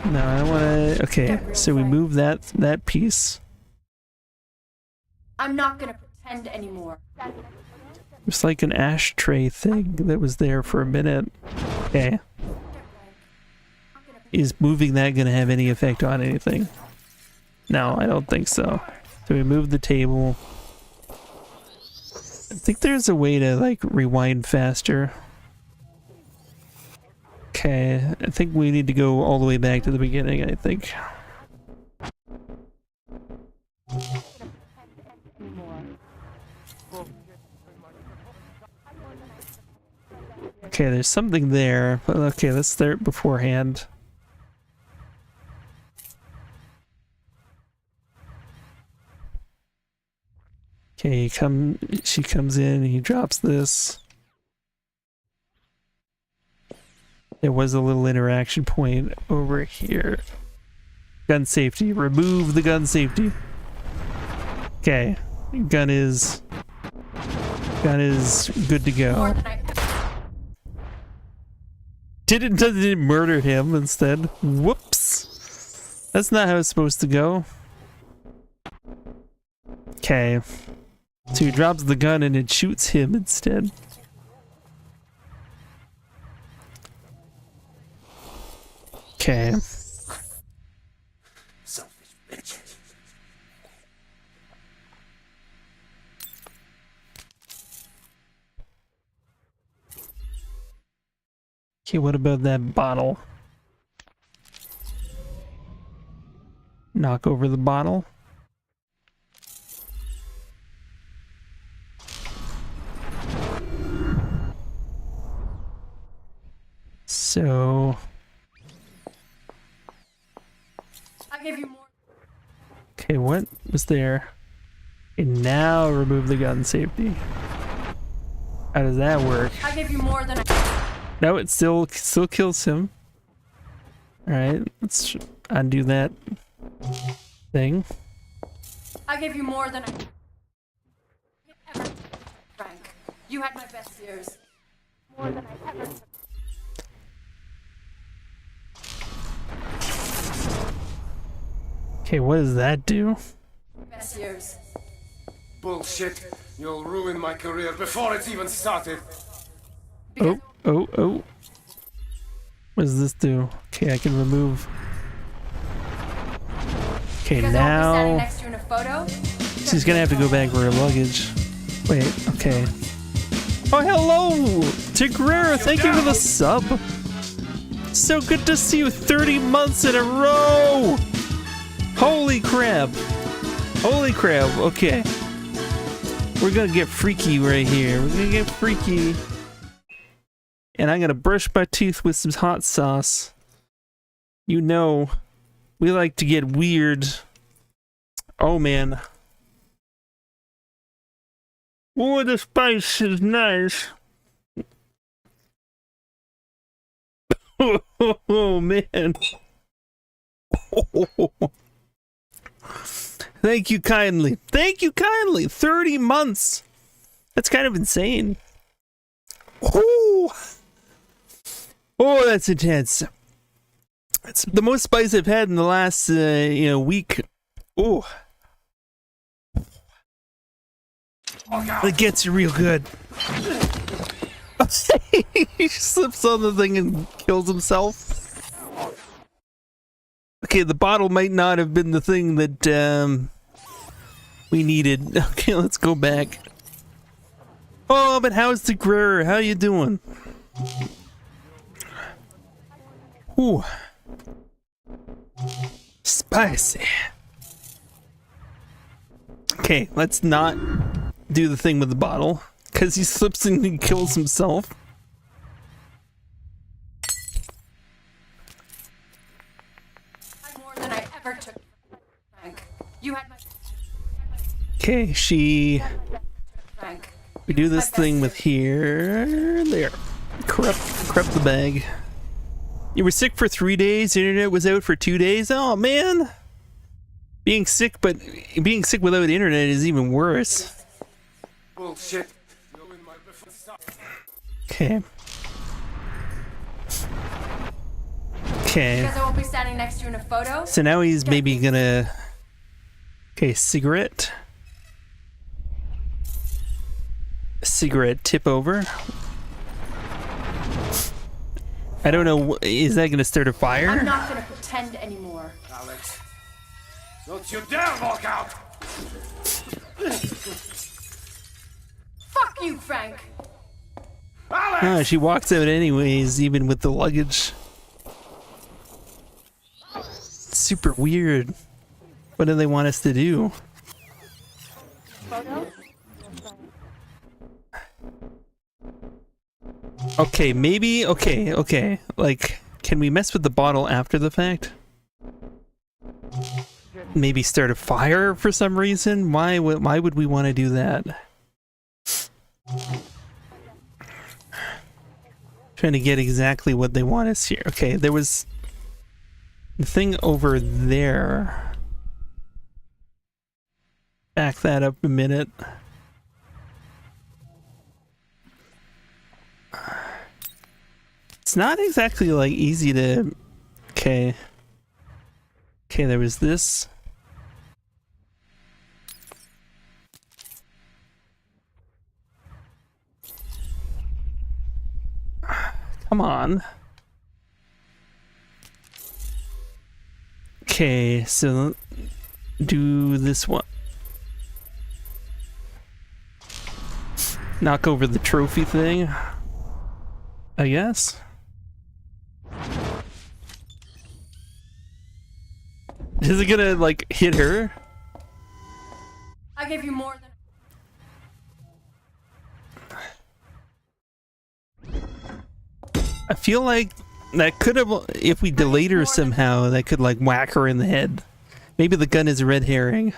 now I want to. Okay, so we move that piece. I'm not gonna pretend anymore. It's like an ashtray thing that was there for a minute. Okay. Is moving that going to have any effect on anything? No, I don't think so. So we move the table. I think there's a way to like rewind faster. Okay, I think we need to go all the way back to the beginning, I think. Okay, there's something there, but okay, let's start beforehand. Okay, she comes in, he drops this. There was a little interaction point over here. Gun safety, remove the gun safety. Okay, gun is good to go. Didn't murder him instead. Whoops. That's not how it's supposed to go. Okay. So he drops the gun and it shoots him instead. Okay. Selfish bitch. Okay, what about that bottle? Knock over the bottle. So I gave you more. okay, Okay, what was there? And now remove the gun safety. How does that work? I gave you more than I... No, it still kills him. Alright, let's undo that thing. I gave you more than I... Ever... Frank, you had my best years. More than I ever... Okay, what does that do? Best years. Bullshit. You'll ruin my career before it's even started. Oh. What does this do? Okay, I can remove. Okay, Because I won't be standing now next to you in a photo. she's gonna have to go back for her luggage. Wait, okay. Oh, hello! Tigrera, thank you for the sub! So good to see you 30 months in a row! Holy crap! Holy crap, okay. We're gonna get freaky right here. We're gonna get freaky. And I'm gonna brush my teeth with some hot sauce. You know, we like to get weird. Oh man. Oh, the spice is nice. Oh man. Thank you kindly. Thank you kindly. 30 months. That's kind of insane. Oh, that's intense. It's the most spice I've had in the last week. Oh. It gets you real good. He slips on the thing and kills himself. Okay, the bottle might not have been the thing that we needed. Okay, let's go back. Oh, but how's the Tigrera? How you doing? Ooh. Spicy. Okay, let's not do the thing with the bottle, because he slips and he kills himself. More than I ever took. Frank, you had my... Okay, Frank. we do this thing with here, there. Corrupt the bag. You were sick for 3 days, internet was out for 2 days. Oh man! Being sick without internet is even worse. Bullshit. Okay. Okay. Because I won't be standing next to you in a photo. So now he's maybe gonna... Okay, cigarette. Cigarette tip over. I don't know, is that gonna start a fire? I'm not gonna pretend anymore. Alex, don't you dare walk out! Fuck you, Frank! Alex! Oh, she walks out anyways, even with the luggage. Super weird. What do they want us to do? Okay, maybe, okay. Like, can we mess with the bottle after the fact? Maybe start a fire for some reason? Why would we want to do that? Trying to get exactly what they want us here. Okay, there was the thing over there. Back that up a minute. It's not exactly like easy to... Okay, there was this. Come on. Okay, so do this one. Knock over the trophy thing, I guess. Is it gonna, like, hit her? I gave you more than... I feel like that could have, if we delayed her somehow, that could, like, whack her in the head. Maybe the gun is a red herring.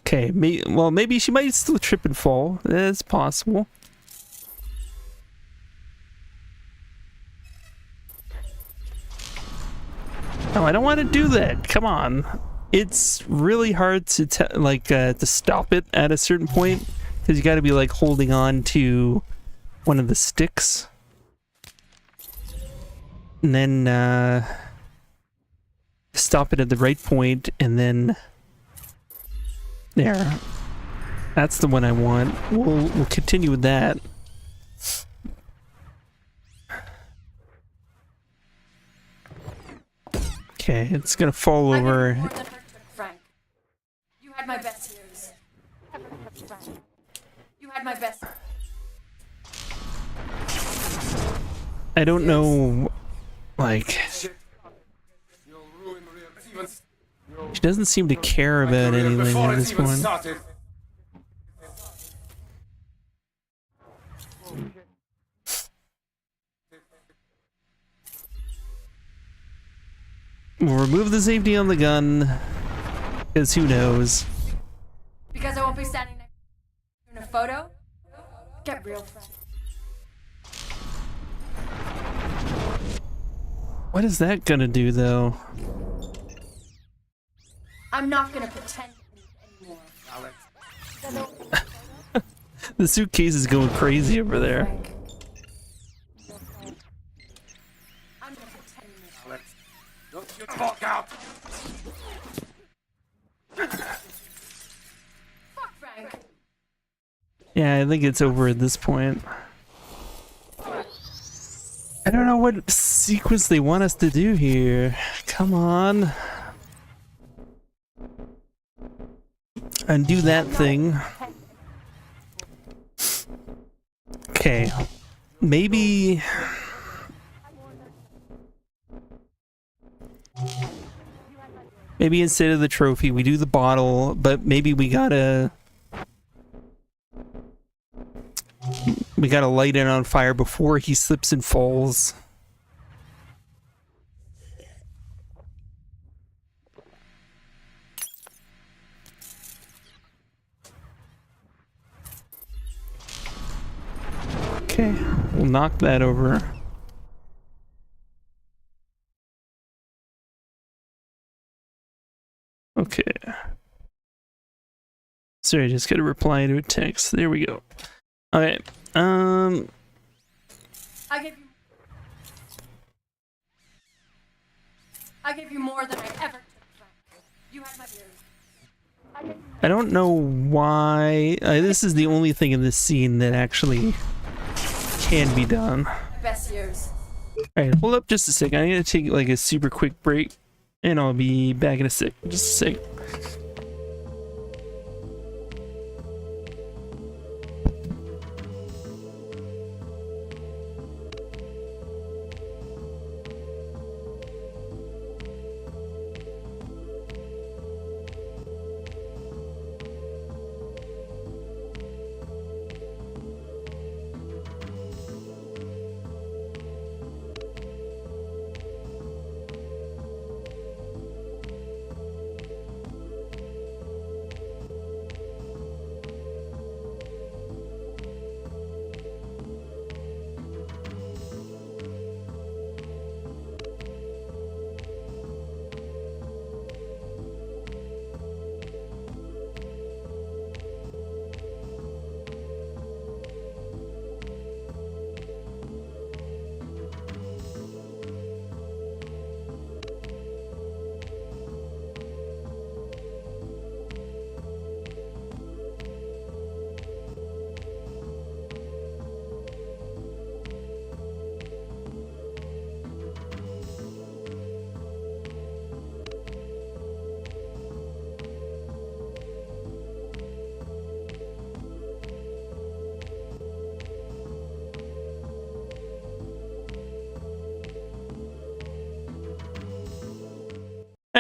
Okay, well, maybe she might still trip and fall. That's possible. No, I don't want to do that. Come on. It's really hard to to stop it at a certain point because you got to be like holding on to one of the sticks, and then stop it at the right point, and then there. That's the one I want. We'll continue with that. Okay, it's gonna fall over. More than Frank. You had my best years. You had my best. I don't know, like, she doesn't seem to care about anything at this point. We'll remove the safety on the gun, because who knows. Because I won't be standing next to you in a photo? Get real, Frank. What is that gonna do, though? I'm not gonna pretend anymore. The suitcase is going crazy over there. I'm gonna pretend anymore. Don't you talk out! Fuck Frank. Yeah, I think it's over at this point. I don't know what sequence they want us to do here. Come on. Undo that thing. Okay. Maybe... Maybe instead of the trophy, we do the bottle, but maybe we gotta light it on fire before he slips and falls. Okay, we'll knock that over. Okay. Sorry, I just gotta reply to a text. There we go. Okay. I gave you more than I ever took, Frank. You had my years. I don't know why. This is the only thing in this scene that actually can be done. Best years. Alright, hold up just a second. I'm gonna take like a super quick break, and I'll be back in a sec. Just a sec.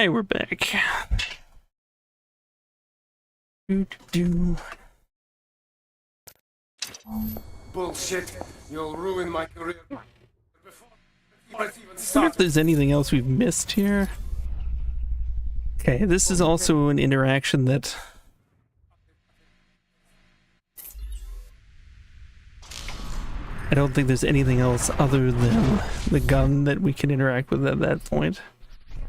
Alright, we're back. Do. Bullshit. You'll ruin my career. Before it's even I wonder if started. there's anything else we've missed here. Okay, this is also an interaction that... I don't think there's anything else other than the gun that we can interact with at that point.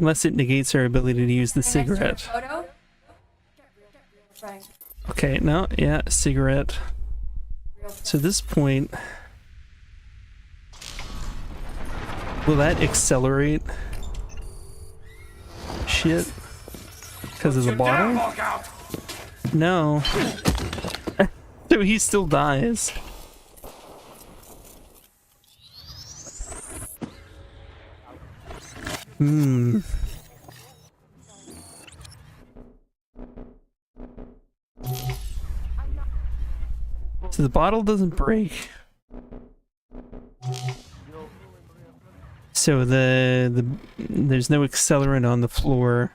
Unless it negates our ability to use the cigarette. Photo? Frank. Okay, no, yeah, cigarette. So at this point... Will that accelerate shit? Because of the bottle? Walk out. No. So he still dies. Hmm. So the bottle doesn't break. So there's no accelerant on the floor.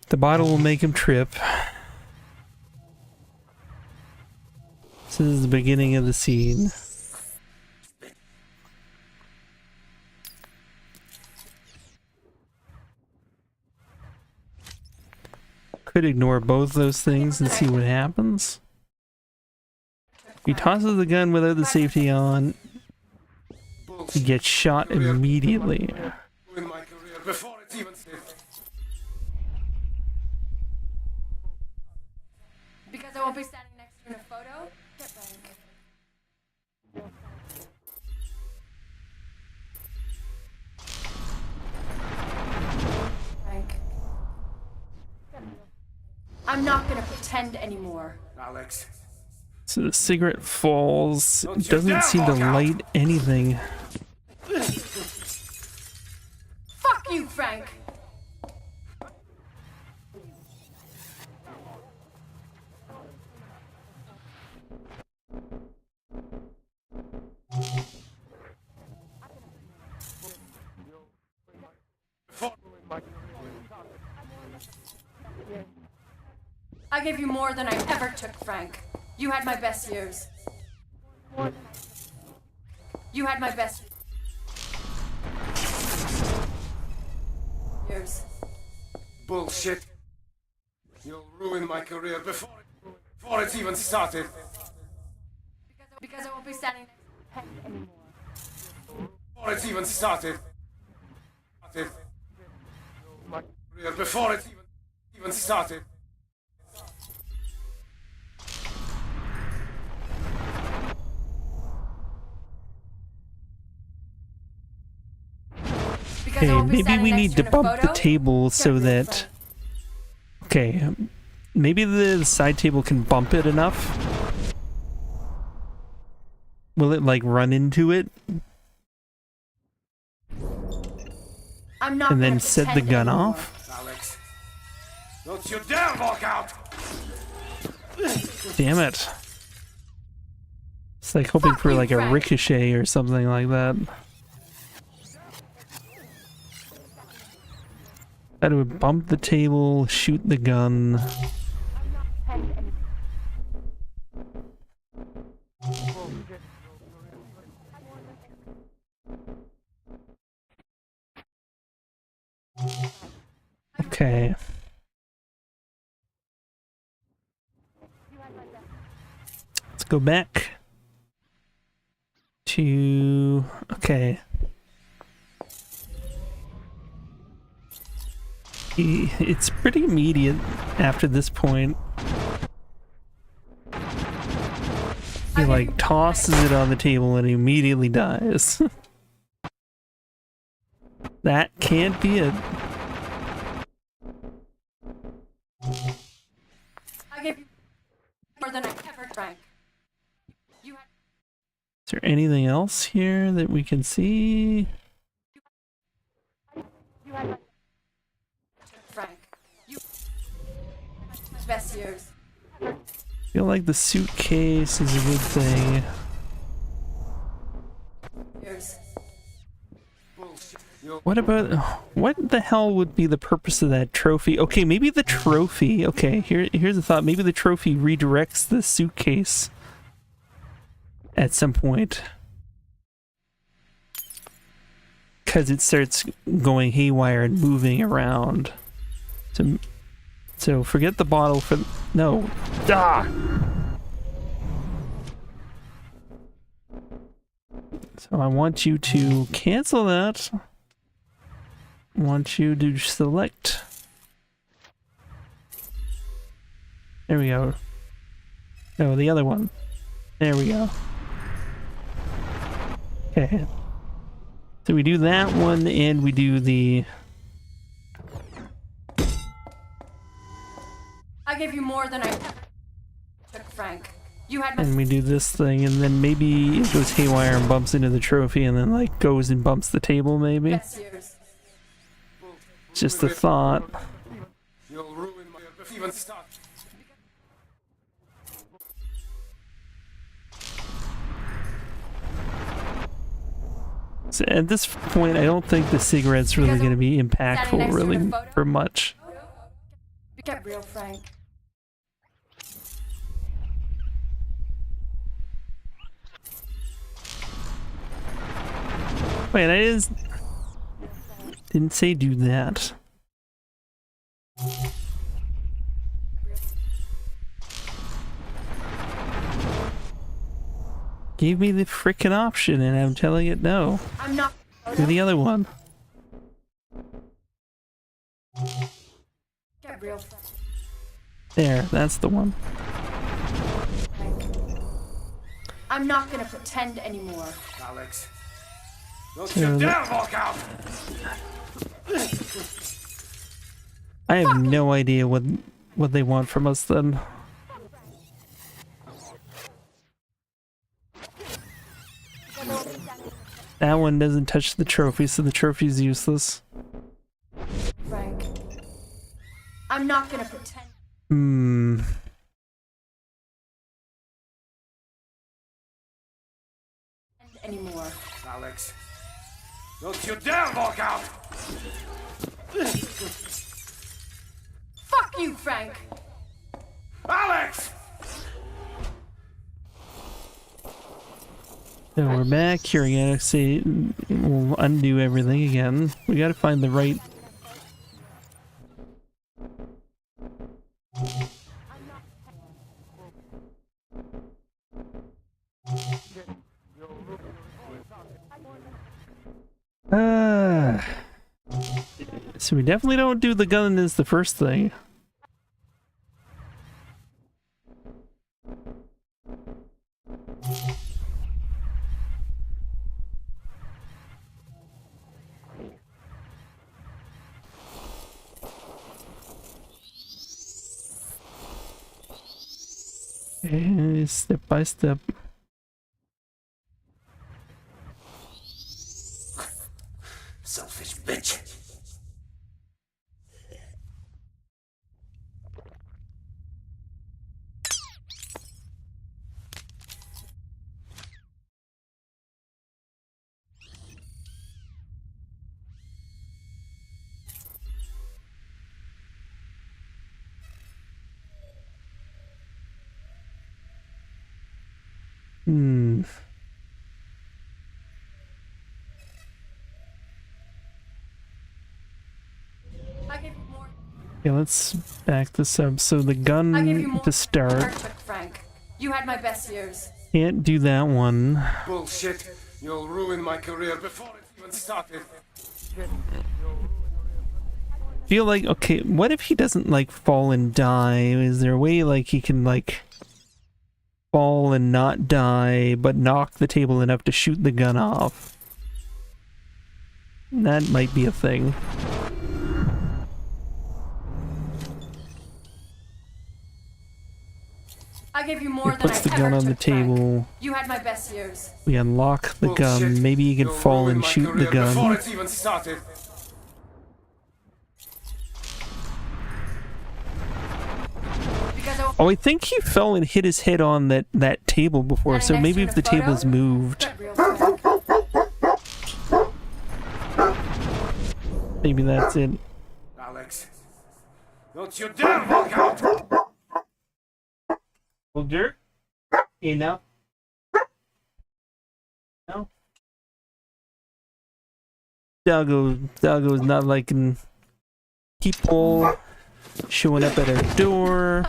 The bottle will make him trip. This is the beginning of the scene. Could ignore both those things and see what happens. He tosses the gun without the safety on. He gets shot immediately. Ruin my career before it's even started. Because I won't be standing next to you in a photo? Get Frank. Frank. I'm not gonna pretend anymore. Alex. So the cigarette falls. It doesn't seem to light anything. Fuck you, Frank! I gave you more than I ever took, Frank. You had my best years. You had my best years. Bullshit. You'll ruin my career before it's even started. Because I won't be standing next to you anymore. Before it's even started. Before it's even started. Hey, maybe we need to bump the table so that... Okay, maybe the side table can bump it enough. Will it, like, run into it? I'm not And then gonna set the pretend gun anymore. off? Alex. Don't you dare walk out! Damn it. It's like hoping for like a ricochet or something like that. That would bump the table, shoot the gun. Okay. Let's go back to... Okay. It's pretty immediate after this point. He like tosses it on the table and he immediately dies. That can't be it. I gave you more than I ever drank. You had Is there anything else here that we can see? Frank. You had my best years. Feel like the suitcase is a good thing. What about, what the hell would be the purpose of that trophy? Okay, maybe the trophy, okay, here's a thought. Maybe the trophy redirects the suitcase at some point. Because it starts going haywire and moving around. So forget the bottle for, no. Ah! So I want you to cancel that. I want you to select. There we go. No, the other one. There we go. Okay. So we do that one and we do the... I gave you more than I ever took, Frank. You had my... And we do this thing and then maybe it goes haywire and bumps into the trophy and then like goes and bumps the table maybe. best years. Just a thought. You'll ruin my even start. So at this point, I don't think the cigarette's really going to be impactful really for much. Get real, Frank. Wait, I didn't say do that. Gave me the frickin' option and I'm telling it no. I'm not. Do the other one. Get real, Frank. There, that's the one. I'm not gonna pretend anymore. Alex. Don't you dare walk out! I have no idea what they want from us then. That one doesn't touch the trophy, so the trophy's useless. Frank. I'm not gonna pretend anymore. Alex. Don't you dare walk out! Fuck you, Frank! Alex! So we're back here again. See, we'll undo everything again. We gotta find the right... So we definitely don't do the gun as the first thing. And step by step. Selfish bitch. Okay, let's back this up. So the gun to start. Frank. You had my best years. Can't do that one. Bullshit. You'll ruin my career before it even started. Feel like, okay, what if he doesn't like fall and die? Is there a way like he can like fall and not die, but knock the table enough to shoot the gun off? That might be a thing. I gave you more He puts the than I gun ever on the took, Frank. table. You had my best years. We unlock the gun. Maybe he can fall and shoot the gun. Before it even started. because I Oh, I think he fell and hit his head on that table before, so maybe if the table's moved. Maybe that's it. Alex, don't you dare walk out! Soldier? You know? No? Doggo's not liking people showing up at our door.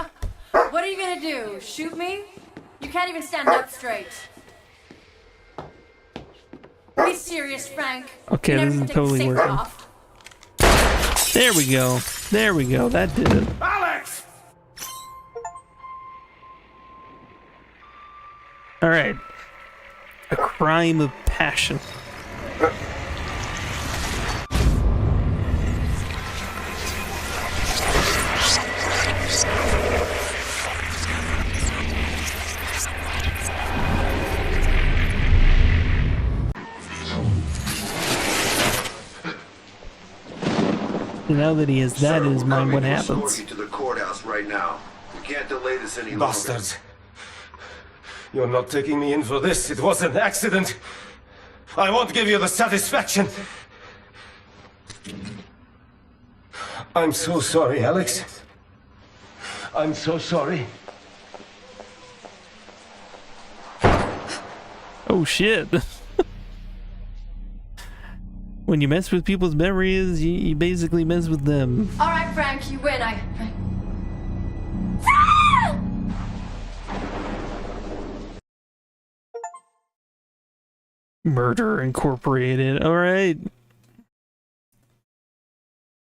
What are you gonna do? Shoot me? You can't even stand up straight. Be serious, Frank. Okay, You never this even is take the totally safety working. off. There we go. There we go. That did it. Alex! All right. A crime of passion. Now that he has that in his mind, what happens? To the courthouse right now. We can't delay this any longer. Bastards. You're not taking me in for this. It was an accident. I won't give you the satisfaction. I'm so sorry, Alex. I'm so sorry. Oh shit. When you mess with people's memories, you basically mess with them. All right, Frank, you win. Murder Incorporated. All right.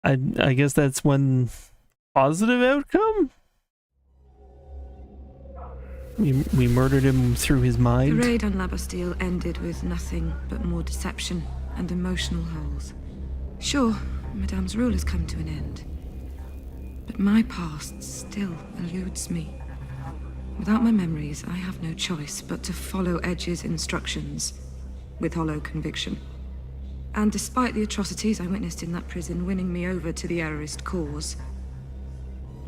I guess that's one positive outcome. We murdered him through his mind. The raid on La Bastille ended with nothing but more deception and emotional holes. Sure, Madame's rule has come to an end, but my past still eludes me. Without my memories, I have no choice but to follow Edge's instructions with hollow conviction. And despite the atrocities I witnessed in that prison winning me over to the errorist cause,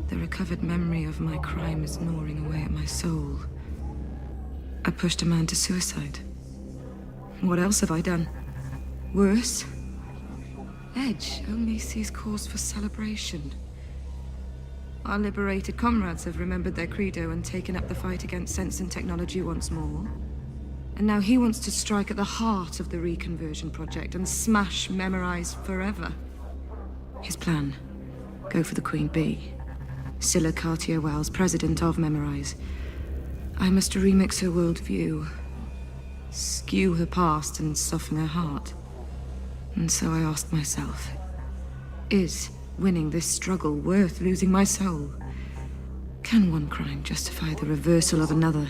the recovered memory of my crime is gnawing away at my soul. I pushed a man to suicide. What else have I done? Worse? Edge only sees cause for celebration. Our liberated comrades have remembered their credo and taken up the fight against sense and technology once more. And now he wants to strike at the heart of the reconversion project and smash Memorize forever. His plan: go for the Queen Bee. Scylla Cartier-Wells, president of Memorize. I must remix her worldview, skew her past and soften her heart. And so I asked myself, is winning this struggle worth losing my soul? Can one crime justify the reversal of another?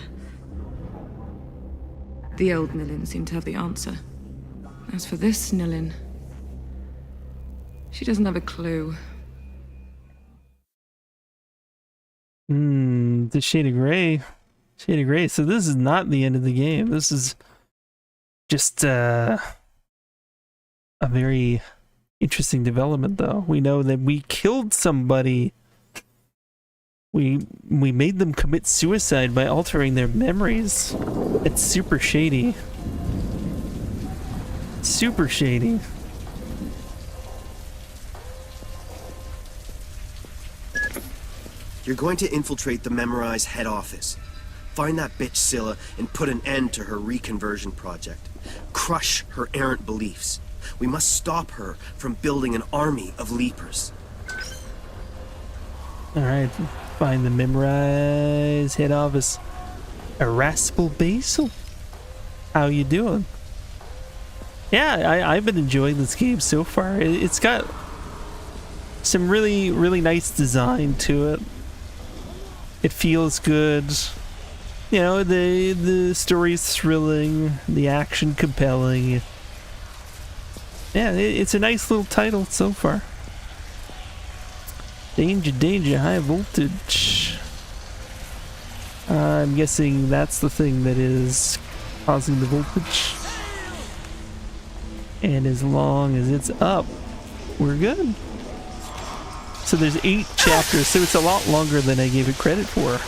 The old Nilin seemed to have the answer. As for this Nilin, she doesn't have a clue. The Shade of Grey. Shade of Grey. So this is not the end of the game. This is just a very interesting development, though. We know that we killed somebody. We made them commit suicide by altering their memories. It's super shady. Super shady. You're going to infiltrate the Memorize head office. Find that bitch Scylla and put an end to her reconversion project. Crush her errant beliefs. We must stop her from building an army of leapers. Alright, find the Memorize head office. Irascible Basil. How you doing? Yeah, I've been enjoying this game so far. It's got some really, really nice design to it. It feels good. You know, the story's thrilling, the action compelling. Yeah, it's a nice little title so far. Danger, danger, high voltage. I'm guessing that's the thing that is causing the voltage. And as long as it's up, we're good. So there's 8 chapters, so it's a lot longer than I gave it credit for.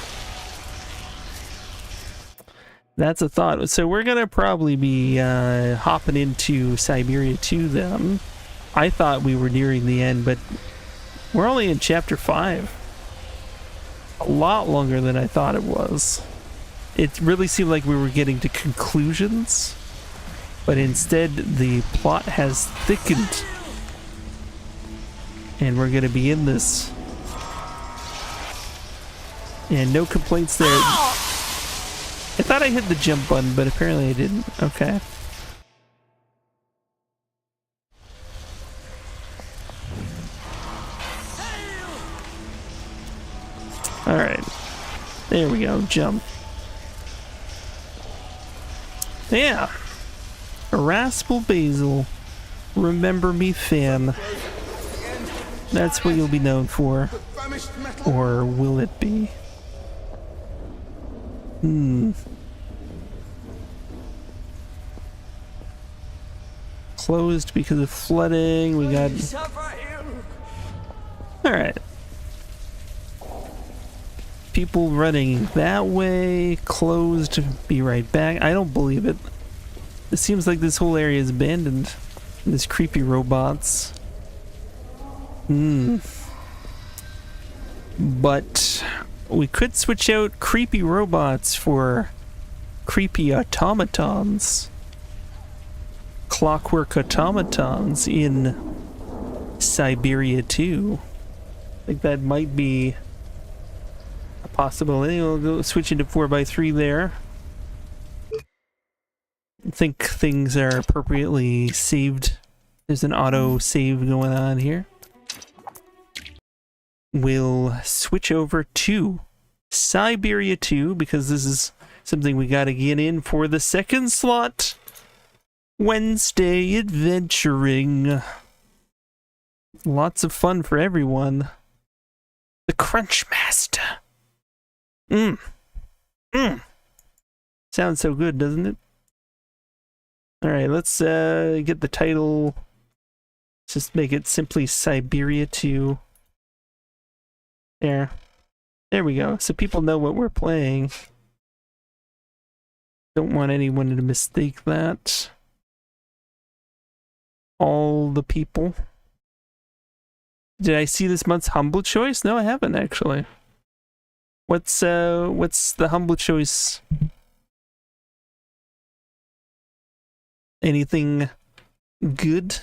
That's a thought. So we're gonna probably be hopping into Siberia 2 then. I thought we were nearing the end, but we're only in chapter 5. A lot longer than I thought it was. It really seemed like we were getting to conclusions, but instead the plot has thickened. And we're gonna be in this. And no complaints there. I thought I hit the jump button, but apparently I didn't. Okay. Alright. There we go. Jump. Yeah. Raspel Basil. Remember me fan. That's what you'll be known for. Or will it be? Closed because of flooding. We got... Alright. People running that way. Closed. Be right back. I don't believe it. It seems like this whole area is abandoned. There's creepy robots. But we could switch out creepy robots for creepy automatons. Clockwork automatons in Siberia 2. I think that might be a possibility. We'll go switch into 4x3 there. I think things are appropriately saved. There's an auto save going on here. We'll switch over to Siberia 2 because this is something we gotta get in for the second slot. Wednesday adventuring. Lots of fun for everyone. The Crunch Master. Sounds so good, doesn't it? Alright, let's get the title. Let's just make it simply Siberia 2. There we go. So people know what we're playing. Don't want anyone to mistake that. All the people. Did I see this month's Humble Choice? No, I haven't actually. What's the Humble Choice? Anything good?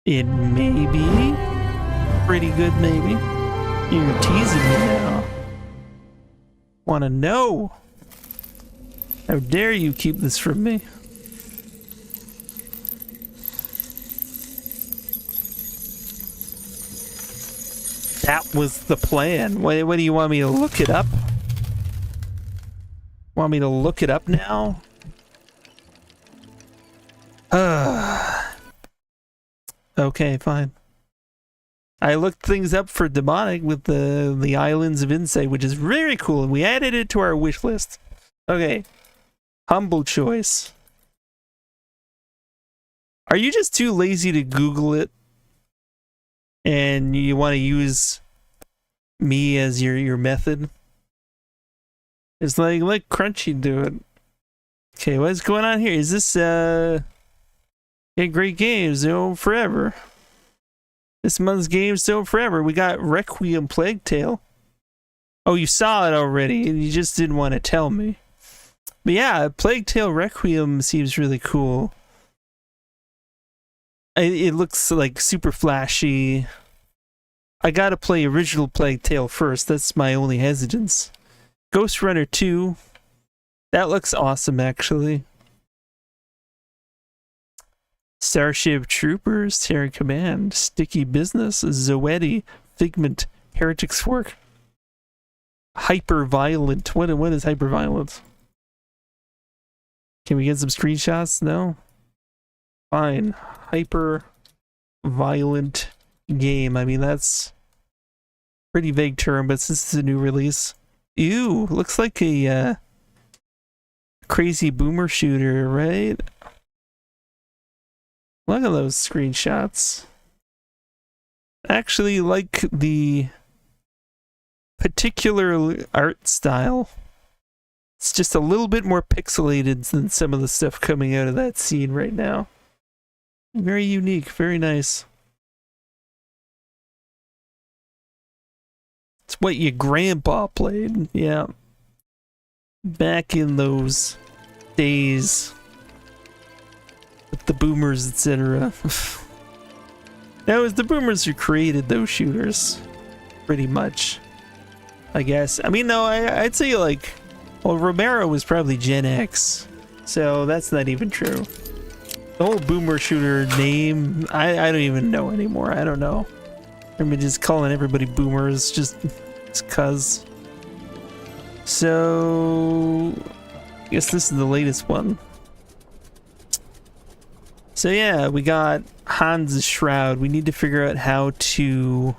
It may be pretty good, maybe. You're teasing me now. Wanna know? How dare you keep this from me? That was the plan. What do you want me to look it up? Want me to look it up now? Okay, fine. I looked things up for Demonic with the Islands of Insight, which is very cool, and we added it to our wish list. Okay. Humble Choice. Are you just too lazy to Google it? And you want to use me as your method? It's like, let Crunchy do it. Okay, what's going on here? Is this, yeah, great games, forever. This month's games, forever. We got Requiem Plague Tale. Oh, you saw it already, and you just didn't want to tell me. But yeah, Plague Tale Requiem seems really cool. It looks like super flashy. I gotta play original Plague Tale first. That's my only hesitance. Ghost Runner 2. That looks awesome, actually. Starship Troopers, Terran Command, Sticky Business, Zoetti, Figment, Heretics Fork, Hyper Violent. What is Hyper Violent? Can we get some screenshots? No? Fine. Hyper Violent game. I mean, that's Pretty vague term, but since it's a new release. Ew, looks like a crazy boomer shooter, right? Look at those screenshots. I actually like the particular art style. It's just a little bit more pixelated than some of the stuff coming out of that scene right now. Very unique, very nice. It's what your grandpa played, yeah. Back in those days with the boomers, etc. That was the boomers who created those shooters, pretty much, I guess. I mean, no, I'd say like, well, Romero was probably Gen X, so that's not even true. The whole boomer shooter name, I don't even know anymore. I don't know. I'm just calling everybody boomers just cuz. So, I guess this is the latest one. So yeah, we got Hans' shroud. We need to figure out how to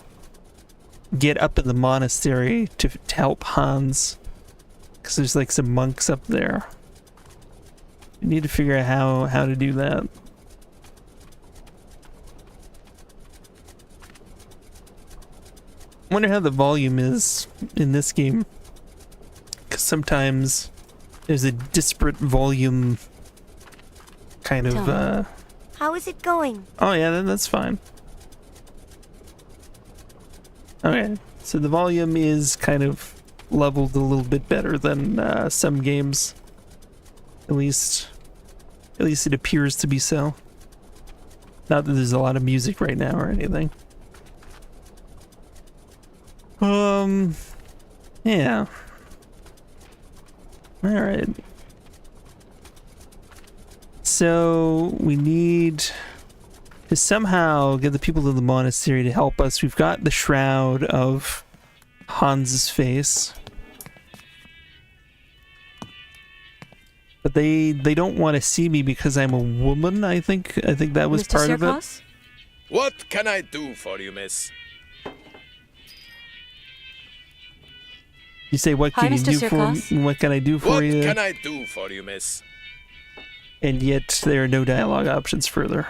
get up in the monastery to help Hans. Because there's like some monks up there. We need to figure out how to do that. I wonder how the volume is in this game. Because sometimes there's a disparate volume kind of How is it going? Oh yeah, then that's fine. Okay, so the volume is kind of leveled a little bit better than some games. At least it appears to be so. Not that there's a lot of music right now or anything. Yeah. Alright. So, we need to somehow get the people of the monastery to help us. We've got the shroud of Hans's face. But they don't want to see me because I'm a woman, I think that was Mr. part of Sirkos? it. What can I do for you, miss? You say, what Hi, can you Mr. do Sirkos? for me? What can I do for What you? can I do for you, miss? And yet there are no dialogue options further.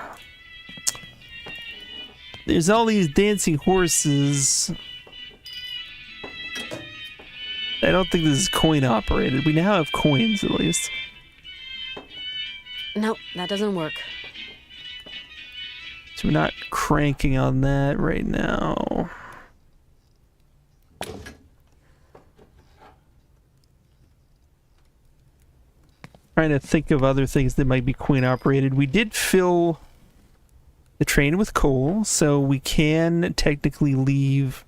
There's all these dancing horses. I don't think this is coin operated. We now have coins at least. Nope, that doesn't work. So we're not cranking on that right now. Trying to think of other things that might be coin operated. We did fill the train with coal, so we can technically leave,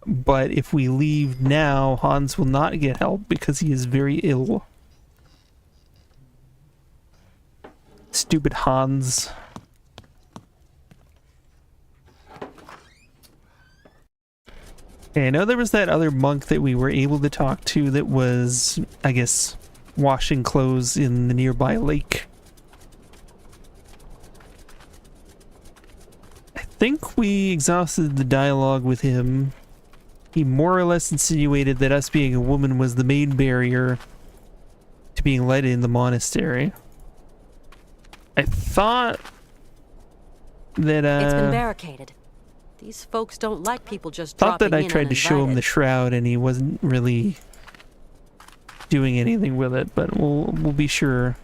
but if we leave now, Hans will not get help because he is very ill. Stupid Hans. Okay, I know there was that other monk that we were able to talk to that was, I guess, washing clothes in the nearby lake. I think we exhausted the dialogue with him. He more or less insinuated that us being a woman was the main barrier to being let in the monastery. I thought that It's been barricaded. These folks don't like people just thought dropping that I in tried to show him the shroud and he wasn't really doing anything with it, but we'll be sure.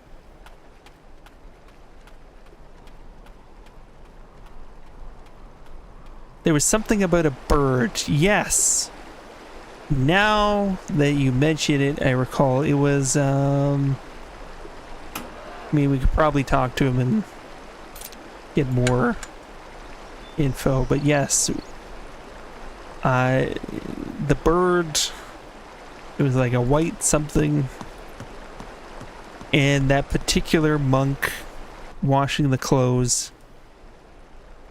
There was something about a bird. Yes. Now that you mention it, I recall it was I mean, we could probably talk to him and get more info, but yes, the bird, it was like a white something, and that particular monk washing the clothes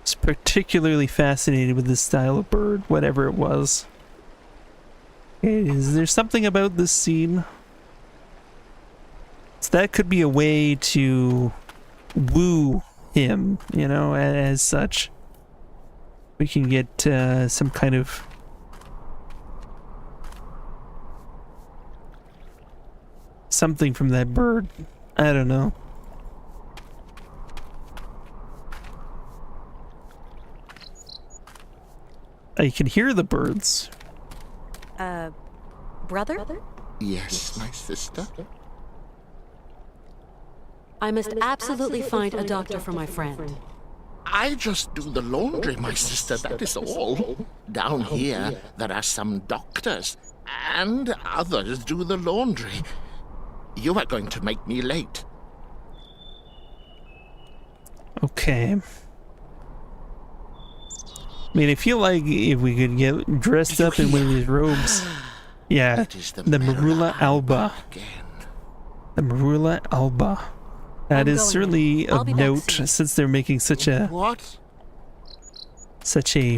was particularly fascinated with this style of bird, whatever it was. Is there something about this scene? So that could be a way to woo him, you know, as such. We can get some kind of something from that bird. I don't know. I can hear the birds. Brother? Yes, my sister. I must absolutely find a doctor for my friend. I just do the laundry, my sister, that is all. Down here, there are some doctors, and others do the laundry. You are going to make me late. Okay. I mean, I feel like if we could get dressed up in one of these robes. Yeah, the Marula Alba. The Marula Alba. That is certainly of note since they're making such a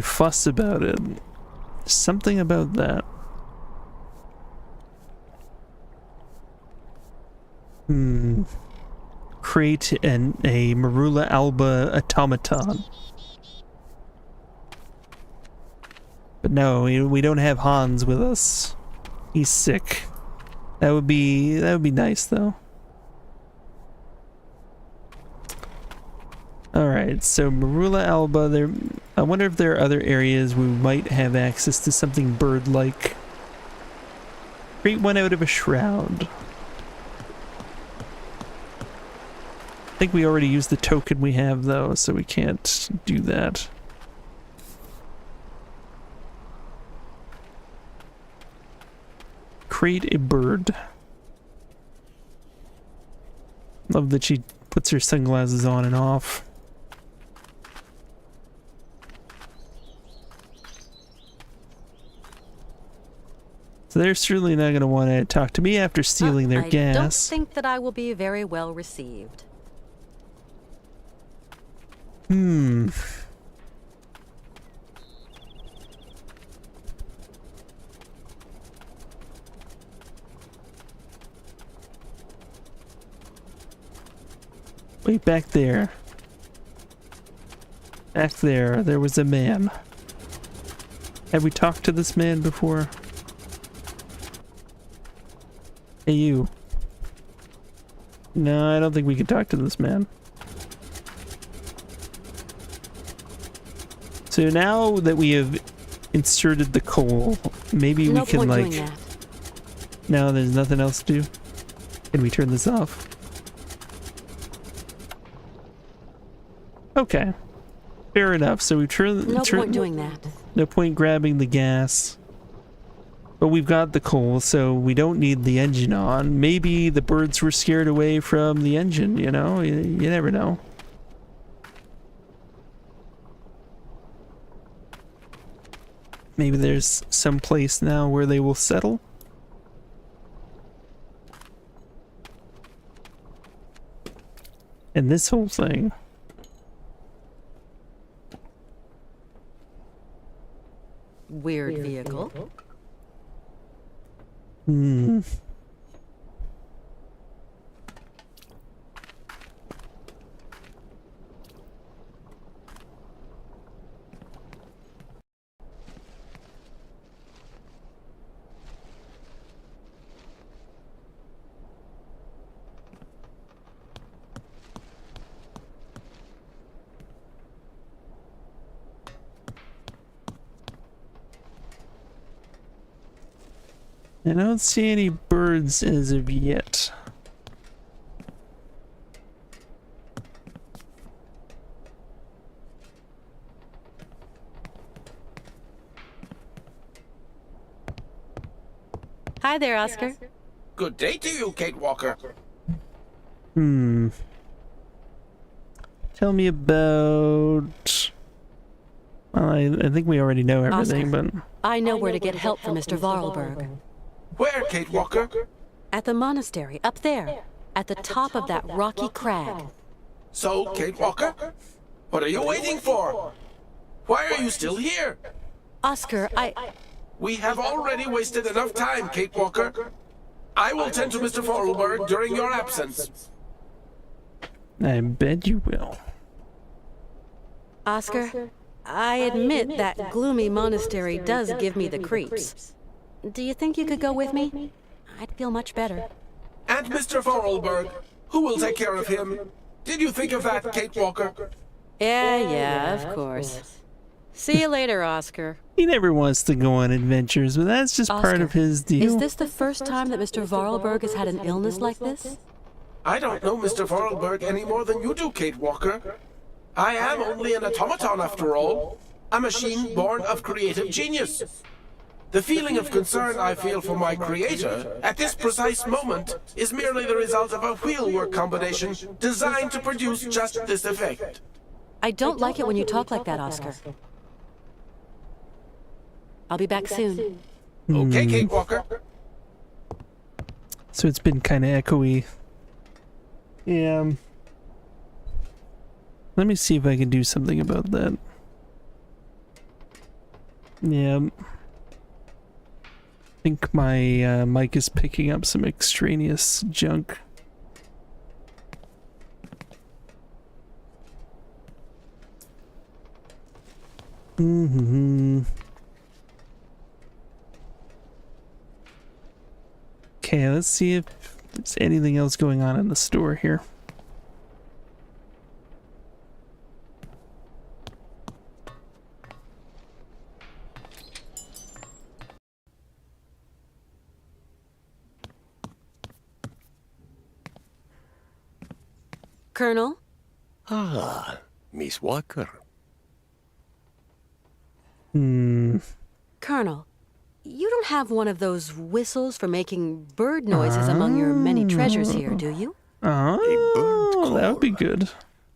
fuss about it. Something about that. Create a Marula Alba automaton. But no, we don't have Hans with us. He's sick. That would be nice though. Alright, so Marula Alba, I wonder if there are other areas we might have access to something bird-like. Create one out of a shroud. I think we already used the token we have though, so we can't do that. Create a bird. Love that she puts her sunglasses on and off. So they're certainly not going to want to talk to me after stealing their gas. I don't think that I will be very well received. Wait, back there. Back there, there was a man. Have we talked to this man before? Hey, you. No, I don't think we can talk to this man. So now that we have inserted the coal, maybe we can like... No, there's nothing else to do? Can we turn this off? Okay. Fair enough. So we turn... No point doing that. No point grabbing the gas. But we've got the coal, so we don't need the engine on. Maybe the birds were scared away from the engine, you know? You never know. Maybe there's some place now where they will settle. And this whole thing. Weird vehicle. I don't see any birds as of yet. Hi there, Oscar. Good day to you, Kate Walker. Tell me about... Well, I think we already know everything, Oscar, but... I know where to get help from Mr. Vorarlberg. Where, Kate Walker? At the monastery, up there. At the top of that rocky crag. So, Kate Walker? What are you waiting for? Why are you still here? Oscar, We have already wasted enough time, Kate Walker. I will tend to Mr. Vorarlberg during your absence. I bet you will. Oscar, I admit that gloomy monastery does give me the creeps. Do you think you could go with me? I'd feel much better. And Mr. Vorarlberg, who will take care of him? Did you think of that, Kate Walker? Yeah, of course. See you later, Oscar. He never wants to go on adventures, but that's just part of his deal. Is this the first time that Mr. Vorarlberg has had an illness like this? I don't know Mr. Vorarlberg any more than you do, Kate Walker. I am only an automaton after all. A machine born of creative genius. The feeling of concern I feel for my creator at this precise moment is merely the result of a wheelwork combination designed to produce just this effect. I don't like it when you talk like that, Oscar. I'll be back soon. Okay, Kate Walker. So it's been kind of echoey. Yeah. Let me see if I can do something about that. Yeah. I think my mic is picking up some extraneous junk. Okay, let's see if there's anything else going on in the store here. Colonel? Ah, Miss Walker. Colonel, you don't have one of those whistles for making bird noises among your many treasures here, do you? Oh, that would be good.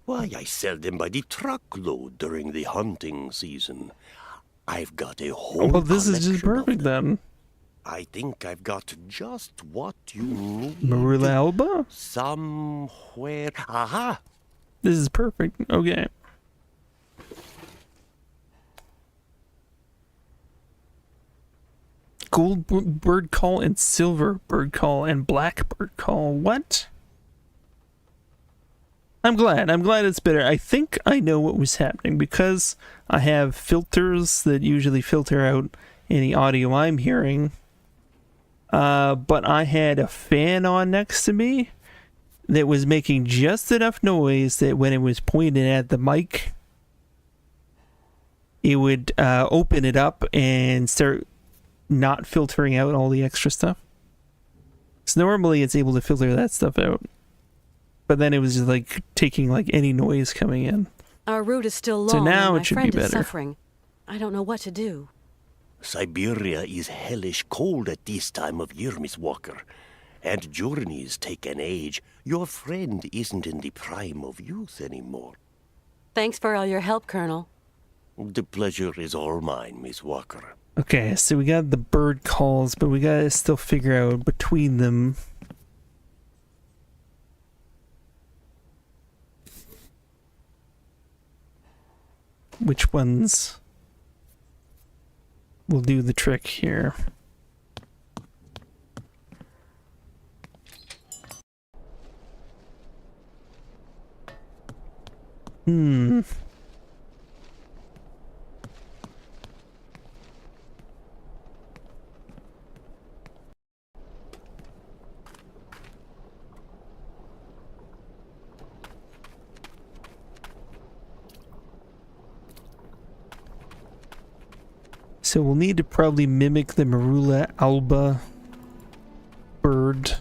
Why, I sell them by the truckload during the hunting season. I've got a whole well, this is just perfect then. I think I've got just what you need. Marula Alba? Somewhere. Aha! This is perfect. Okay. Gold bird call and silver bird call and black bird call. What? I'm glad it's better. I think I know what was happening because I have filters that usually filter out any audio I'm hearing. But I had a fan on next to me that was making just enough noise that when it was pointed at the mic, it would open it up and start not filtering out all the extra stuff. So normally it's able to filter that stuff out. But then it was just like taking like any noise coming in. Our route is still long. So now and it should my friend be better. Is suffering. I don't know what to do. Siberia is hellish cold at this time of year, Miss Walker. And journeys take an age. Your friend isn't in the prime of youth anymore. Thanks for all your help, Colonel. The pleasure is all mine, Miss Walker. Okay, so we got the bird calls, but we gotta still figure out between them. Which ones will do the trick here. So we'll need to probably mimic the Marula Alba bird.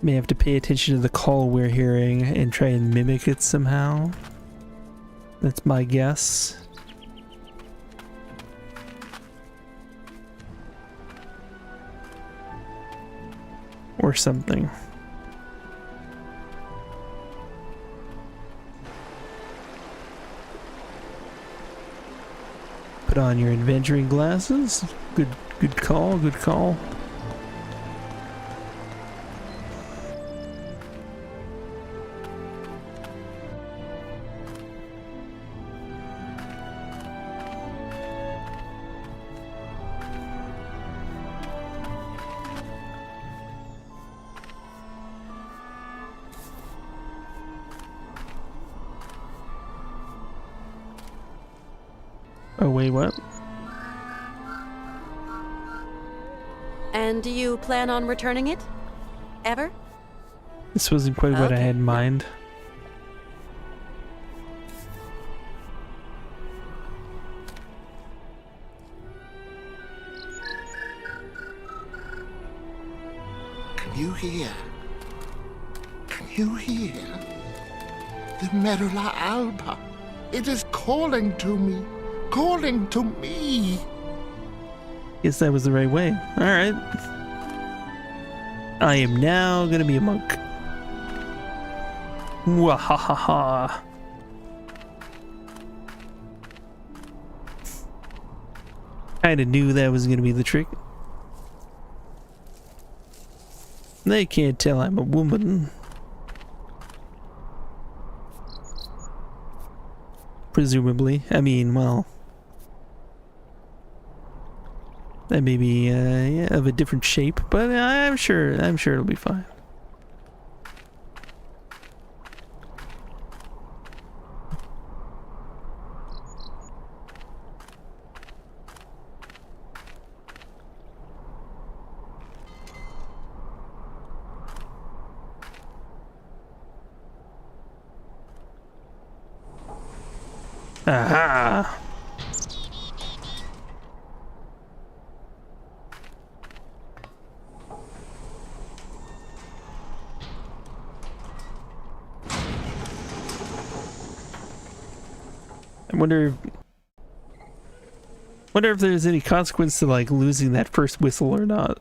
May have to pay attention to the call we're hearing and try and mimic it somehow. That's my guess. Or something. Put on your adventuring glasses. Good call, good call. And And do you plan on returning it? Ever? This wasn't quite what I had in mind. Can you hear? Can you hear? The Merula Alba. It is calling to me. Calling to me. Guess that was the right way. Alright. I am now gonna be a monk. Wahahaha. Kinda knew that was gonna be the trick. They can't tell I'm a woman. Presumably. I mean, well... that may be yeah, of a different shape, but I'm sure it'll be fine. Aha! I wonder if there's any consequence to like losing that first whistle or not.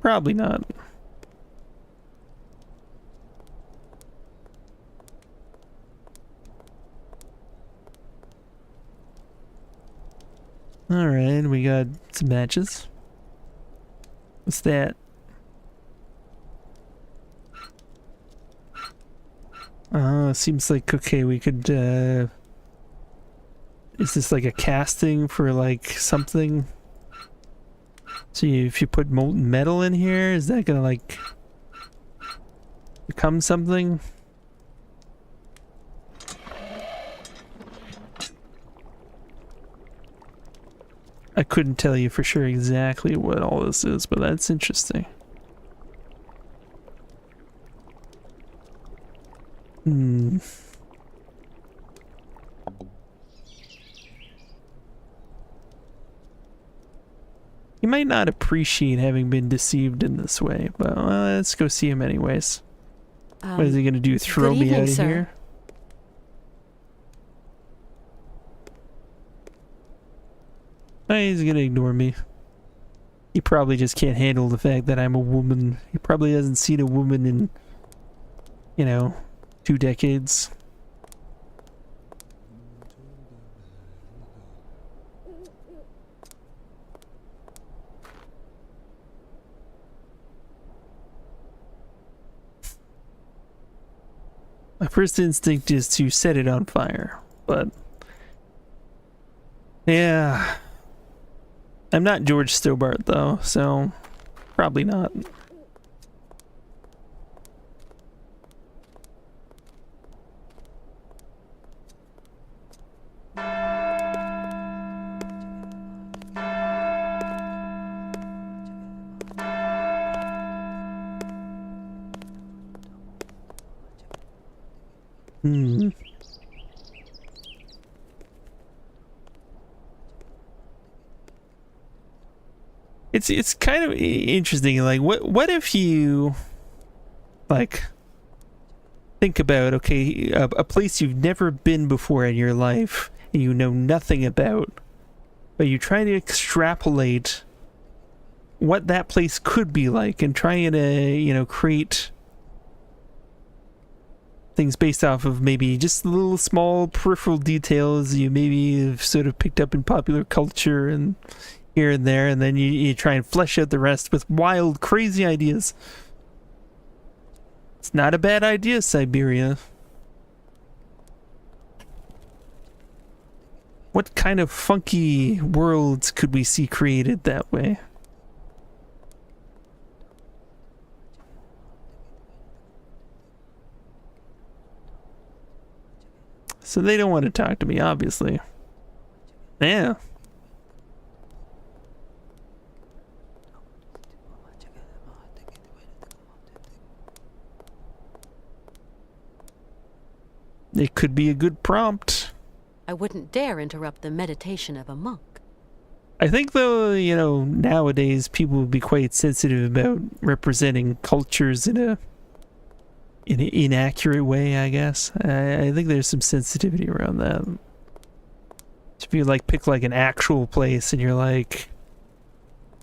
Probably not. Alright, we got some matches. What's that? Seems like, okay, we could, is this like a casting for like something? So if you put molten metal in here, is that gonna like become something? I couldn't tell you for sure exactly what all this is, but that's interesting. Hmm. You might not appreciate having been deceived in this way, but let's go see him anyways. What is he gonna do? Throw me out of here? He's gonna ignore me. He probably just can't handle the fact that I'm a woman. He probably hasn't seen a woman in, you know, 2 decades. My first instinct is to set it on fire, but yeah. I'm not George Stobart though, so probably not. Hmm. It's kind of interesting. Like, what if you like think about, okay, a place you've never been before in your life and you know nothing about, but you try to extrapolate what that place could be like and trying to, you know, create things based off of maybe just little small peripheral details you maybe have sort of picked up in popular culture and here and there, and then you try and flesh out the rest with wild, crazy ideas. It's not a bad idea, Siberia. What kind of funky worlds could we see created that way? So they don't want to talk to me, obviously. Yeah. It could be a good prompt. I wouldn't dare interrupt the meditation of a monk. I think, though, you know, nowadays people would be quite sensitive about representing cultures in an inaccurate way, I guess. I think there's some sensitivity around that. If you, like, pick, like, an actual place and you're like,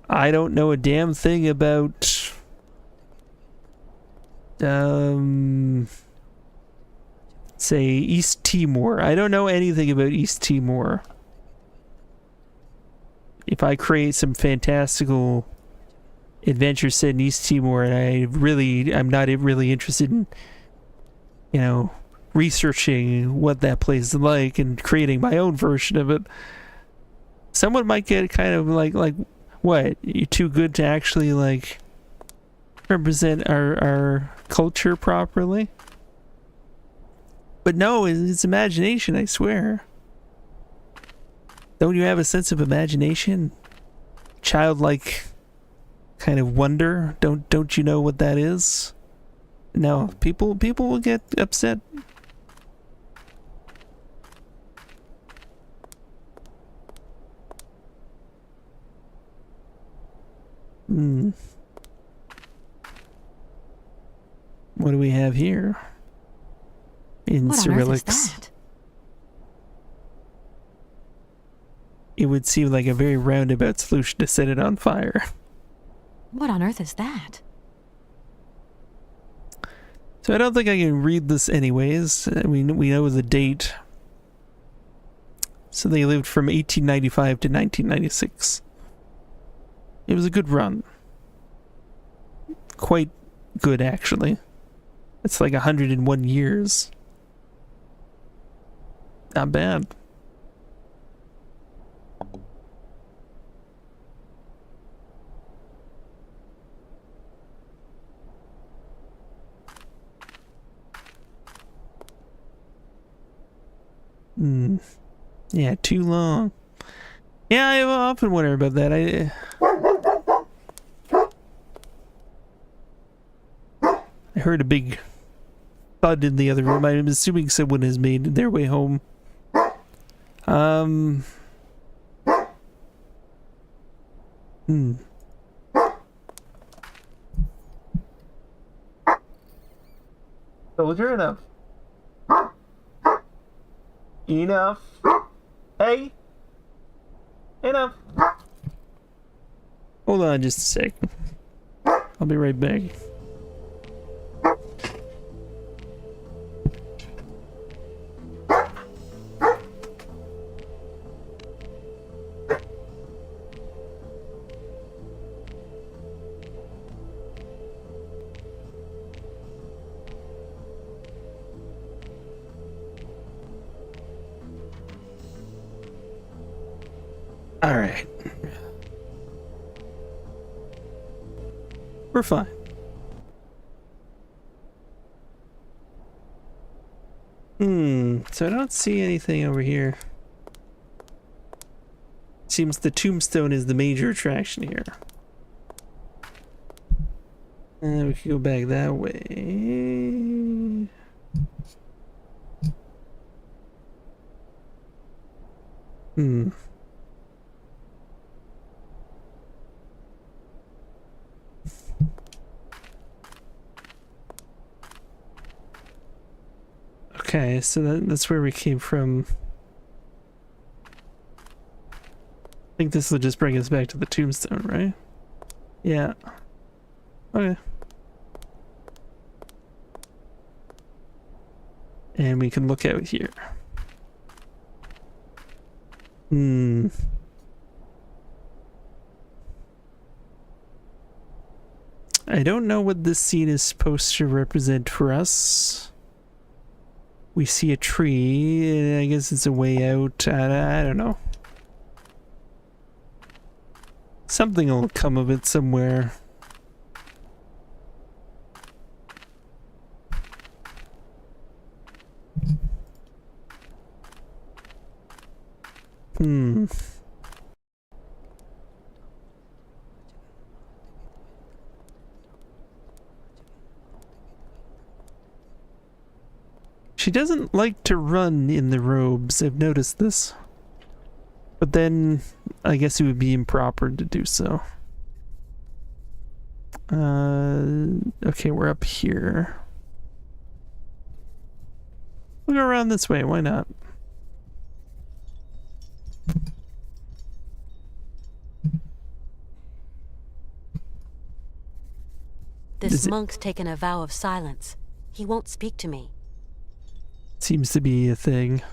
I don't know a damn thing about, say, East Timor. I don't know anything about East Timor. If I create some fantastical adventure set in East Timor and I'm not really interested in, you know, researching what that place is like and creating my own version of it, someone might get kind of like, what? You're too good to actually, like, represent our culture properly? But no, it's imagination, I swear. Don't you have a sense of imagination? Childlike kind of wonder? Don't you know what that is? No, people will get upset. What do we have here? In What on Cyrillics. earth is that? It would seem like a very roundabout solution to set it on fire. What on earth is that? So I don't think I can read this anyways. We know the date. So they lived from 1895 to 1996. It was a good run. Quite good, actually. It's like 101 years. Not bad. Yeah, too long. Yeah, I often wonder about that. I heard a big thud in the other room. I'm assuming someone has made their way home. Soldier, enough. Enough. Hey. Enough. Hold on just a sec. I'll be right back. All right. We're fine. So I don't see anything over here. Seems the tombstone is the major attraction here. And we can go back that way. Okay, so that's where we came from. I think this will just bring us back to the tombstone, right? Yeah. Okay. And we can look out here. I don't know what this scene is supposed to represent for us. We see a tree, I guess it's a way out, I don't know. Something will come of it somewhere. She doesn't like to run in the robes. I've noticed this. But then, I guess it would be improper to do so. Okay, we're up here. We'll go around this way, why not? This monk's taken a vow of silence. He won't speak to me. Seems to be a thing.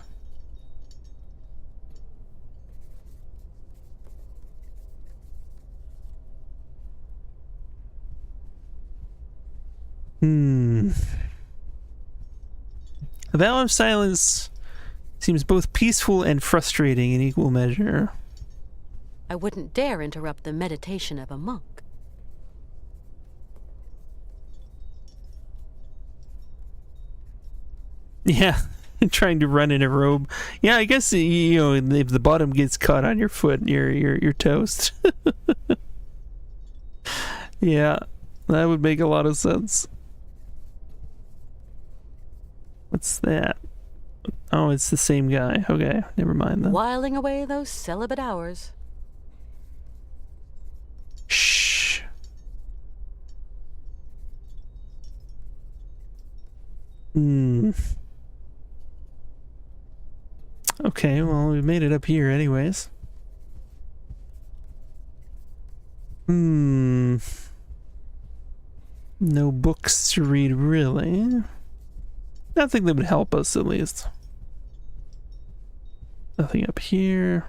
A vow of silence seems both peaceful and frustrating in equal measure. I wouldn't dare interrupt the meditation of a monk. Yeah, trying to run in a robe. Yeah, I guess, you know, if the bottom gets caught on your foot, you're toast. Yeah, that would make a lot of sense. What's that? Oh, it's the same guy. Okay, never mind then. Whiling away those celibate hours. Shh. Okay, well, we made it up here anyways. No books to read, really. Nothing that would help us, at least. Nothing up here.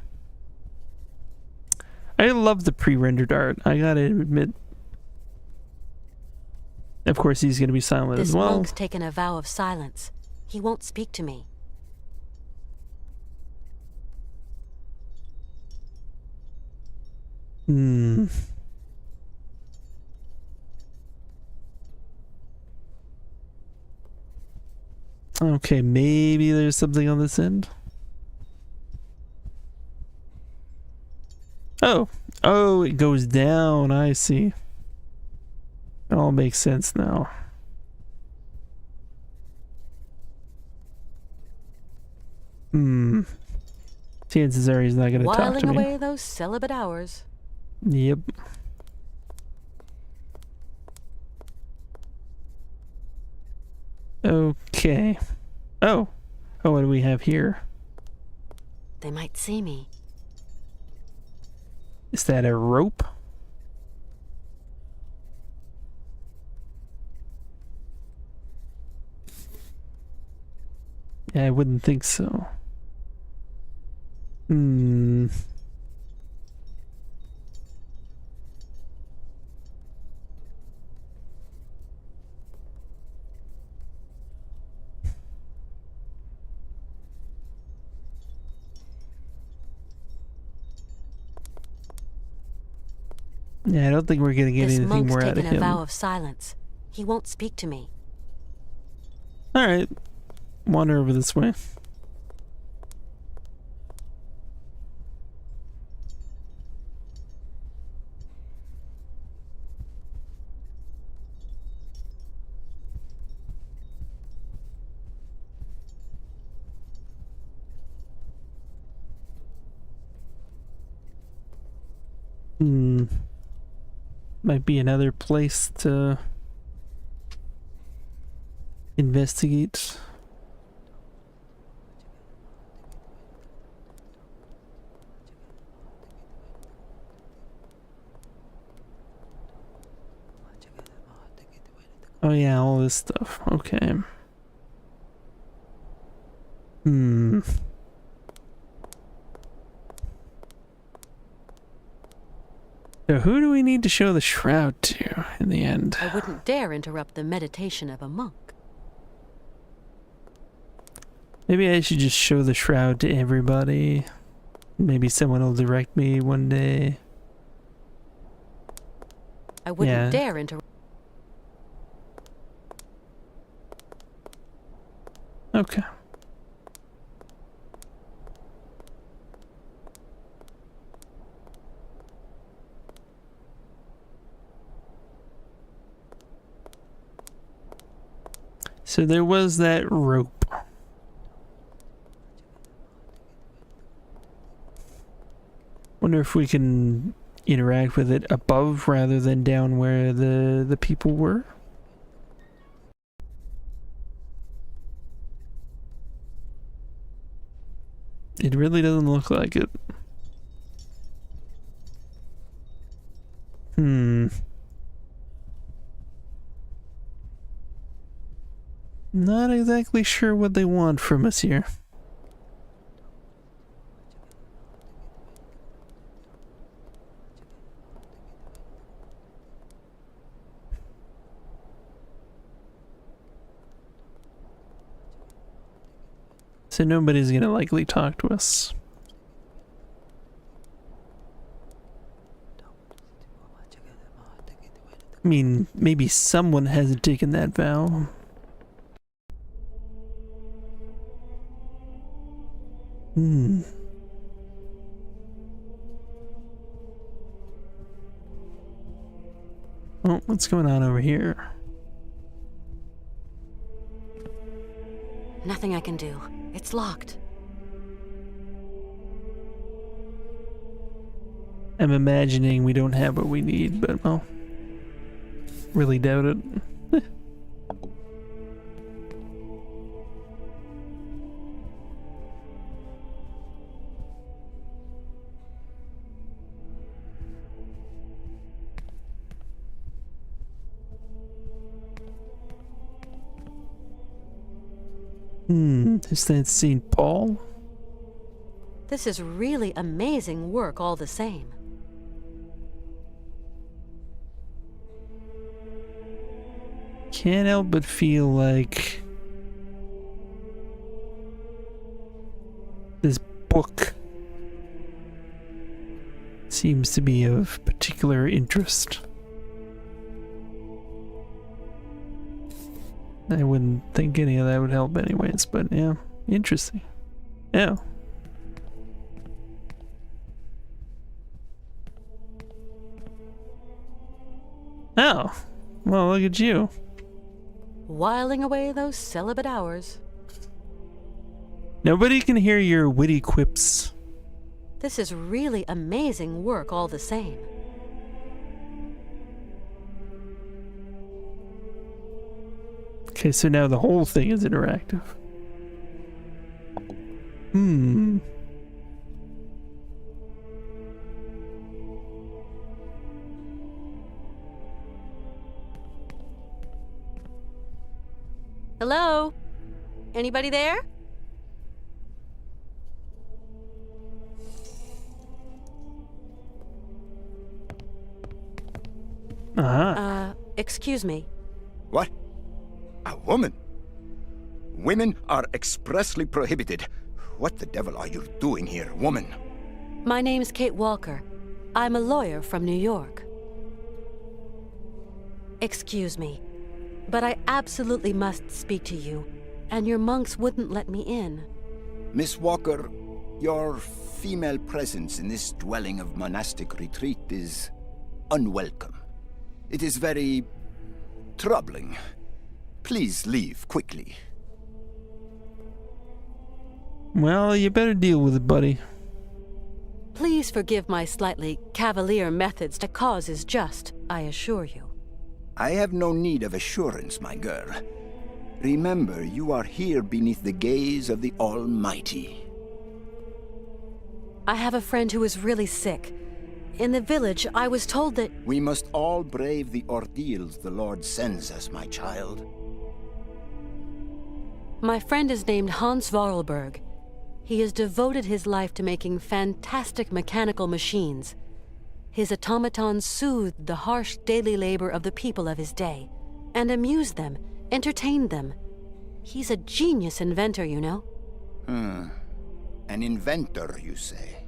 I love the pre-rendered art, I gotta admit. Of course, he's gonna be silent as well. This monk's taken a vow of silence. He won't speak to me. Okay, maybe there's something on this end. Oh, it goes down, I see. It all makes sense now. Chances are he's not going to talk to me. Whiling away those celibate hours. Yep. Okay. Oh, what do we have here? They might see me. Is that a rope? Yeah, I wouldn't think so. Yeah, I don't think we're gonna get anything more out of him. This monk's taken a vow of silence. He won't speak to me. Alright. Wander over this way. Might be another place to investigate. Oh yeah, all this stuff. Okay. So who do we need to show the shroud to in the end? I wouldn't dare interrupt the meditation of a monk. Maybe I should just show the shroud to everybody. Maybe someone will direct me one day. I wouldn't dare interrupt. Okay. So there was that rope. Wonder if we can interact with it above rather than down where the people were. It really doesn't look like it. Not exactly sure what they want from us here. So nobody's gonna likely talk to us. I mean, maybe someone hasn't taken that vow. Oh, what's going on over here? Nothing I can do. It's locked. I'm imagining we don't have what we need, but well, really doubt it. Is that St. Paul? This is really amazing work all the same. Can't help but feel like this book seems to be of particular interest. I wouldn't think any of that would help anyways, but yeah, interesting. Yeah. Oh, well, look at you. Whiling away those celibate hours. Nobody can hear your witty quips. This is really amazing work all the same. Okay, so now the whole thing is interactive. Hello? Anybody there? Excuse me. What? A woman? Women are expressly prohibited. What the devil are you doing here, woman? My name's Kate Walker. I'm a lawyer from New York. Excuse me, but I absolutely must speak to you, and your monks wouldn't let me in. Miss Walker, your female presence in this dwelling of monastic retreat is unwelcome. It is very troubling. Please leave quickly. Well, you better deal with it, buddy. Please forgive my slightly cavalier methods. The cause is just, I assure you. I have no need of assurance, my girl. Remember, you are here beneath the gaze of the Almighty. I have a friend who is really sick. In the village, I was told that... We must all brave the ordeals the Lord sends us, my child. My friend is named Hans Vorarlberg. He has devoted his life to making fantastic mechanical machines. His automatons soothed the harsh daily labor of the people of his day, and amused them, entertained them. He's a genius inventor, you know. An inventor, you say?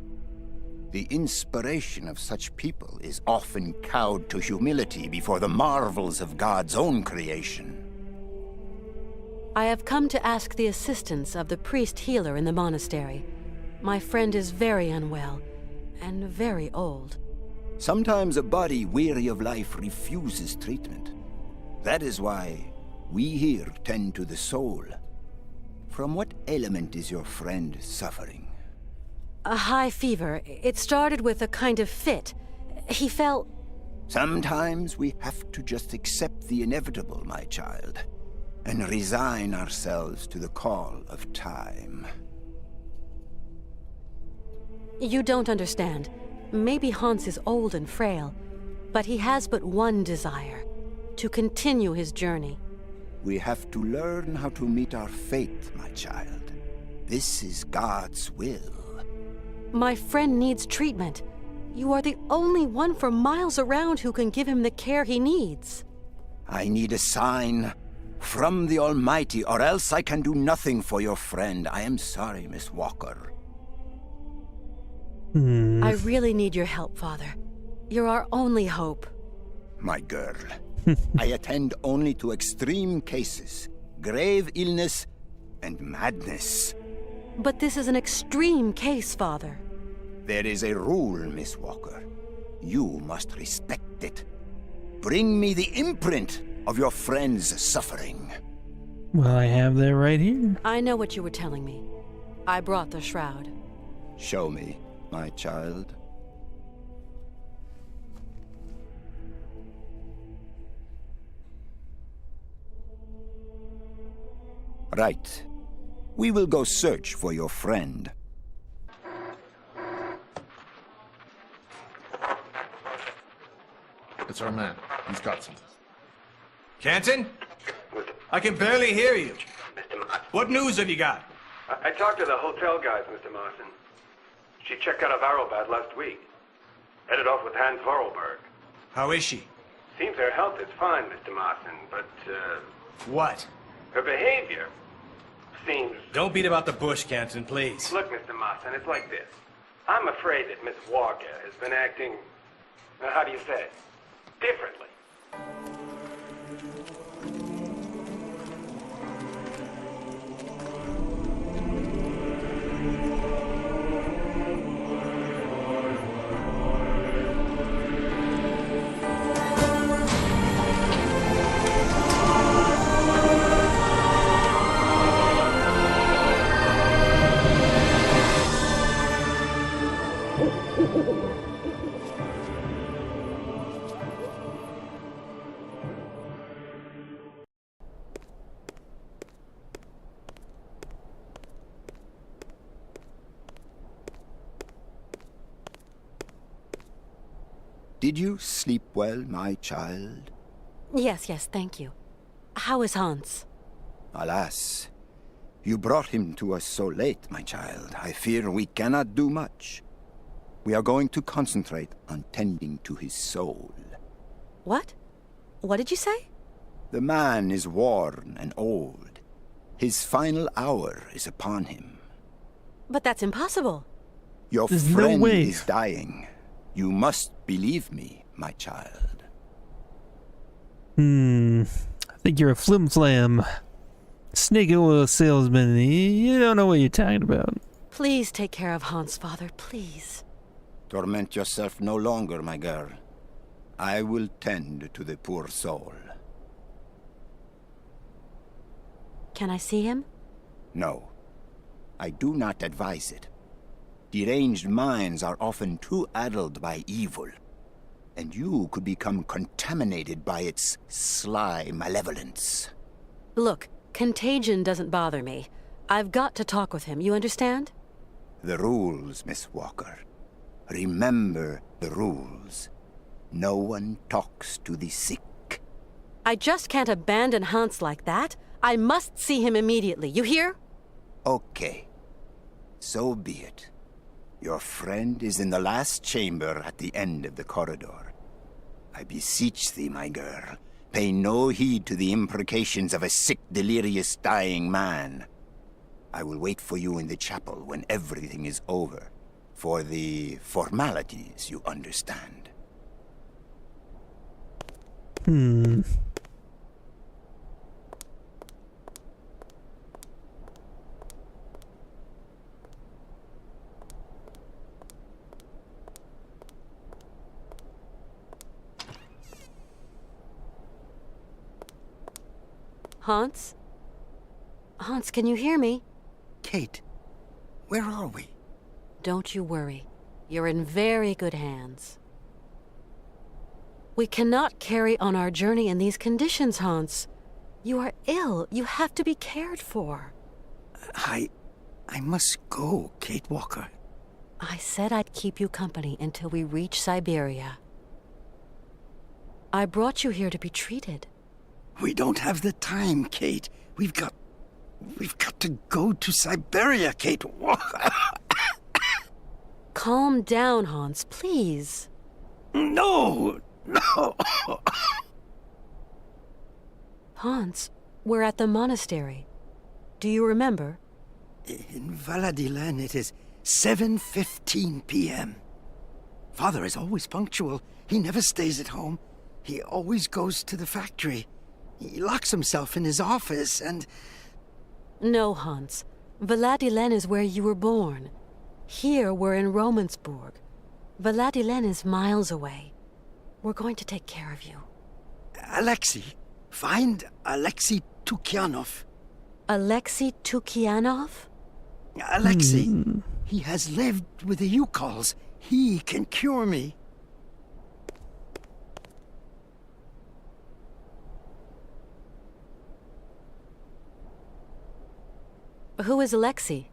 The inspiration of such people is often cowed to humility before the marvels of God's own creation. I have come to ask the assistance of the priest healer in the monastery. My friend is very unwell, and very old. Sometimes a body weary of life refuses treatment. That is why we here tend to the soul. From what ailment is your friend suffering? A high fever. It started with a kind of fit. He fell... Sometimes we have to just accept the inevitable, my child, and resign ourselves to the call of time. You don't understand. Maybe Hans is old and frail, but he has but one desire: to continue his journey. We have to learn how to meet our fate, my child. This is God's will. My friend needs treatment. You are the only one for miles around who can give him the care he needs. I need a sign from the Almighty, or else I can do nothing for your friend. I am sorry, Miss Walker. I really need your help, Father. You're our only hope. My girl, I attend only to extreme cases, grave illness, and madness. But this is an extreme case, Father. There is a rule, Miss Walker. You must respect it. Bring me the imprint of your friend's suffering. Well, I have that right here. I know what you were telling me. I brought the shroud. Show me, my child. Right. We will go search for your friend. It's our man. He's got something. Canton? I can barely hear you. What news have you got? I talked to the hotel guys, Mr. Marson. She checked out of Arrowbad last week. Headed off with Hans Vorarlberg. How is she? Seems her health is fine, Mr. Marson, but, What? her behavior seems... Don't beat about the bush, Canton, please. Look, Mr. Marson, it's like this. I'm afraid that Miss Walker has been acting... how do you say? Differently. Did you sleep well, my child? Yes, thank you. How is Hans? Alas, you brought him to us so late, my child. I fear we cannot do much. We are going to concentrate on tending to his soul. What? What did you say? The man is worn and old. His final hour is upon him. But that's impossible. Your There's no friend way. is dying. You must believe me, my child. I think you're a flim-flam. Snake oil salesman. You don't know what you're talking about. Please take care of Hans, Father, please. Torment yourself no longer, my girl. I will tend to the poor soul. Can I see him? No. I do not advise it. Deranged minds are often too addled by evil, and you could become contaminated by its sly malevolence. Look, contagion doesn't bother me. I've got to talk with him, you understand? The rules, Miss Walker. Remember the rules. No one talks to the sick. I just can't abandon Hans like that. I must see him immediately, you hear? Okay. So be it. Your friend is in the last chamber at the end of the corridor. I beseech thee, my girl, pay no heed to the imprecations of a sick, delirious, dying man. I will wait for you in the chapel when everything is over. For the formalities, you understand. Hans? Hans, can you hear me? Kate, where are we? don't you worry. You're in very good hands. We cannot carry on our journey in these conditions, Hans. You are ill. You have to be cared for. I must go, Kate Walker. I said I'd keep you company until we reach Siberia. I brought you here to be treated. We don't have the time, Kate. We've got to go to Siberia, Kate Walker. Calm down, Hans, please. No. Hans, we're at the monastery. Do you remember? In Valadilen, it is 7:15 p.m. Father is always punctual. He never stays at home. He always goes to the factory. He locks himself in his office and... No, Hans. Valadilen is where you were born. Here we're in Romansburg. Valadilen is miles away. We're going to take care of you. Alexei. Find Alexei Tukyanov. Alexei Tukyanov? Alexei. He has lived with the Yukols. He can cure me. Who is Alexei?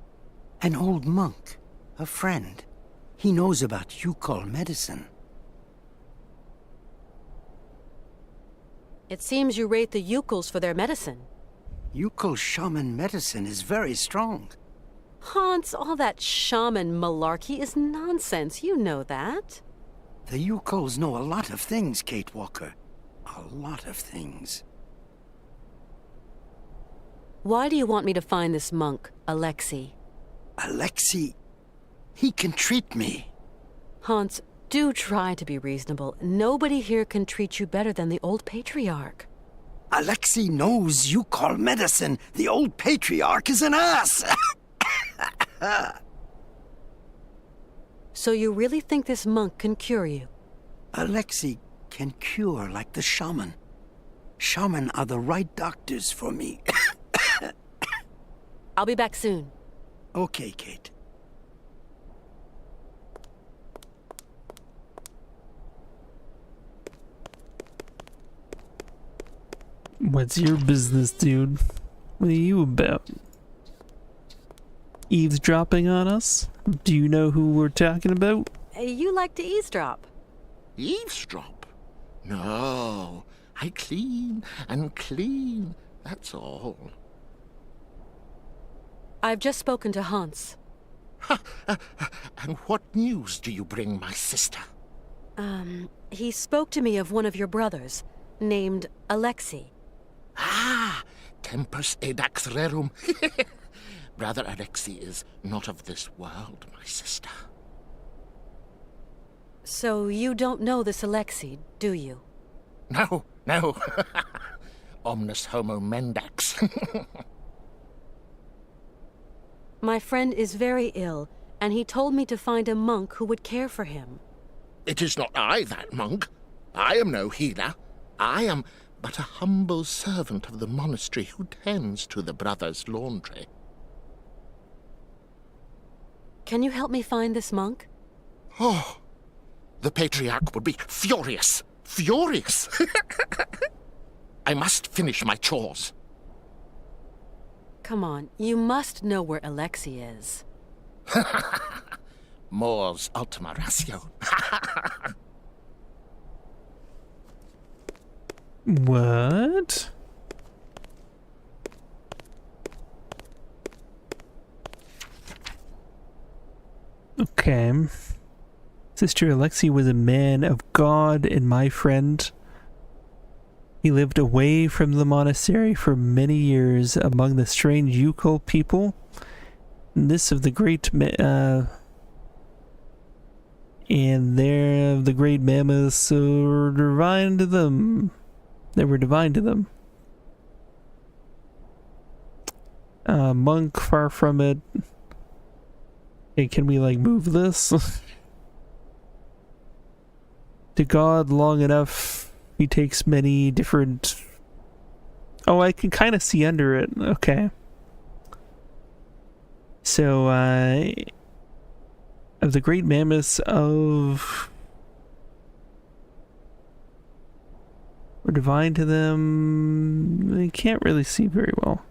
An old monk. A friend. He knows about Yukol medicine. It seems you rate the Yukols for their medicine. Yukol shaman medicine is very strong. Hans, all that shaman malarkey is nonsense. You know that. The Yukols know a lot of things, Kate Walker. A lot of things. Why do you want me to find this monk, Alexei? Alexei, he can treat me. Hans, do try to be reasonable. Nobody here can treat you better than the old patriarch. Alexei knows Yukol medicine. The old patriarch is an ass. So you really think this monk can cure you? Alexei can cure like the shaman. Shaman are the right doctors for me. I'll be back soon. Okay, Kate. What's your business, dude? What are you about? Eavesdropping on us? Do you know who we're talking about? You like to eavesdrop. Eavesdrop? No, I clean and clean, that's all. I've just spoken to Hans. And what news do you bring, my sister? He spoke to me of one of your brothers, named Alexei. Ah, tempus edax rerum. Brother Alexei is not of this world, my sister. So you don't know this Alexei, do you? No. Omnis homo mendax. My friend is very ill, and he told me to find a monk who would care for him. It is not I, that monk. I am no healer. I am but a humble servant of the monastery who tends to the brothers' laundry. Can you help me find this monk? Oh, the patriarch would be furious. Furious! I must finish my chores. Come on, you must know where Alexei is. Mors ultima ratio. What? Okay. Sister Alexei was a man of God and my friend. He lived away from the monastery for many years among the strange Yukol people. And this of the great and there the great mammoths were divine to them. They were divine to them. Monk, far from it. Hey, can we like move this? To God long enough, he takes many different... Oh, I can kind of see under it. Okay. So, of the great mammoths of... We're divine to them. They can't really see very well.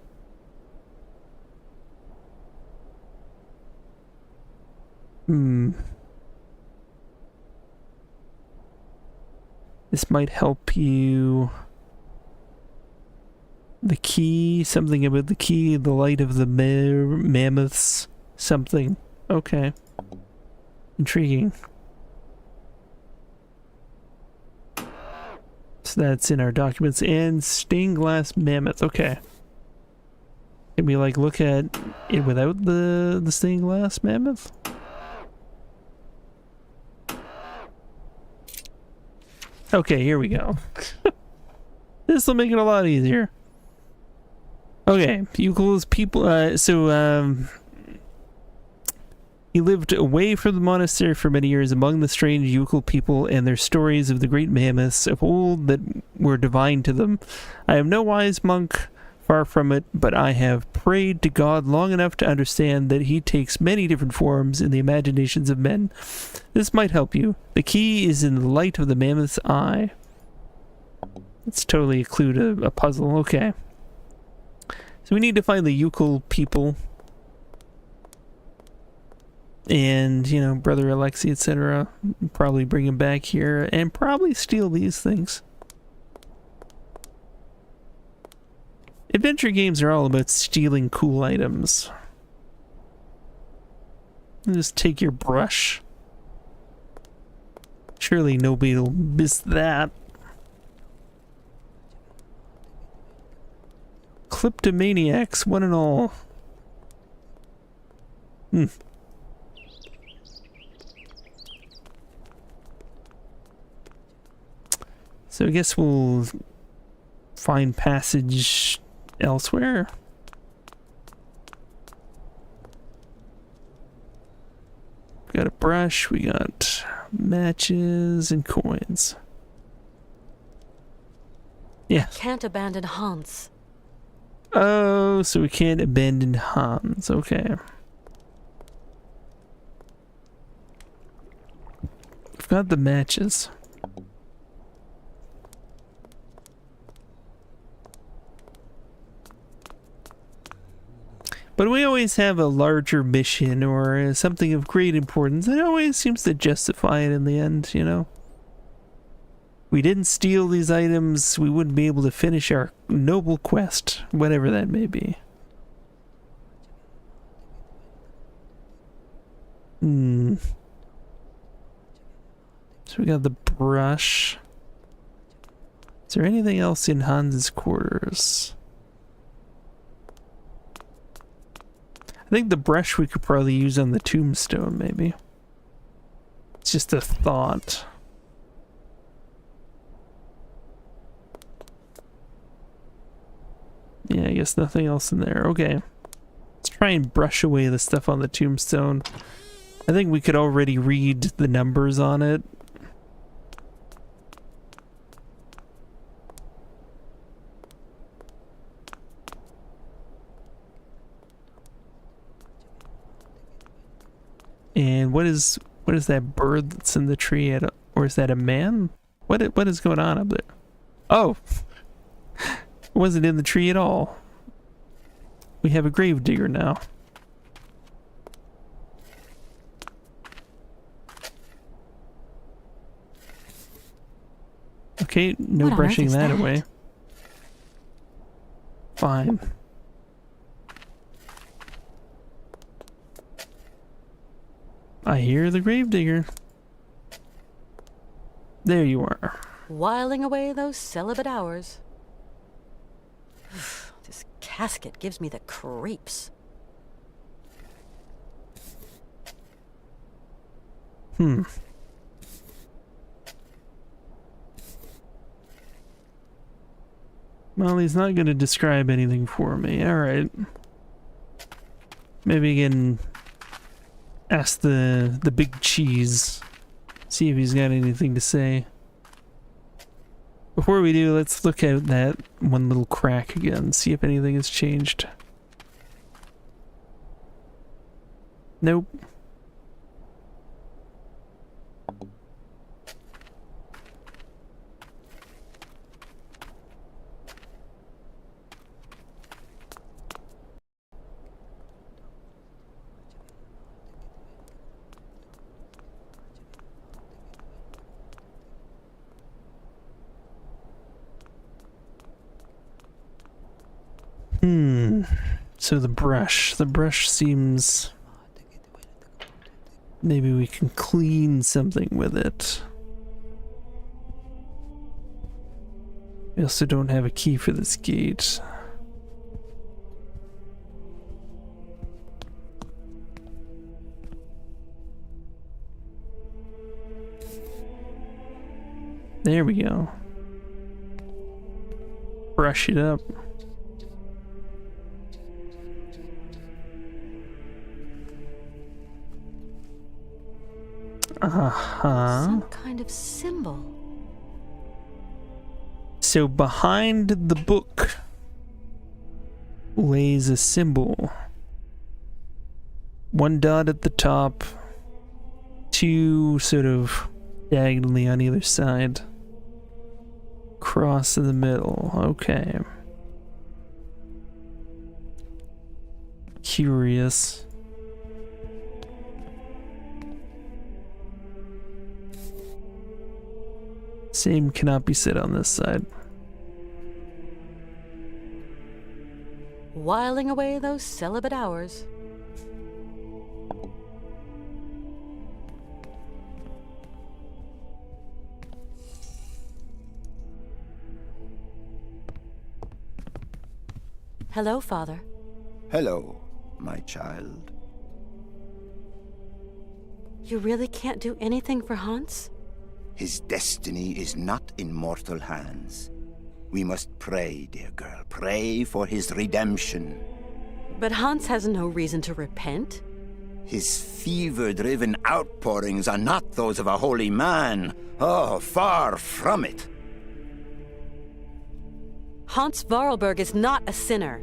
This might help you. The key, something about the key, the light of the mammoths, something. Okay. Intriguing. So that's in our documents. And stained glass mammoth. Okay. Can we like look at it without the stained glass mammoth? Okay, here we go. This will make it a lot easier. Okay, Euclid's people, he lived away from the monastery for many years among the strange Euclid people and their stories of the great mammoths of old that were divine to them. I am no wise monk, far from it, but I have prayed to God long enough to understand that he takes many different forms in the imaginations of men. This might help you. The key is in the light of the mammoth's eye. It's totally a clue to a puzzle. Okay. So we need to find the Euclid people. And, you know, Brother Alexei, etc. Probably bring him back here and probably steal these things. Adventure games are all about stealing cool items. Just take your brush. Surely nobody will miss that. Kleptomaniacs, one and all. So I guess we'll find passage elsewhere. We got a brush, we got matches and coins. Yeah. Can't abandon Hans. Oh, so we can't abandon Hans. Okay. We've got the matches. But we always have a larger mission or something of great importance. It always seems to justify it in the end, you know? We didn't steal these items, we wouldn't be able to finish our noble quest, whatever that may be. So we got the brush. Is there anything else in Hans's quarters? I think the brush we could probably use on the tombstone, maybe. It's just a thought. Yeah, I guess nothing else in there. Okay. Let's try and brush away the stuff on the tombstone. I think we could already read the numbers on it. And what is that bird that's in the tree at, or is that a man? What is going on up there? Oh. It wasn't in the tree at all. We have a grave digger now. Okay, no What on brushing earth is that that? away. Fine. I hear the gravedigger. There you are. Whiling away those celibate hours. This casket gives me the creeps. Well, he's not going to describe anything for me. Alright. Maybe you can ask the big cheese. See if he's got anything to say. Before we do, let's look at that one little crack again. See if anything has changed. Nope. So the brush seems... Maybe we can clean something with it. We also don't have a key for this gate. There we go. Brush it up. Some kind of symbol. So behind the book lays a symbol. One dot at the top, two sort of diagonally on either side. Cross in the middle. Okay. Curious. Same cannot be said on this side. Whiling away those celibate hours. Hello, Father. Hello, my child. You really can't do anything for Hans? His destiny is not in mortal hands. We must pray, dear girl. Pray for his redemption. But Hans has no reason to repent. His fever-driven outpourings are not those of a holy man. Oh, far from it. Hans Vorarlberg is not a sinner.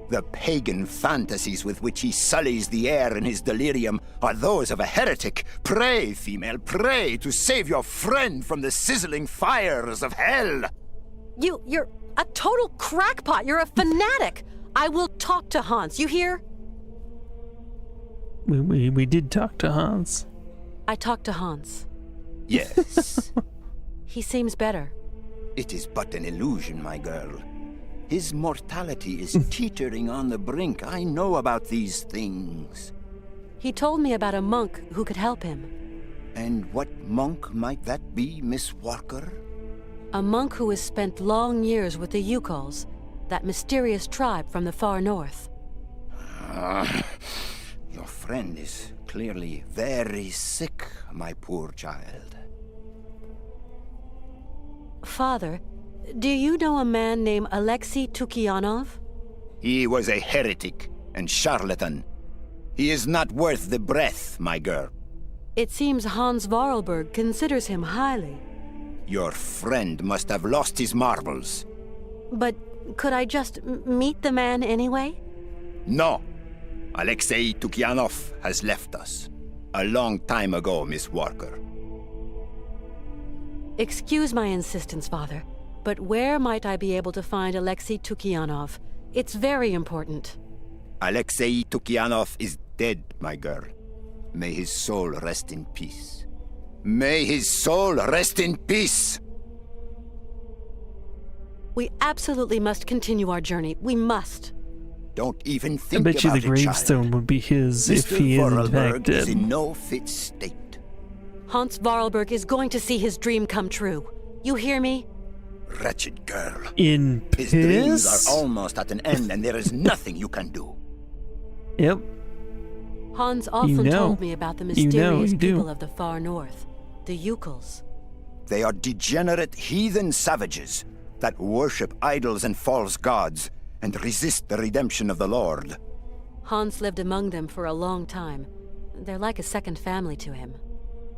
The pagan fantasies with which he sullies the air in his delirium are those of a heretic. Pray, female, pray to save your friend from the sizzling fires of hell. You're a total crackpot. You're a fanatic. I will talk to Hans, you hear? We did talk to Hans. I talked to Hans. Yes. He seems better. It is but an illusion, my girl. His mortality is teetering on the brink. I know about these things. He told me about a monk who could help him. And what monk might that be, Miss Walker? A monk who has spent long years with the Yukols, that mysterious tribe from the far north. Your friend is clearly very sick, my poor child. Father, do you know a man named Alexei Tukianov? He was a heretic and charlatan. He is not worth the breath, my girl. It seems Hans Vorarlberg considers him highly. Your friend must have lost his marbles. But could I just meet the man anyway? No. Alexei Tukianov has left us. A long time ago, Miss Walker. Excuse my insistence, Father, but where might I be able to find Alexei Tukianov? It's very important. Alexei Tukianov is dead, my girl. May his soul rest in peace. May his soul rest in peace! We absolutely must continue our journey. We must. Don't even think about it. I bet you the gravestone child. Would be his Mr. if he is in fact dead. Is in no fit state. Hans Vorarlberg is going to see his dream come true. You hear me? Wretched girl. In his dreams are almost at an end, and there is nothing you can do. Yep. Hans often told me about the mysterious people of the far north, the Yukols. They are degenerate heathen savages that worship idols and false gods and resist the redemption of the Lord. Hans lived among them for a long time. They're like a second family to him.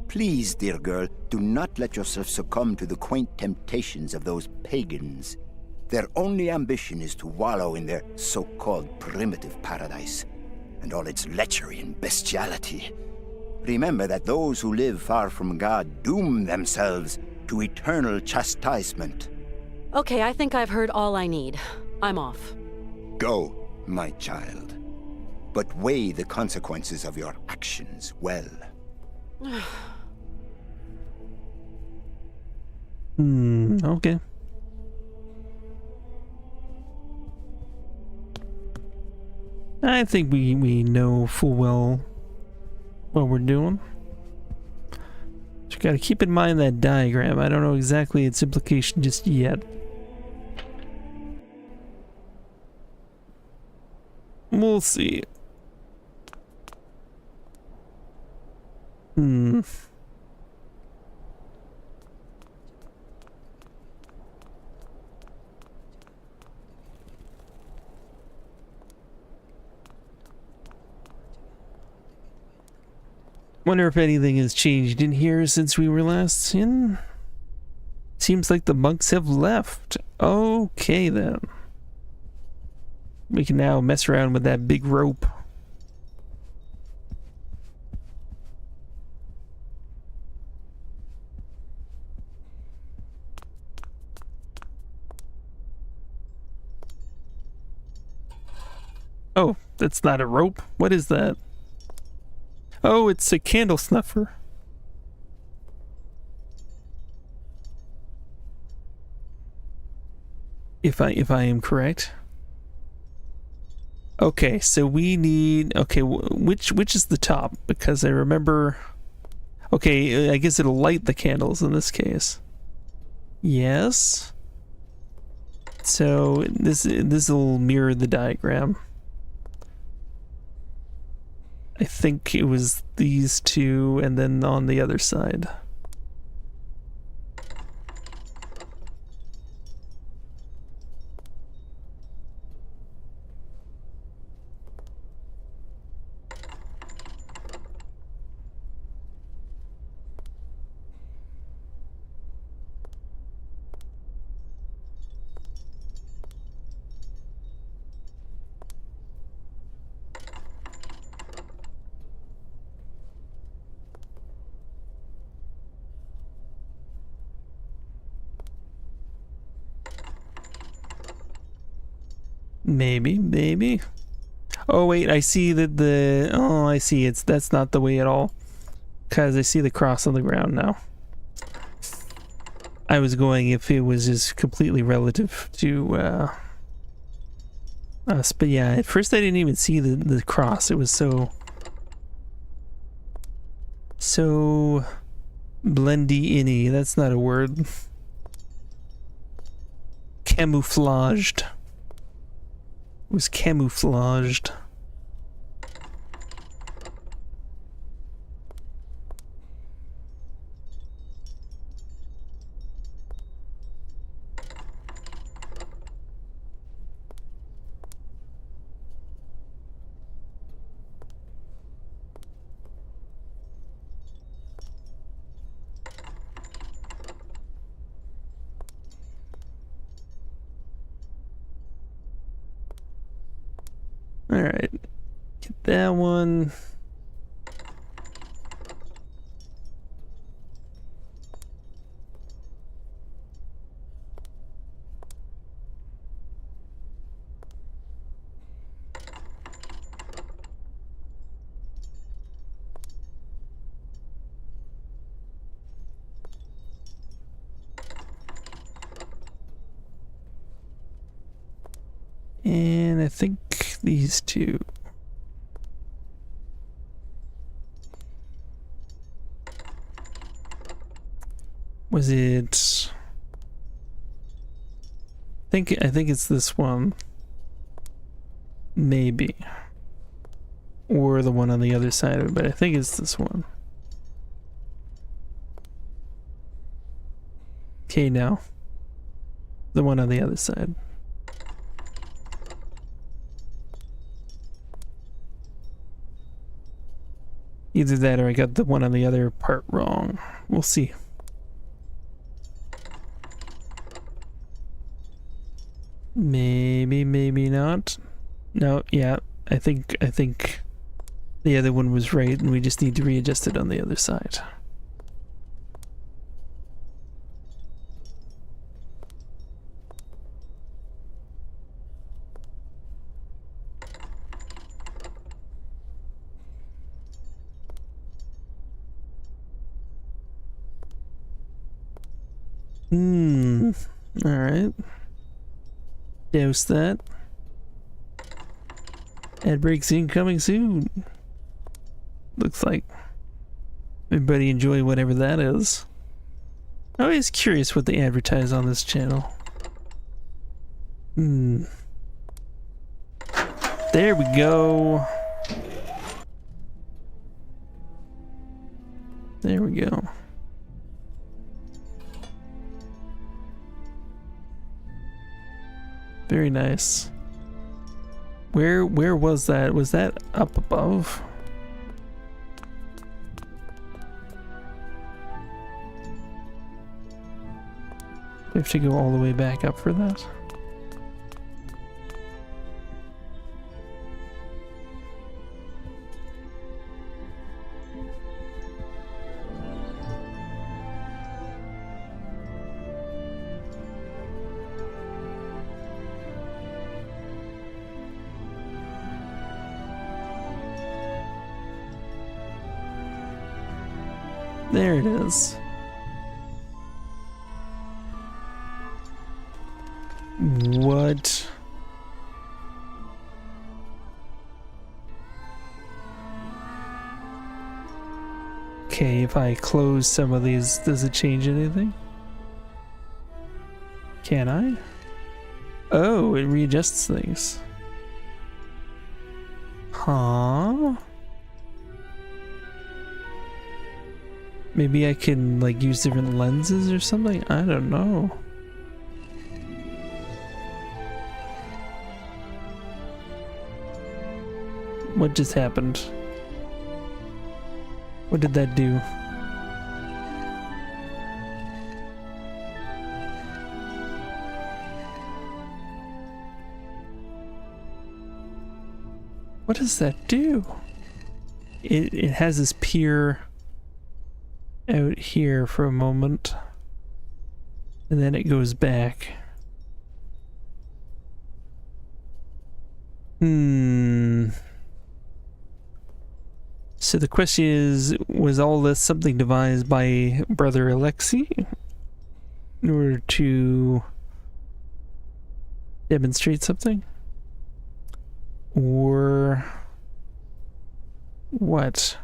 Please, dear girl, do not let yourself succumb to the quaint temptations of those pagans. Their only ambition is to wallow in their so-called primitive paradise, and all its lechery and bestiality. Remember that those who live far from God doom themselves to eternal chastisement. Okay, I think I've heard all I need. I'm off. Go, my child. But weigh the consequences of your actions well. Okay. I think we know full well what we're doing. Just gotta keep in mind that diagram. I don't know exactly its implication just yet. We'll see. Wonder if anything has changed in here since we were last in. Seems like the monks have left. Okay then. We can now mess around with that big rope. Oh, that's not a rope. What is that? Oh, it's a candle snuffer. If I am correct. Okay, so we need, okay, which is the top? Because I remember, okay, I guess it'll light the candles in this case. Yes. So this will mirror the diagram. I think it was these two and then on the other side. Maybe. Oh wait, I see that I see that's not the way at all. Cause I see the cross on the ground now. I was going if it was just completely relative to us, but yeah, at first I didn't even see the cross. It was so blendy-inny. That's not a word. Camouflaged. Was camouflaged. Alright, get that one. And I think these two. Was it? I think it's this one. Maybe. Or the one on the other side of it, but I think it's this one. Okay, now. The one on the other side. Either that or I got the one on the other part wrong. We'll see. Maybe, maybe not. No, yeah, I think the other one was right and we just need to readjust it on the other side. Alright. Douse that. Ad breaks incoming soon. Looks like everybody enjoy whatever that is. I'm always curious what they advertise on this channel. There we go. There we go. Very nice. Where was that? Was that up above? We have to go all the way back up for that. There it is. What? Okay, if I close some of these, does it change anything? Can I? Oh, it readjusts things. Huh? Maybe I can like use different lenses or something? I don't know. What just happened? What did that do? What does that do? It has this pier out here for a moment, and then it goes back. So the question is, was all this something devised by Brother Alexei in order to demonstrate something? Or what?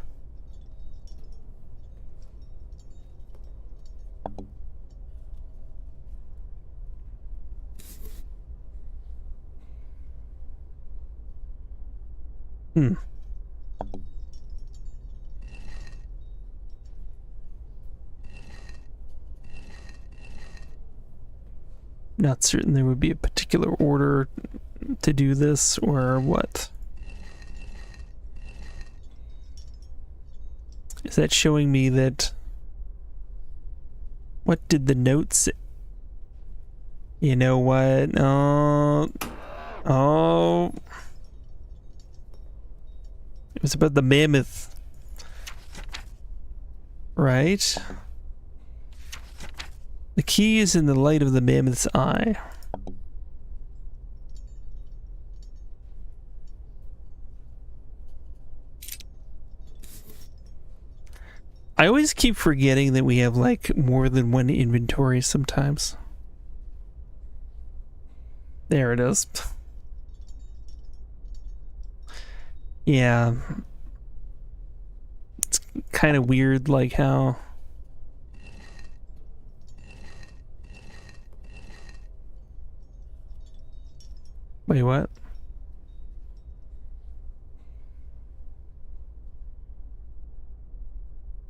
Not certain there would be a particular order to do this, or what? Is that showing me that... What did the note say? You know what? Oh... It was about the mammoth. Right? The key is in the light of the mammoth's eye. I always keep forgetting that we have like more than one inventory sometimes. There it is. Yeah. It's kind of weird like how... Wait, what?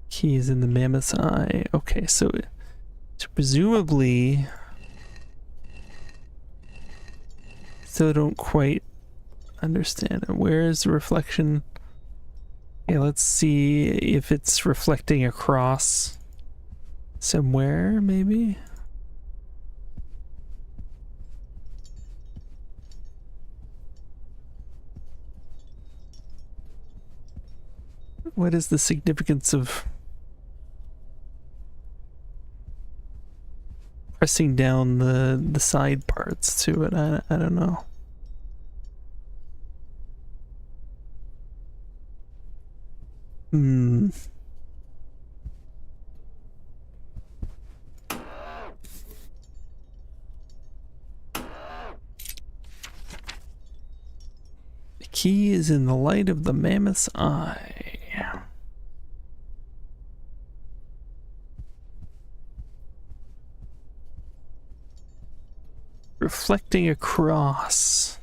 Keys in the mammoth's eye. Okay, so presumably... Still don't quite understand it. Where is the reflection? Okay, let's see if it's reflecting across somewhere, maybe? What is the significance of pressing down the side parts to it? I don't know. key is in the light of the mammoth's eye. Reflecting across.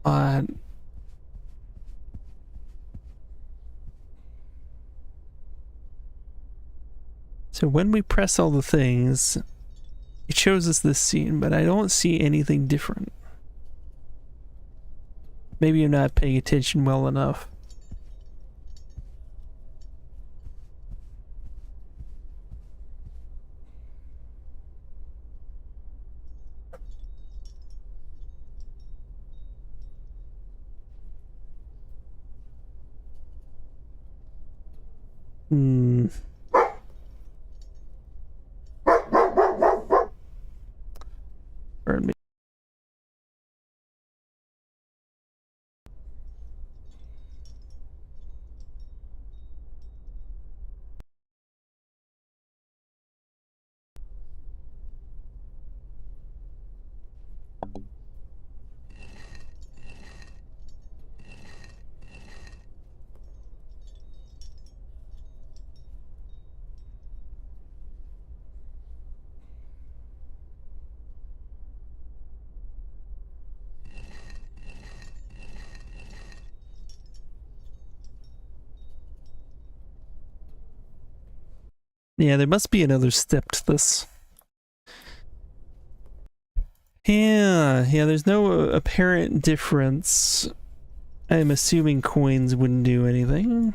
So when we press all the things, it shows us this scene, but I don't see anything different. Maybe I'm not paying attention well enough. Burn me. Yeah, there must be another step to this. Yeah, there's no apparent difference. I'm assuming coins wouldn't do anything.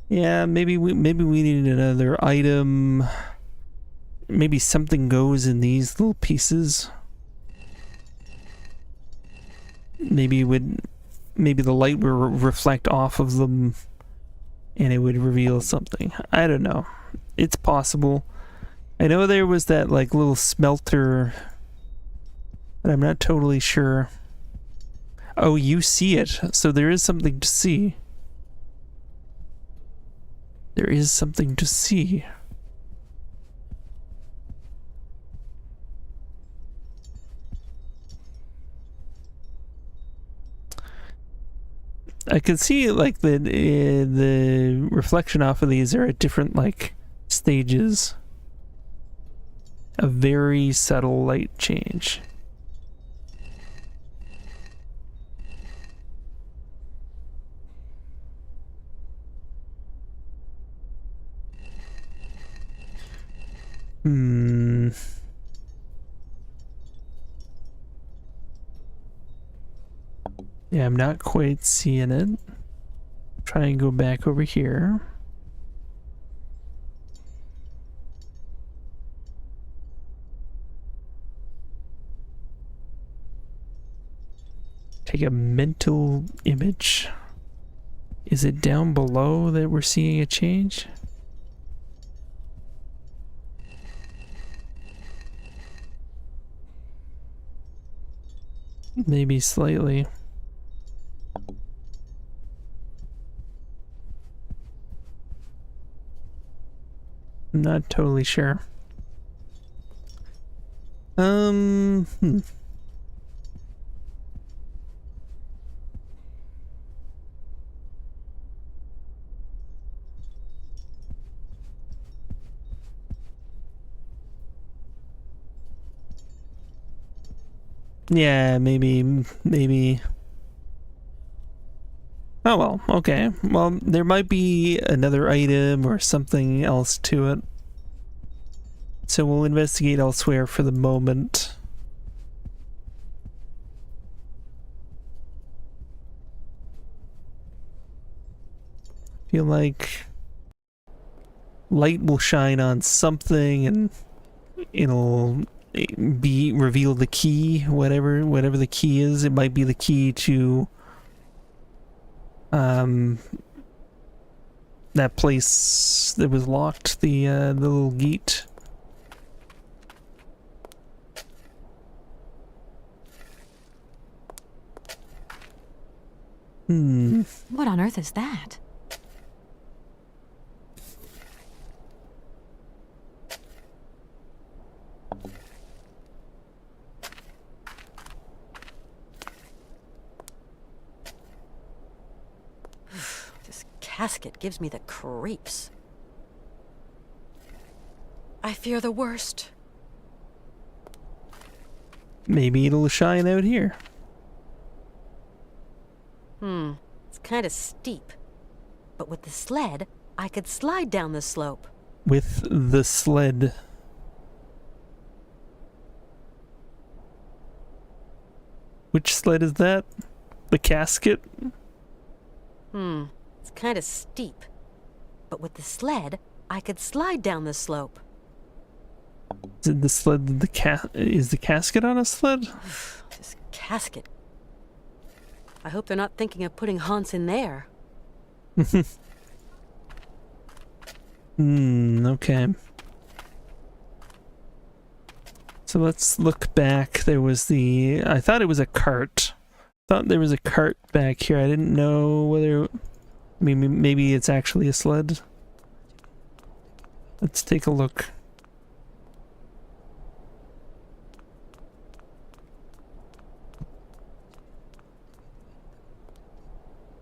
Yeah, maybe we need another item. Maybe something goes in these little pieces. Maybe the light will reflect off of them and it would reveal something. I don't know. It's possible. I know there was that like little smelter, but I'm not totally sure. Oh, you see it. So there is something to see. There is something to see. I can see like the reflection off of these are at different like stages. A very subtle light change. Yeah, I'm not quite seeing it. Try and go back over here. Take a mental image. Is it down below that we're seeing a change? Maybe slightly. I'm not totally sure. Yeah, maybe. Oh well, okay. Well, there might be another item or something else to it. So we'll investigate elsewhere for the moment. Feel like light will shine on something and it'll reveal the key, whatever the key is. It might be the key to that place that was locked, the little gate. What on earth is that? casket gives me the creeps. I fear the worst. Maybe it'll shine out here. It's kind of steep. But with the sled, I could slide down the slope. With the sled. Which sled is that? The casket? It's kind of steep. But with the sled, I could slide down the slope. Is it the sled? Is the casket on a sled? This casket. I hope they're not thinking of putting Hans in there. Okay. So let's look back. There was I thought it was a cart. Thought there was a cart back here. I didn't know whether... Maybe it's actually a sled. Let's take a look.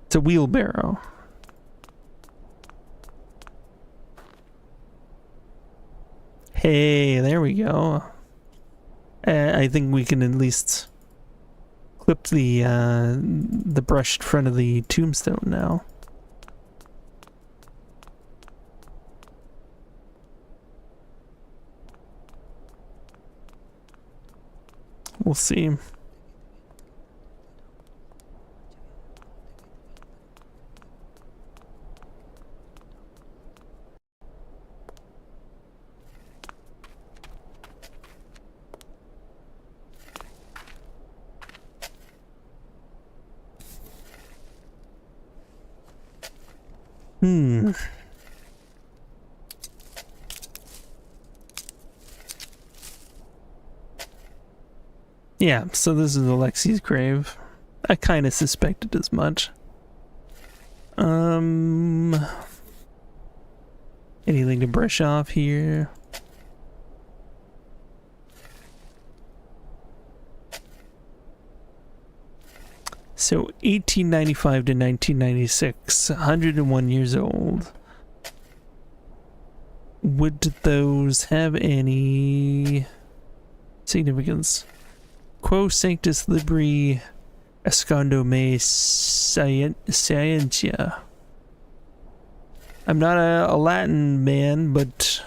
It's a wheelbarrow. Hey, there we go. I think we can at least clip the brushed front of the tombstone now. We'll see. Yeah, so this is Alexi's grave. I kind of suspected as much. Anything to brush off here? So 1895 to 1996, 101 years old. Would those have any significance? Quo sanctus libri escondo me scientia. I'm not a Latin man, but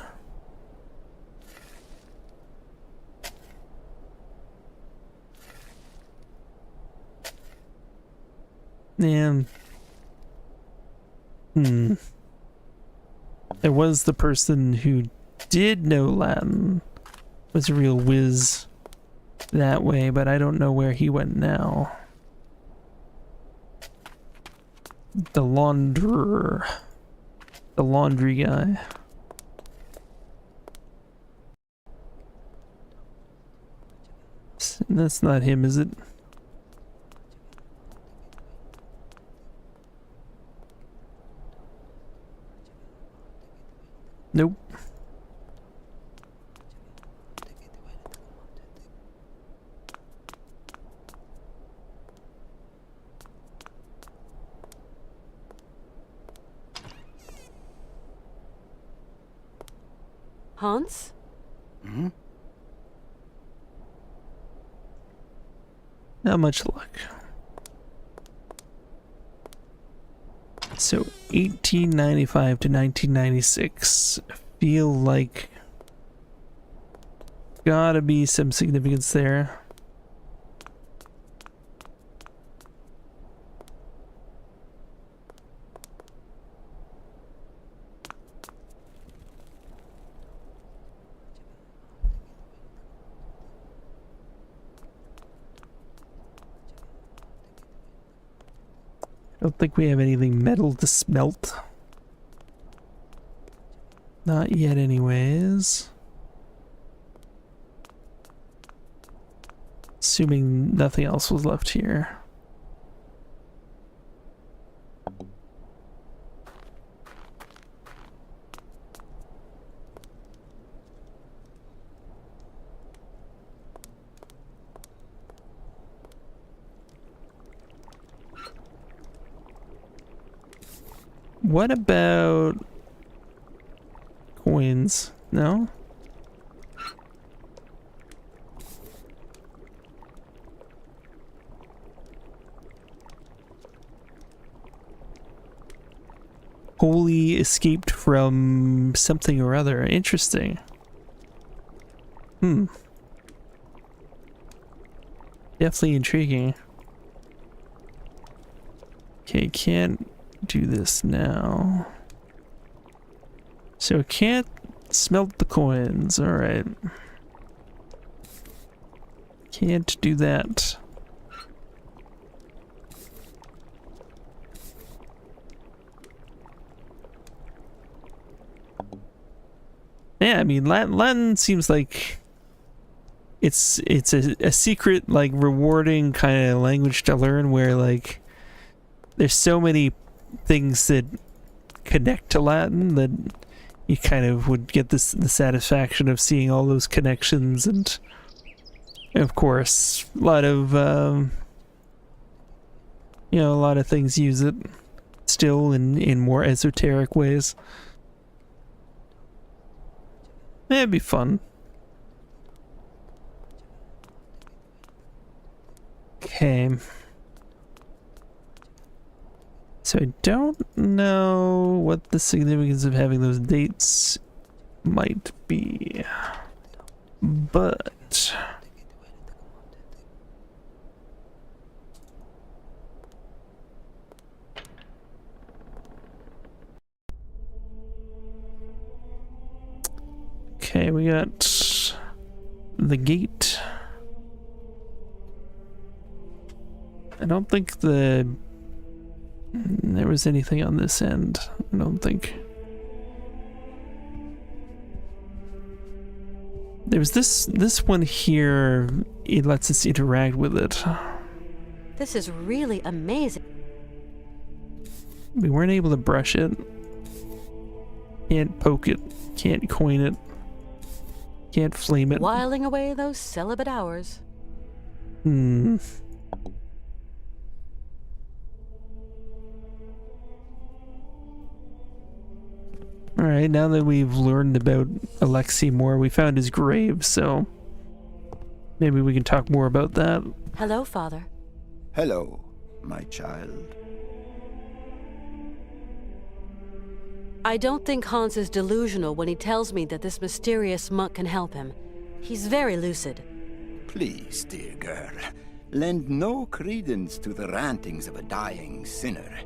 yeah. There was the person who did know Latin, was a real whiz that way, but I don't know where he went now. The launderer. The laundry guy. That's not him, is it? Nope. Hans? Not much luck. So 1895 to 1996. Feel like gotta be some significance there. Don't think we have anything metal to smelt. Not yet anyways. Assuming nothing else was left here. What about coins? No? Holy escaped from something or other. Interesting. Definitely intriguing. Okay, can't do this now. So can't smelt the coins. Alright. Can't do that. Yeah, I mean, Latin seems like it's a secret, like, rewarding kind of language to learn, where, like, there's so many things that connect to Latin that you kind of would get the satisfaction of seeing all those connections, and of course, a lot of you know, a lot of things use it still in more esoteric ways. It'd be fun. Okay. So I don't know what the significance of having those dates might be, but okay, we got the gate. I don't think there was anything on this end. I don't think. There's this one here. It lets us interact with it. This is really amazing. We weren't able to brush it. Can't poke it. Can't coin it. Can't flame it. Whiling away those celibate hours. Alright, now that we've learned about Alexei more, we found his grave, so maybe we can talk more about that. Hello, Father. Hello, my child. I don't think Hans is delusional when he tells me that this mysterious monk can help him. He's very lucid. Please, dear girl, lend no credence to the rantings of a dying sinner.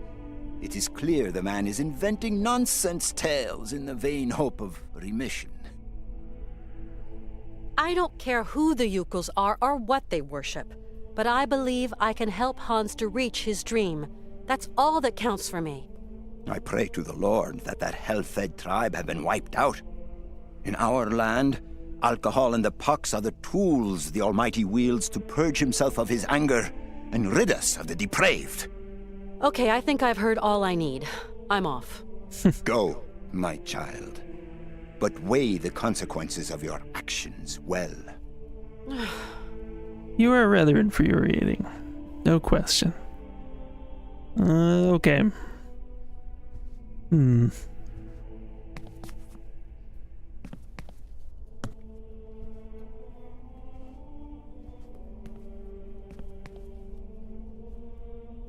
It is clear the man is inventing nonsense tales in the vain hope of remission. I don't care who the Yukels are or what they worship, but I believe I can help Hans to reach his dream. That's all that counts for me. I pray to the Lord that hell-fed tribe have been wiped out. In our land, alcohol and the pox are the tools the Almighty wields to purge himself of his anger and rid us of the depraved. Okay, I think I've heard all I need. I'm off. Go, my child. But weigh the consequences of your actions well. You are rather infuriating. No question. Okay.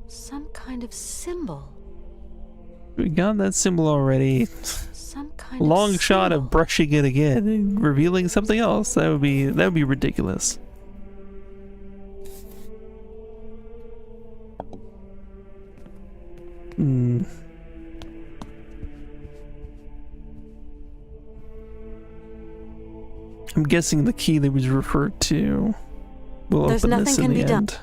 Some kind of symbol. We got that symbol already. Some kind Long of shot symbol. of brushing it again and revealing something else. That would be ridiculous. I'm guessing the key that was referred to will There's open this nothing in can the be end. done.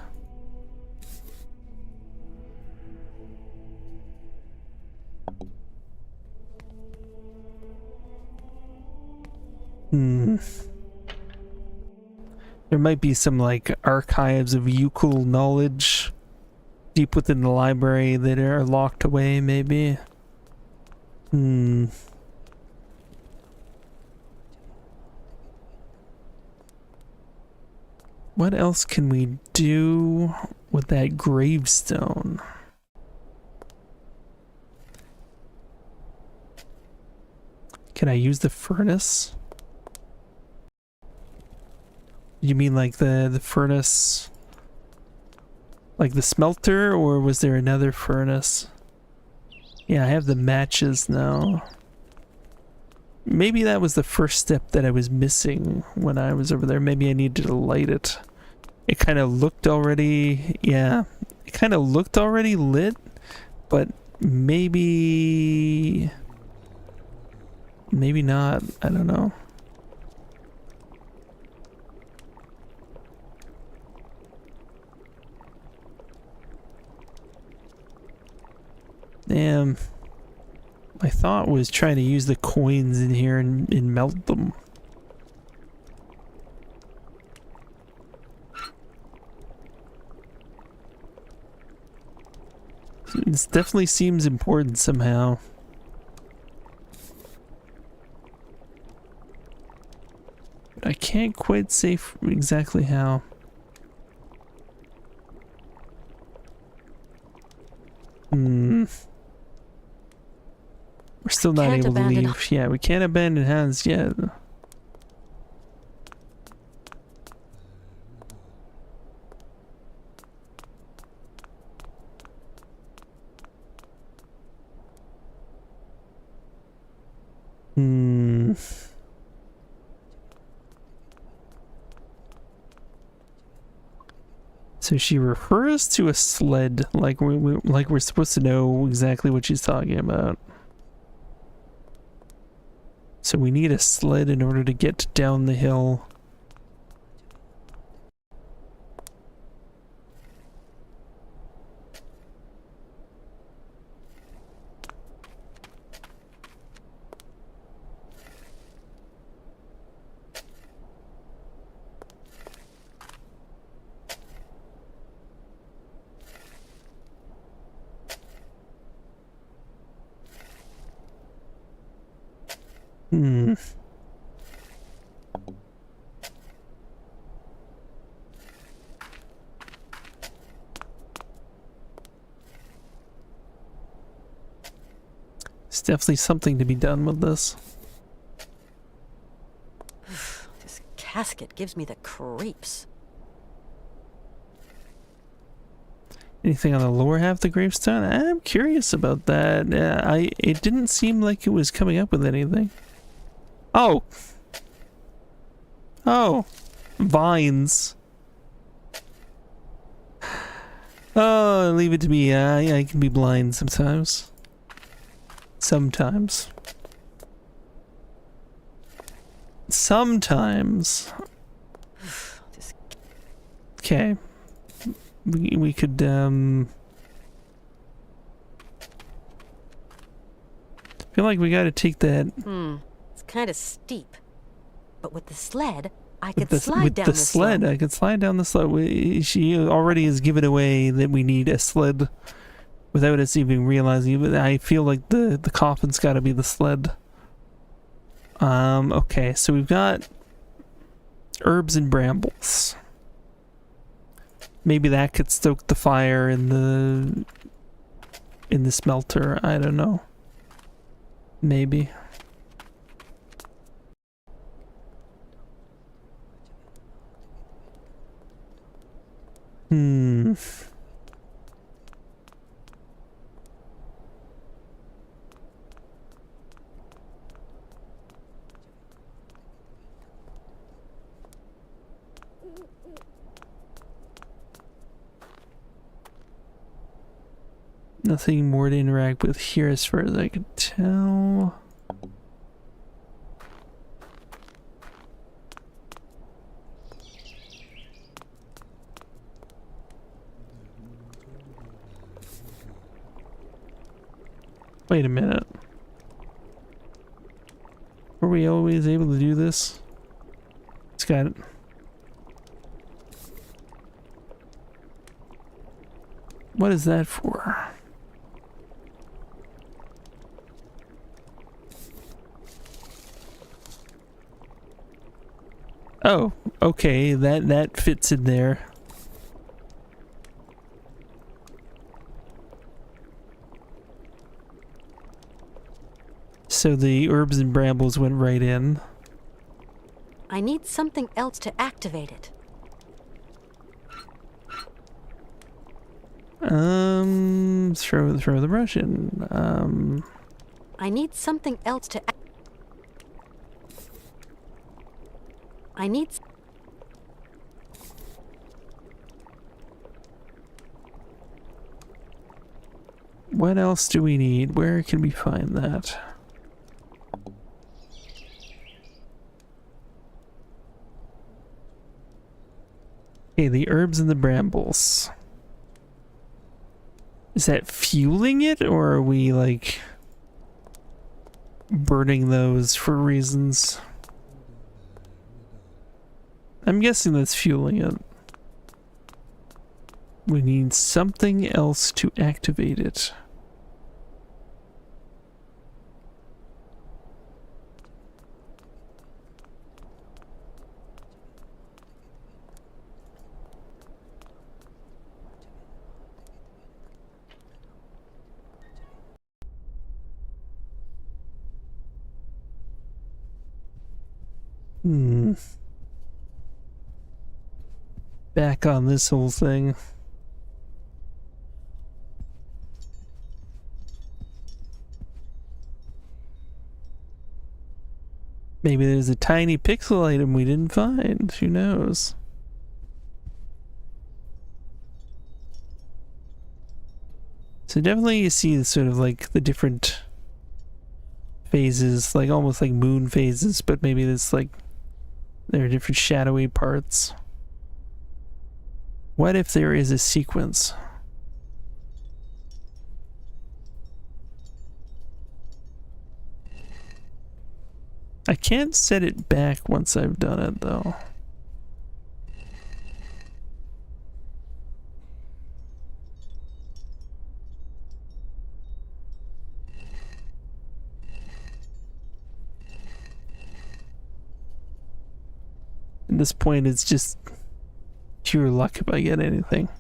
There might be some, like, archives of Yukul knowledge deep within the library that are locked away, maybe. What else can we do with that gravestone? Can I use the furnace? You mean like the furnace, like the smelter, or was there another furnace? Yeah, I have the matches now. Maybe that was the first step that I was missing when I was over there. Maybe I needed to light it. It kind of looked already, yeah, it kind of looked already lit, but maybe not. I don't know. Damn. My thought was trying to use the coins in here and melt them. This definitely seems important somehow. I can't quite say exactly how. We're still not able to leave. Yeah, we can't abandon Hans yet. So she refers to a sled, like we're supposed to know exactly what she's talking about. So we need a sled in order to get down the hill. There's definitely something to be done with this. This casket gives me the creeps. Anything on the lower half of the gravestone? I'm curious about that. It didn't seem like it was coming up with anything. Oh! Oh! Vines. Oh, leave it to me. I can be blind sometimes. Sometimes. Okay. We could, feel like we gotta take that. It's kind of steep. But with the sled, I could slide with down the the sled. slope. I could slide down the sled. She already has given away that we need a sled without us even realizing it. But I feel like the coffin's gotta be the sled. Okay, so we've got herbs and brambles. Maybe that could stoke the fire in the smelter. I don't know. Maybe. Nothing more to interact with here as far as I can tell. Wait a minute. Were we always able to do this? It's got it. What is that for? Oh, okay, that fits in there. So the herbs and brambles went right in. I need something else to activate it. Throw the brush in. I need something else to. I need. What else do we need? Where can we find that? Okay, the herbs and the brambles. Is that fueling it, or are we, like, burning those for reasons? I'm guessing that's fueling it. We need something else to activate it. Back on this whole thing. Maybe there's a tiny pixel item we didn't find. Who knows? So definitely you see sort of like the different phases, like almost like moon phases, but maybe it's like there are different shadowy parts. What if there is a sequence? I can't set it back once I've done it, though. At this point, it's just pure luck if I get anything.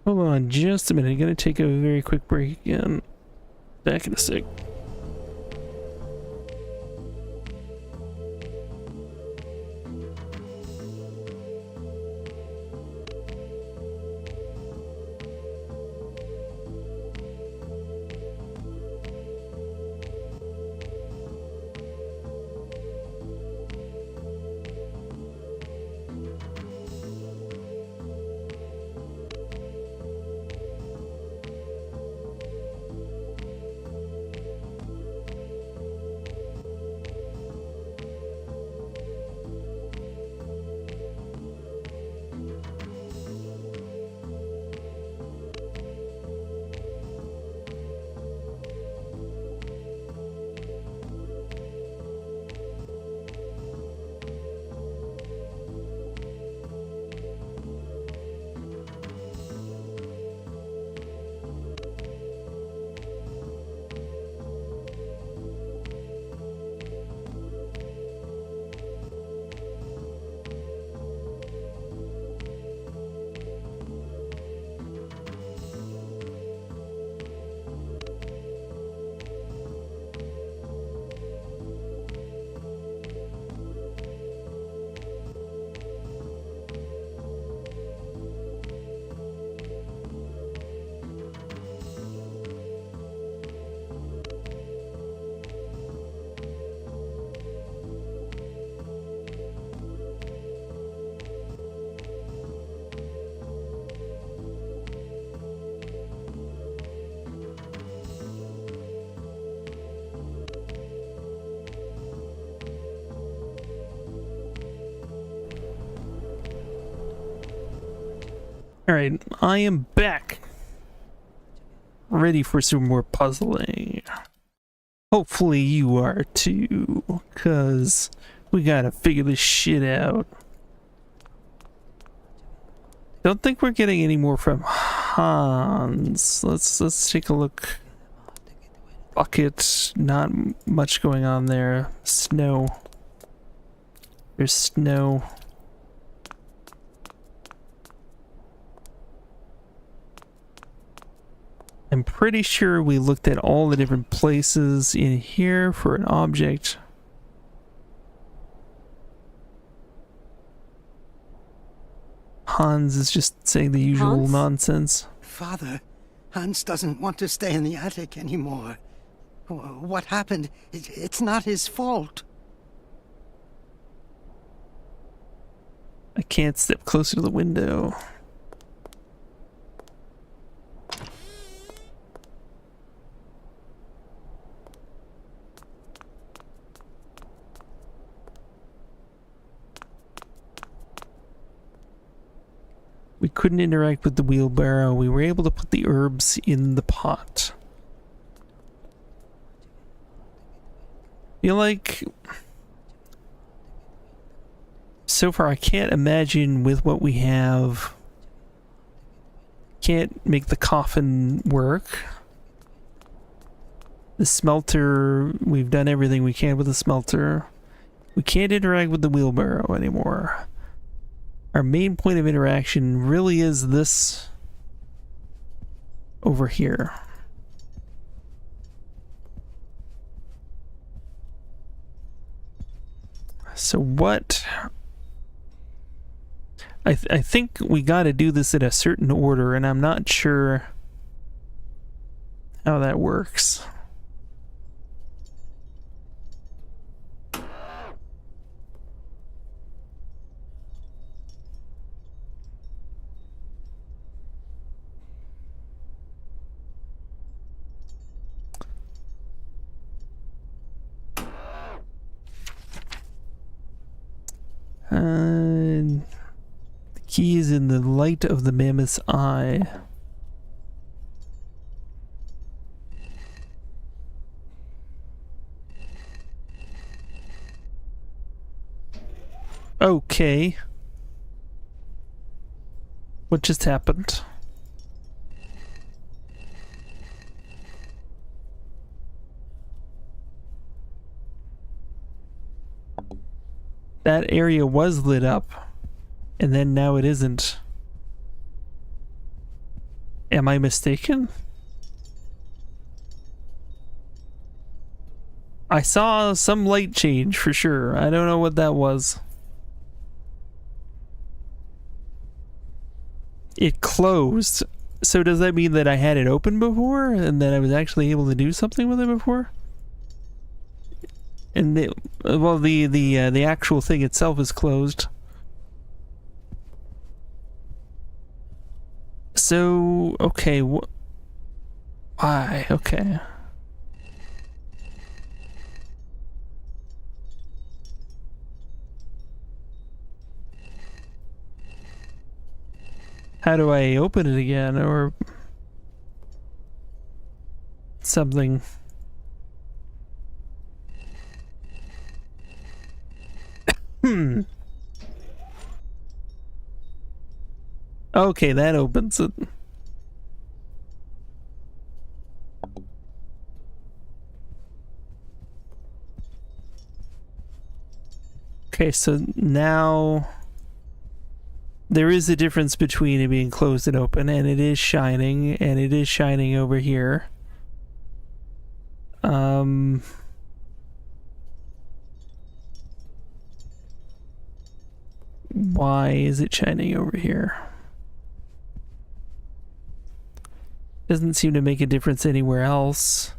Hold on just a minute. I'm gonna take a very quick break again. Back in a sec. Alright, I am back. Ready for some more puzzling. Hopefully you are too, cause we gotta figure this shit out. Don't think we're getting any more from Hans. Let's take a look. Bucket, not much going on there. Snow. There's snow. I'm pretty sure we looked at all the different places in here for an object. Hans is just saying the usual Hans? nonsense. Father, Hans doesn't want to stay in the attic anymore. What happened? It's not his fault. I can't step closer to the window. We couldn't interact with the wheelbarrow. We were able to put the herbs in the pot. Feel like so far I can't imagine with what we have. Can't make the coffin work. The smelter, we've done everything we can with the smelter. We can't interact with the wheelbarrow anymore. Our main point of interaction really is this over here. So what? I think we got to do this in a certain order, and I'm not sure how that works. The key is in the light of the mammoth's eye. Okay. What just happened? That area was lit up, and then now it isn't. Am I mistaken? I saw some light change for sure. I don't know what that was. It closed. So does that mean that I had it open before and that I was actually able to do something with it before? And the actual thing itself is closed. So okay, why? Okay. How do I open it again, or something? Okay, that opens it. Okay, so now there is a difference between it being closed and open, and it is shining, and it is shining over here. Why is it shining over here? Doesn't seem to make a difference anywhere else.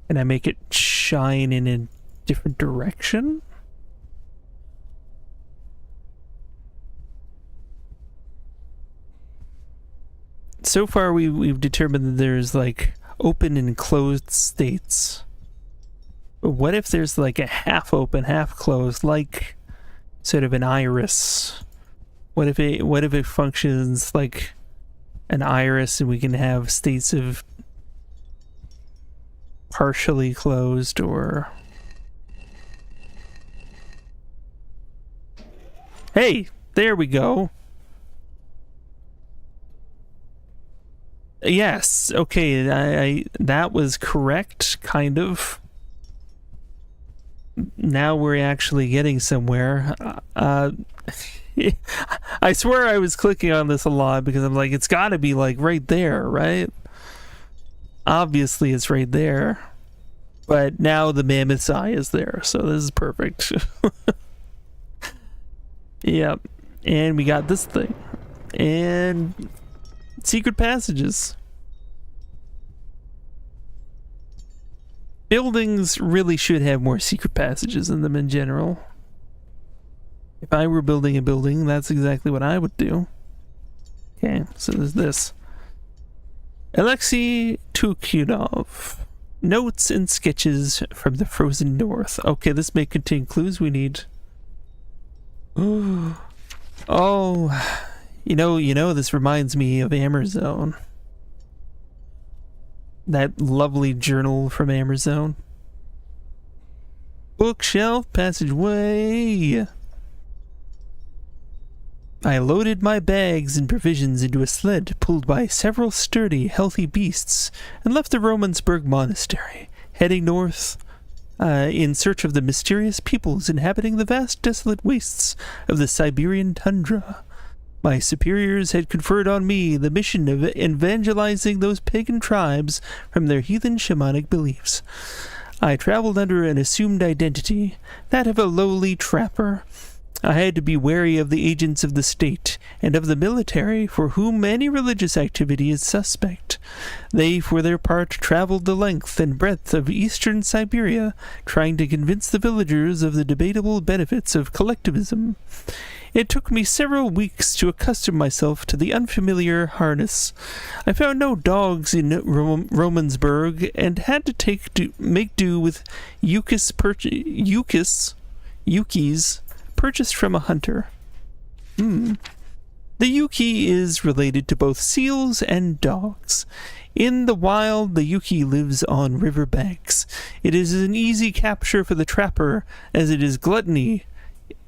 Can I make it shine in a different direction? So far we've determined that there's like open and closed states. But what if there's like a half open, half closed, like sort of an iris? What if it functions like an iris and we can have states of partially closed or... Hey, there we go. Yes, okay, I that was correct, kind of. Now we're actually getting somewhere. I swear I was clicking on this a lot because I'm like, it's gotta be like right there, right? Obviously it's right there. But now the mammoth's eye is there, so this is perfect. Yep. And we got this thing. And secret passages. Buildings really should have more secret passages in them in general. If I were building a building, that's exactly what I would do. Okay, so there's this. Alexei Tukhunov. Notes and sketches from the frozen north. Okay, this may contain clues we need. Oh, you know, this reminds me of Amerzone. That lovely journal from Amerzone. Bookshelf, passageway. I loaded my bags and provisions into a sled pulled by several sturdy, healthy beasts and left the Romansburg Monastery, heading north in search of the mysterious peoples inhabiting the vast desolate wastes of the Siberian tundra. My superiors had conferred on me the mission of evangelizing those pagan tribes from their heathen shamanic beliefs. I traveled under an assumed identity, that of a lowly trapper. I had to be wary of the agents of the state and of the military, for whom any religious activity is suspect. They, for their part, traveled the length and breadth of eastern Siberia, trying to convince the villagers of the debatable benefits of collectivism. It took me several weeks to accustom myself to the unfamiliar harness. I found no dogs in Romansburg, and had to make do with Yukis purchased from a hunter. The Yuki is related to both seals and dogs. In the wild, the Yuki lives on river banks. It is an easy capture for the trapper, as its gluttony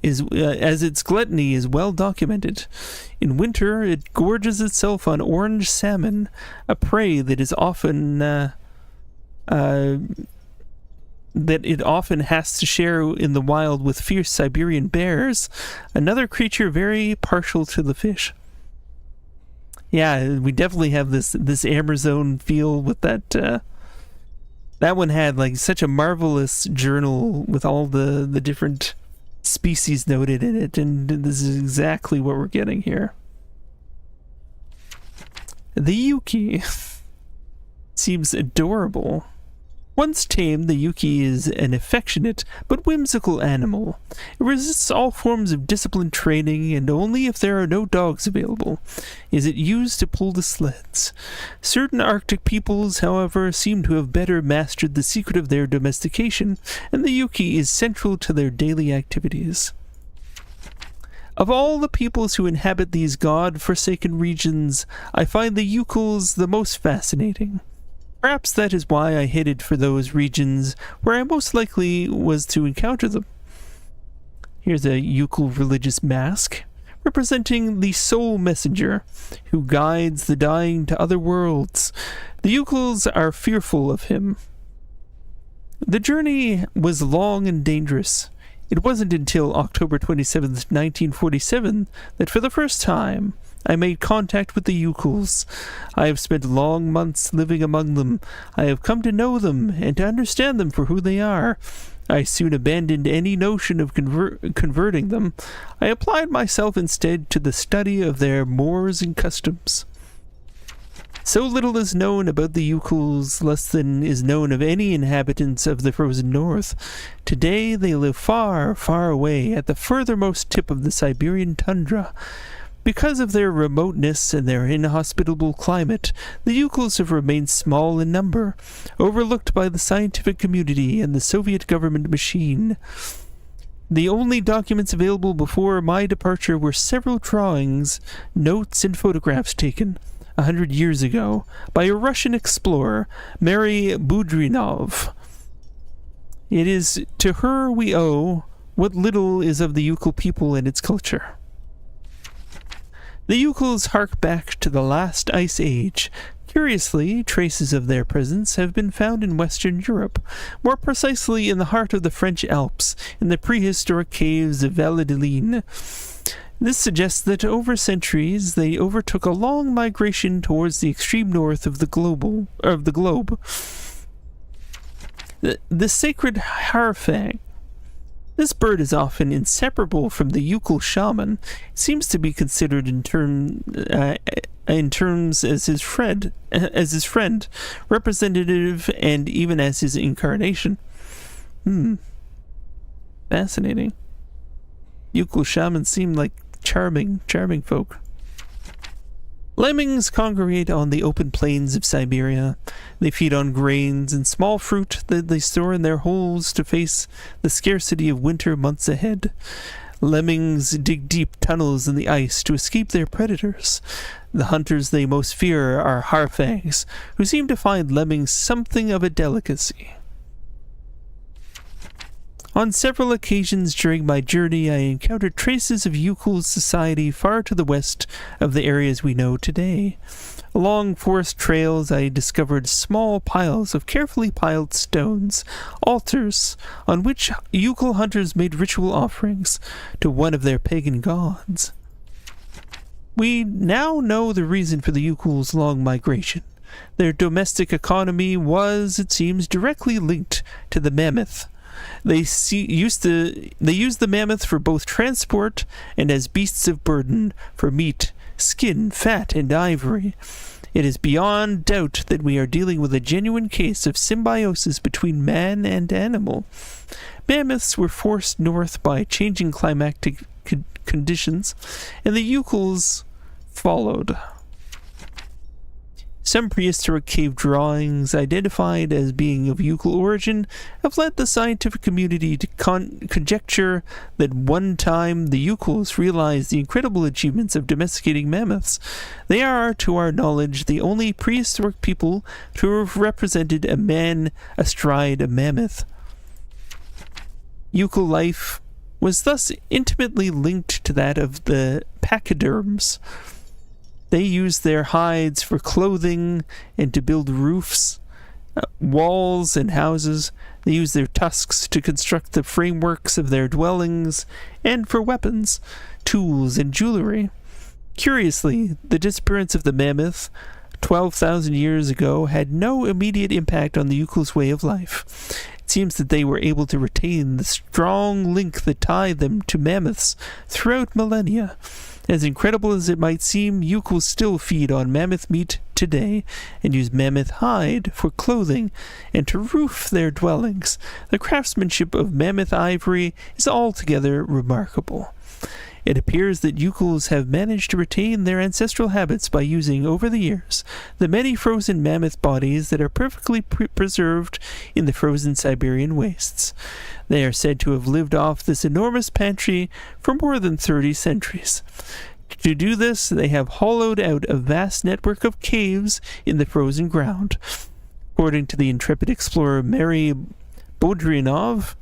is well documented. In winter, it gorges itself on orange salmon, a prey that is often that it often has to share in the wild with fierce Siberian bears, another creature very partial to the fish. Yeah, we definitely have this Amerzone feel with that. That one had like such a marvelous journal with all the different species noted in it, and this is exactly what we're getting here. The Yuki seems adorable. Once tamed, the Yuki is an affectionate but whimsical animal. It resists all forms of disciplined training, and only if there are no dogs available is it used to pull the sleds. Certain Arctic peoples, however, seem to have better mastered the secret of their domestication, and the Yuki is central to their daily activities. Of all the peoples who inhabit these god-forsaken regions, I find the Yukuls the most fascinating. Perhaps that is why I headed for those regions where I most likely was to encounter them. Here's a Yukul religious mask, representing the soul messenger, who guides the dying to other worlds. The Yukuls are fearful of him. The journey was long and dangerous. It wasn't until October 27th, 1947, that for the first time, I made contact with the Yukuls. I have spent long months living among them. I have come to know them and to understand them for who they are. I soon abandoned any notion of converting them. I applied myself instead to the study of their mores and customs. So little is known about the Yukuls, less than is known of any inhabitants of the frozen north. Today they live far, far away at the furthermost tip of the Siberian tundra. Because of their remoteness and their inhospitable climate, the Yukuls have remained small in number, overlooked by the scientific community and the Soviet government machine. The only documents available before my departure were several drawings, notes, and photographs taken. 100 years ago by a Russian explorer, Mary Budrinov. It is to her we owe what little is of the Yukul people and its culture. The Yukuls hark back to the last ice age. Curiously, traces of their presence have been found in Western Europe, more precisely in the heart of the French Alps, in the prehistoric caves of Valladolid. This suggests that over centuries they overtook a long migration towards the extreme north of the globe. The sacred harfang. This bird is often inseparable from the Yukul shaman. It seems to be considered in terms as his friend, representative, and even as his incarnation. Fascinating. Yukul shamans seem like charming folk. Lemmings congregate on the open plains of Siberia. They feed on grains and small fruit that they store in their holes to face the scarcity of winter months ahead. Lemmings dig deep tunnels in the ice to escape their predators. The hunters they most fear are harfangs, who seem to find lemmings something of a delicacy. On several occasions during my journey, I encountered traces of Yukul society far to the west of the areas we know today. Along forest trails, I discovered small piles of carefully piled stones, altars, on which Yukul hunters made ritual offerings to one of their pagan gods. We now know the reason for the Yukul's long migration. Their domestic economy was, it seems, directly linked to the mammoth. They used the mammoth for both transport and as beasts of burden for meat, skin, fat, and ivory. It is beyond doubt that we are dealing with a genuine case of symbiosis between man and animal. Mammoths were forced north by changing climatic conditions, and the Yukuls followed. Some prehistoric cave drawings, identified as being of Yukul origin, have led the scientific community to conjecture that one time the Yukuls realized the incredible achievements of domesticating mammoths. They are, to our knowledge, the only prehistoric people to have represented a man astride a mammoth. Yukul life was thus intimately linked to that of the pachyderms. They used their hides for clothing and to build roofs, walls, and houses. They used their tusks to construct the frameworks of their dwellings, and for weapons, tools, and jewelry. Curiously, the disappearance of the mammoth 12,000 years ago had no immediate impact on the Yukul's way of life. It seems that they were able to retain the strong link that tied them to mammoths throughout millennia. As incredible as it might seem, Yukuls still feed on mammoth meat today and use mammoth hide for clothing and to roof their dwellings. The craftsmanship of mammoth ivory is altogether remarkable. It appears that Yukuls have managed to retain their ancestral habits by using, over the years, the many frozen mammoth bodies that are perfectly preserved in the frozen Siberian wastes. They are said to have lived off this enormous pantry for more than 30 centuries. To do this, they have hollowed out a vast network of caves in the frozen ground. According to the intrepid explorer Mary Budrinov,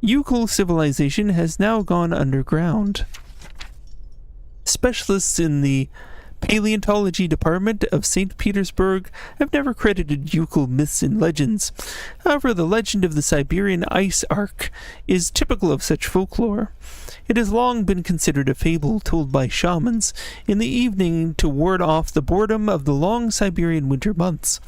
Yukul civilization has now gone underground. Specialists in the paleontology department of St. Petersburg have never credited Yukul myths and legends. However, the legend of the Siberian ice ark is typical of such folklore. It has long been considered a fable told by shamans in the evening to ward off the boredom of the long Siberian winter months.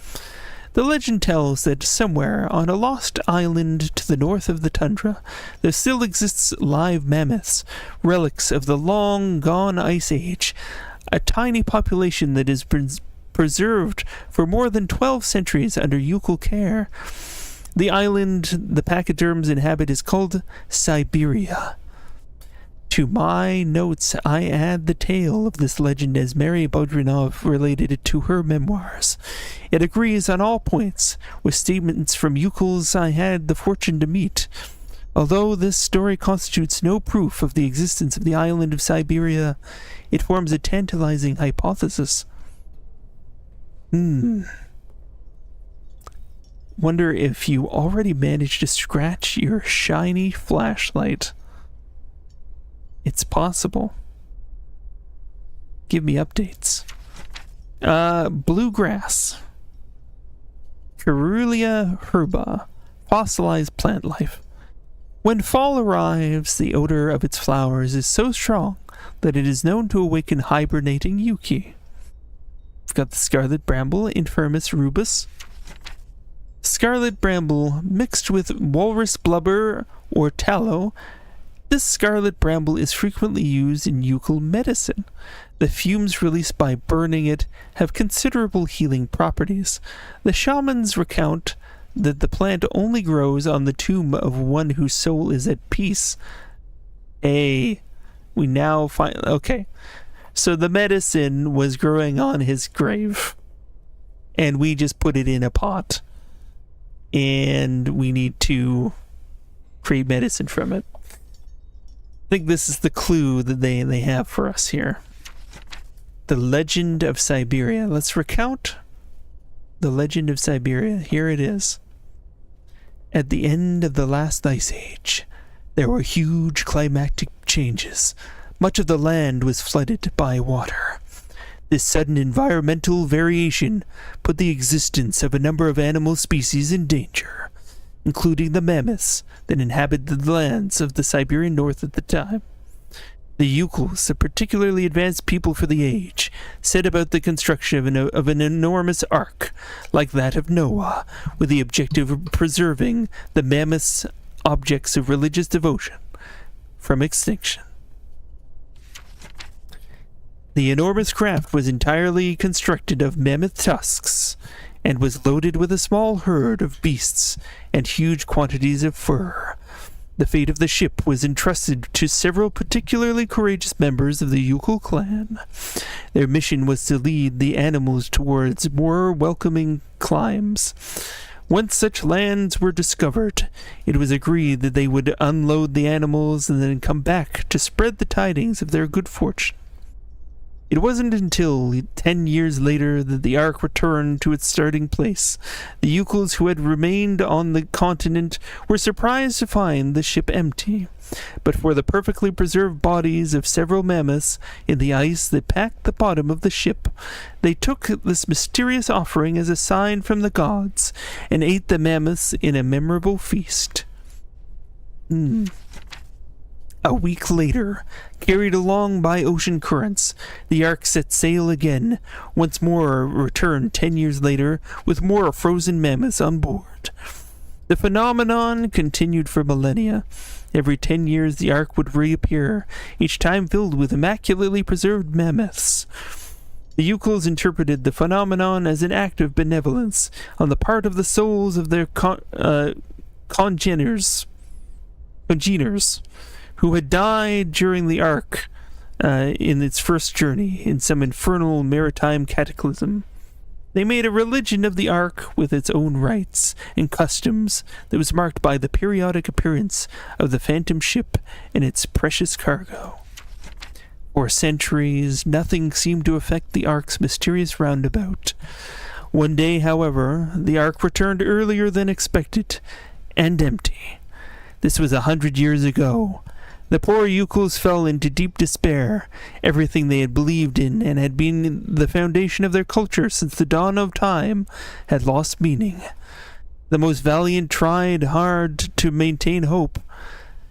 The legend tells that somewhere on a lost island to the north of the tundra, there still exists live mammoths, relics of the long-gone ice age, a tiny population that has been preserved for more than 12 centuries under Yukul care. The island the pachyderms inhabit is called Siberia. To my notes, I add the tale of this legend as Mary Budrinov related it to her memoirs. It agrees on all points with statements from Yukuls I had the fortune to meet. Although this story constitutes no proof of the existence of the island of Siberia, it forms a tantalizing hypothesis. Wonder if you already managed to scratch your shiny flashlight. It's possible. Give me updates. Bluegrass. Caerulea herba. Fossilized plant life. When fall arrives, the odor of its flowers is so strong that it is known to awaken hibernating Yuki. We've got the scarlet bramble, Infirmis rubus. Scarlet bramble mixed with walrus blubber or tallow. This scarlet bramble is frequently used in Yukul medicine. The fumes released by burning it have considerable healing properties. The shamans recount that the plant only grows on the tomb of one whose soul is at peace. We now find... Okay. So the medicine was growing on his grave. And we just put it in a pot. And we need to create medicine from it. I think this is the clue that they have for us here. The Legend of Siberia. Let's recount the Legend of Siberia. Here it is. At the end of the last ice age, there were huge climatic changes. Much of the land was flooded by water. This sudden environmental variation put the existence of a number of animal species in danger, including the mammoths that inhabited the lands of the Siberian North at the time. The Yukuls, a particularly advanced people for the age, set about the construction of an enormous ark, like that of Noah, with the objective of preserving the mammoths' objects of religious devotion from extinction. The enormous craft was entirely constructed of mammoth tusks, and was loaded with a small herd of beasts and huge quantities of fur. The fate of the ship was entrusted to several particularly courageous members of the Yukul clan. Their mission was to lead the animals towards more welcoming climes. Once such lands were discovered, it was agreed that they would unload the animals and then come back to spread the tidings of their good fortune. It wasn't until 10 years later that the Ark returned to its starting place. The Yukuls who had remained on the continent were surprised to find the ship empty. But for the perfectly preserved bodies of several mammoths in the ice that packed the bottom of the ship, they took this mysterious offering as a sign from the gods, and ate the mammoths in a memorable feast. A week later, carried along by ocean currents, the Ark set sail again, once more returned 10 years later with more frozen mammoths on board. The phenomenon continued for millennia. Every 10 years the Ark would reappear, each time filled with immaculately preserved mammoths. The Yukuls interpreted the phenomenon as an act of benevolence on the part of the souls of their congeners, who had died during the Ark in its first journey in some infernal maritime cataclysm. They made a religion of the Ark with its own rites and customs that was marked by the periodic appearance of the phantom ship and its precious cargo. For centuries, nothing seemed to affect the Ark's mysterious roundabout. One day, however, the Ark returned earlier than expected, and empty. This was 100 years ago. The poor Yukuls fell into deep despair. Everything they had believed in and had been the foundation of their culture since the dawn of time had lost meaning. The most valiant tried hard to maintain hope,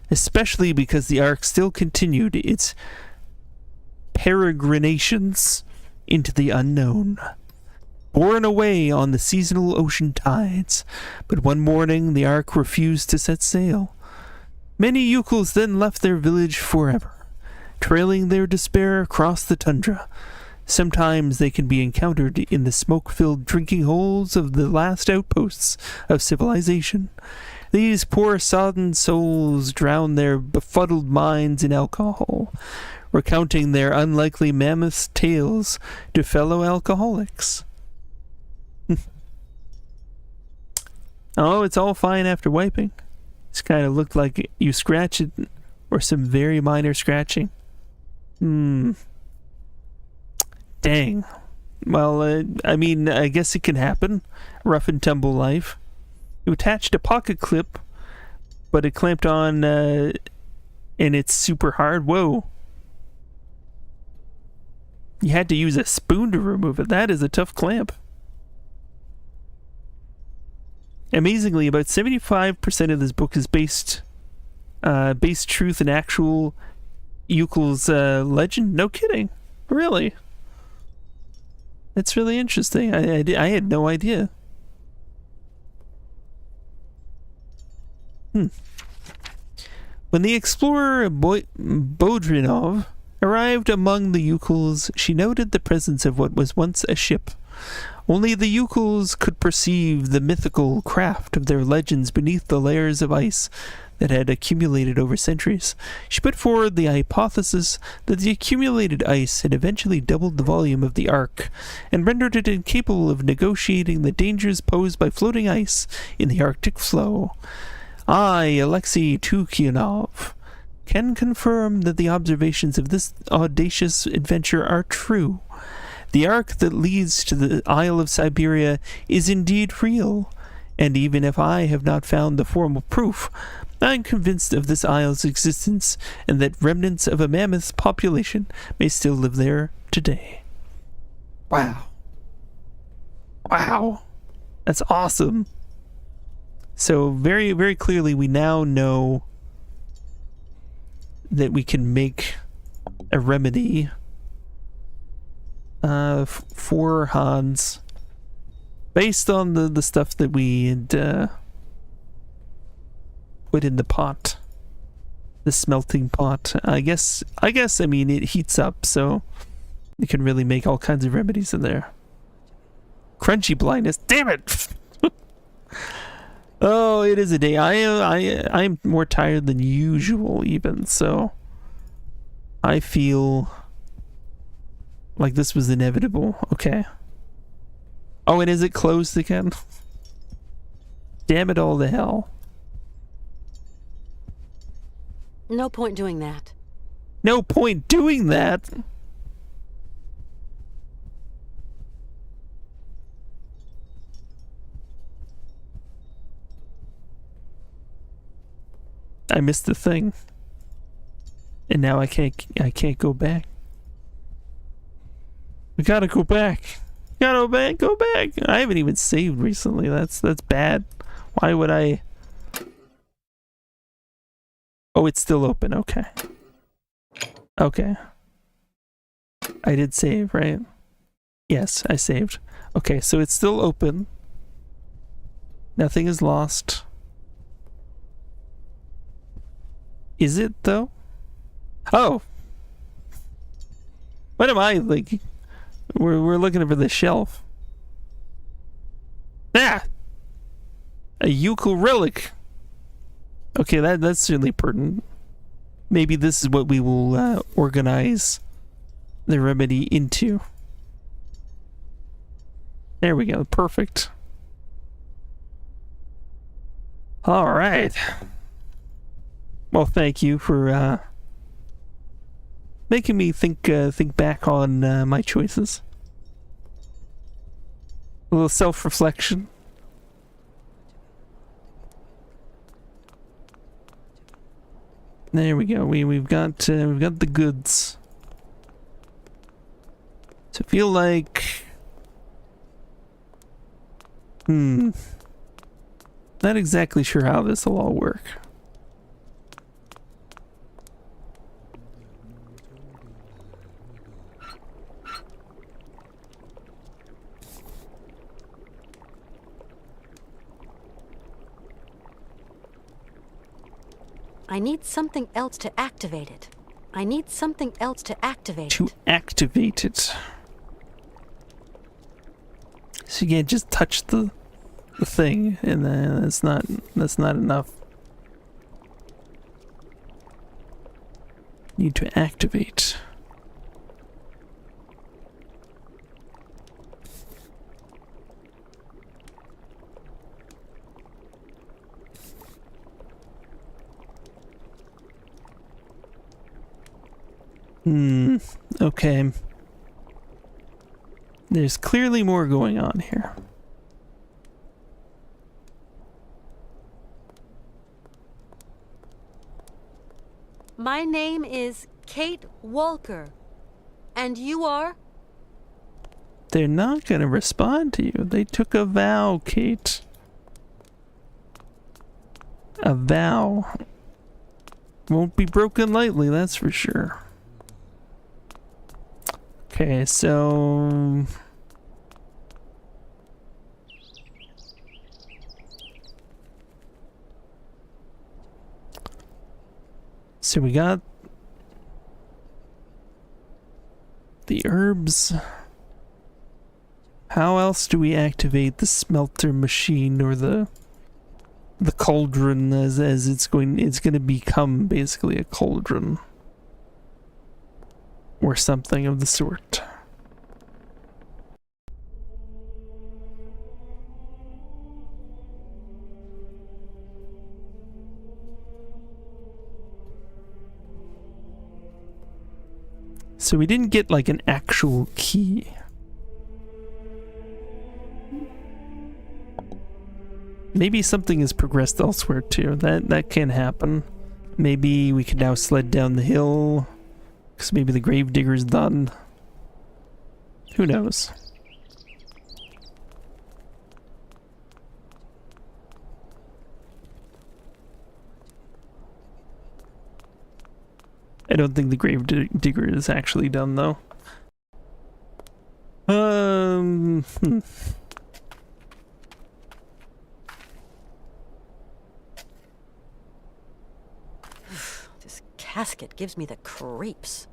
especially because the Ark still continued its peregrinations into the unknown. Borne away on the seasonal ocean tides, but one morning the Ark refused to set sail. Many Yukuls then left their village forever, trailing their despair across the tundra. Sometimes they can be encountered in the smoke-filled drinking holes of the last outposts of civilization. These poor sodden souls drown their befuddled minds in alcohol, recounting their unlikely mammoth tales to fellow alcoholics. Oh, it's all fine after wiping. This kind of looked like you scratch it, or some very minor scratching. Dang. Well, I mean, I guess it can happen. Rough and tumble life. You attached a pocket clip, but it clamped on, and it's super hard. Whoa. You had to use a spoon to remove it. That is a tough clamp. Amazingly, about 75% of this book is based truth and actual Euclid's legend. No kidding. Really. That's really interesting. I had no idea. When the explorer Bodrinov arrived among the Euclids, she noted the presence of what was once a ship. Only the Euclids could perceive the mythical craft of their legends beneath the layers of ice that had accumulated over centuries. She put forward the hypothesis that the accumulated ice had eventually doubled the volume of the Ark and rendered it incapable of negotiating the dangers posed by floating ice in the Arctic flow. I, Alexei Tukhyanov, can confirm that the observations of this audacious adventure are true. The arc that leads to the Isle of Siberia is indeed real, and even if I have not found the formal proof, I am convinced of this isle's existence and that remnants of a mammoth population may still live there today. Wow. Wow. That's awesome. So very, very clearly we now know that we can make a remedy for Hans based on the stuff that we had put in the pot, the smelting pot. I guess I mean it heats up, so you can really make all kinds of remedies in there. Crunchy blindness, damn it! Oh, it is a day. I'm more tired than usual even, so I feel like this was inevitable. Okay. Oh, and is it closed again? Damn it all to hell. No point doing that. No point doing that? I missed the thing. And now I can't go back. We gotta go back. Go back. I haven't even saved recently. That's bad. Why would I? Oh, it's still open. Okay. Okay. I did save, right? Yes, I saved. Okay, so it's still open. Nothing is lost. Is it though? Oh. What am I like? We're looking for the shelf. Ah! A Euclid relic. Okay, that's certainly pertinent. Maybe this is what we will organize the remedy into. There we go. Perfect. All right. Well, thank you for making me think back on my choices. A little self-reflection. There we go. We've got the goods. So I feel like not exactly sure how this will all work. I need something else to activate it. To activate it. So you can't just touch the thing, and then that's not enough. Need to activate. Okay. There's clearly more going on here. My name is Kate Walker. And you are? They're not gonna respond to you. They took a vow, Kate. A vow. Won't be broken lightly, that's for sure. Okay, so... So we got the herbs. How else do we activate the smelter machine or the cauldron as it's going to become basically a cauldron or something of the sort? So we didn't get like an actual key. Maybe something has progressed elsewhere too. That can happen. Maybe we can now sled down the hill. Because maybe the gravedigger's done. Who knows? I don't think the gravedigger is actually done though. This casket gives me the creeps.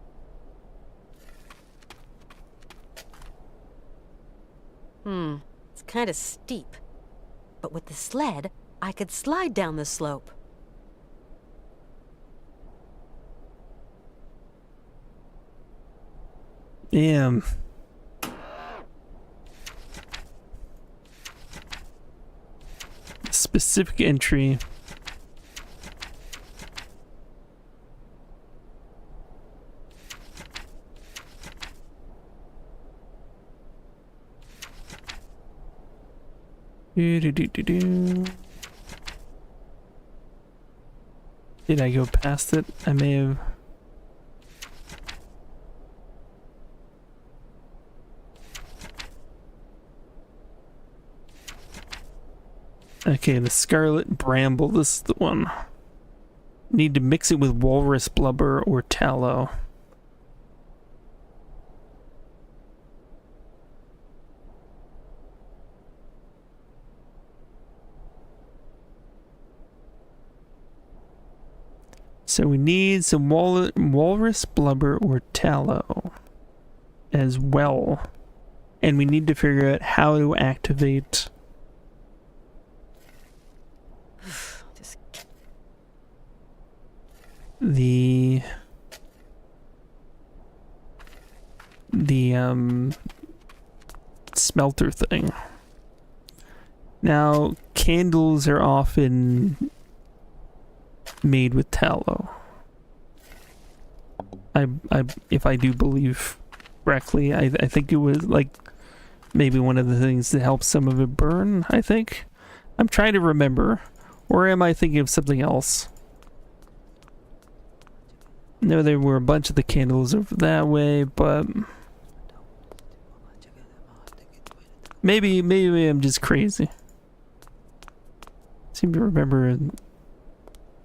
It's kind of steep. But with the sled, I could slide down the slope. Damn. Specific entry. Did I go past it? I may have. Okay, the Scarlet Bramble, this is the one. Need to mix it with walrus blubber or tallow. So we need some walrus blubber or tallow as well. And we need to figure out how to activate the smelter thing. Now, candles are often made with tallow. If I do believe correctly, I think it was like maybe one of the things that helps some of it burn, I think. I'm trying to remember. Or am I thinking of something else? No, there were a bunch of the candles over that way, but maybe I'm just crazy. I seem to remember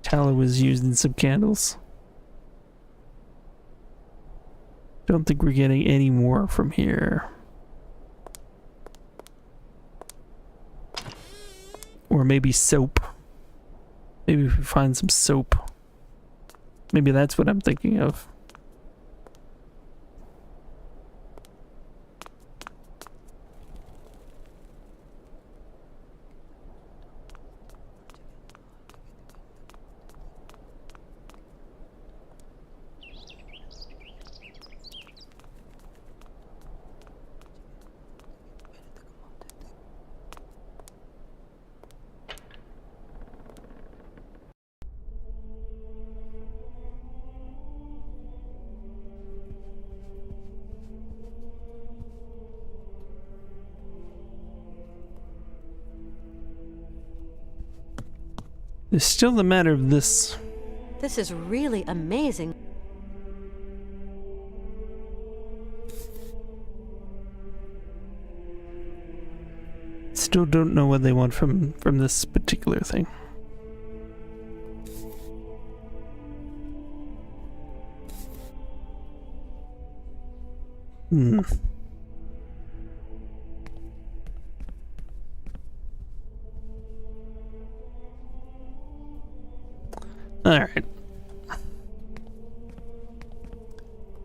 tallow was used in some candles. Don't think we're getting any more from here. Or maybe soap. Maybe if we find some soap. Maybe that's what I'm thinking of. It's still the matter of this. This is really amazing. Still don't know what they want from this particular thing. Alright.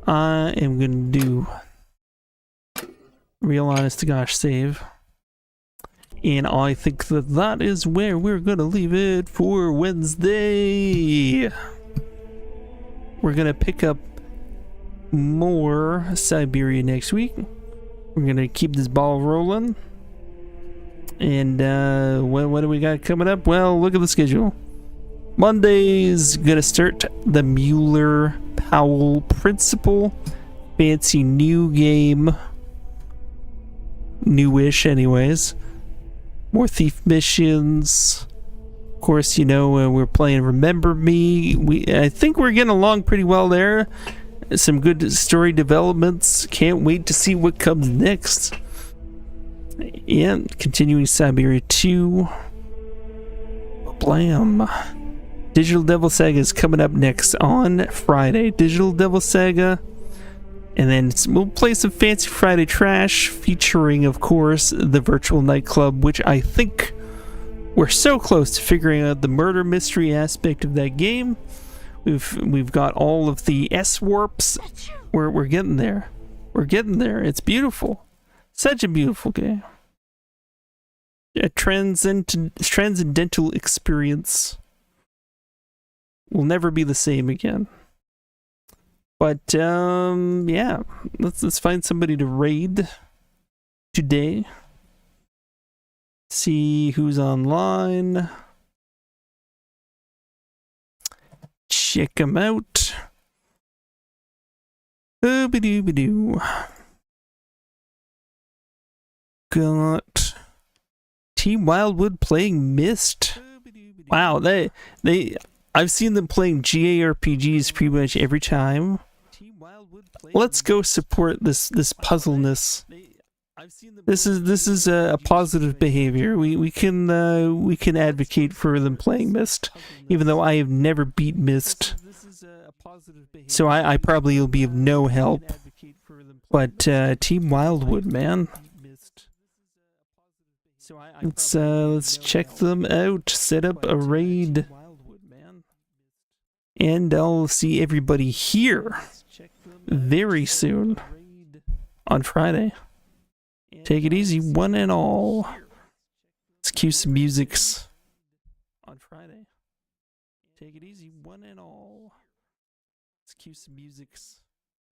I am gonna do real honest to gosh save. And I think that is where we're gonna leave it for Wednesday. We're gonna pick up more Siberia next week. We're gonna keep this ball rolling. And what do we got coming up? Well, look at the schedule. Monday's gonna start the Mueller-Powell Principle. Fancy new game. Newish anyways. More thief missions. Of course, you know, we're playing Remember Me. I think we're getting along pretty well there. Some good story developments. Can't wait to see what comes next. And continuing Siberia 2. Blam. Digital Devil Saga is coming up next on Friday. Digital Devil Saga. And then we'll play some Fancy Friday Trash, featuring, of course, the Virtual Nightclub, which I think we're so close to figuring out the murder mystery aspect of that game. We've got all of the S-warps. We're getting there. We're getting there. It's beautiful. Such a beautiful game. A transcendental experience. Will never be the same again. But yeah, let's find somebody to raid today. See who's online. Check them out. Ooby-dooby-doo. Got Team Wildwood playing Myst. Wow, I've seen them playing GARPGs pretty much every time. Let's go support this puzzleness. This is a positive behavior. We can advocate for them playing Myst, even though I have never beat Myst. So I probably will be of no help. But Team Wildwood, man. Let's check them out. Set up a raid. And I'll see everybody here very soon on Friday. Take it easy, one and all. Let's cue some musics on Friday. Take it easy, one and all. Let's cue some musics on Friday. Take it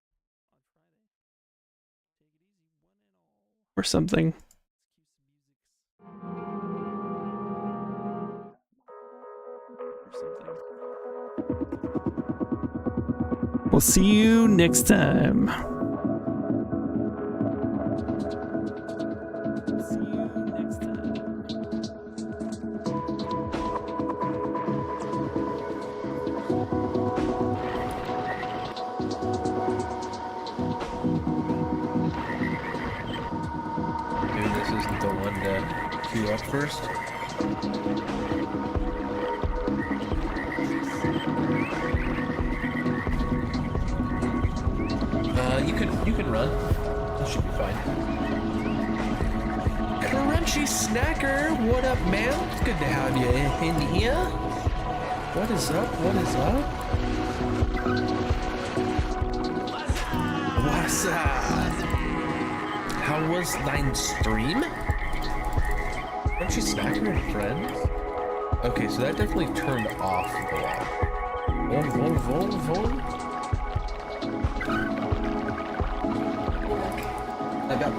easy, one and all. Or something. We'll see you next time. Maybe this isn't the one to queue up first. You can run. This should be fine. Crunchy Snacker, what up, man? It's good to have you in here. What is up? What is up? What's up? How was thine stream? Crunchy Snacker and friends? Okay, so that definitely turned off the wall. Vol. I got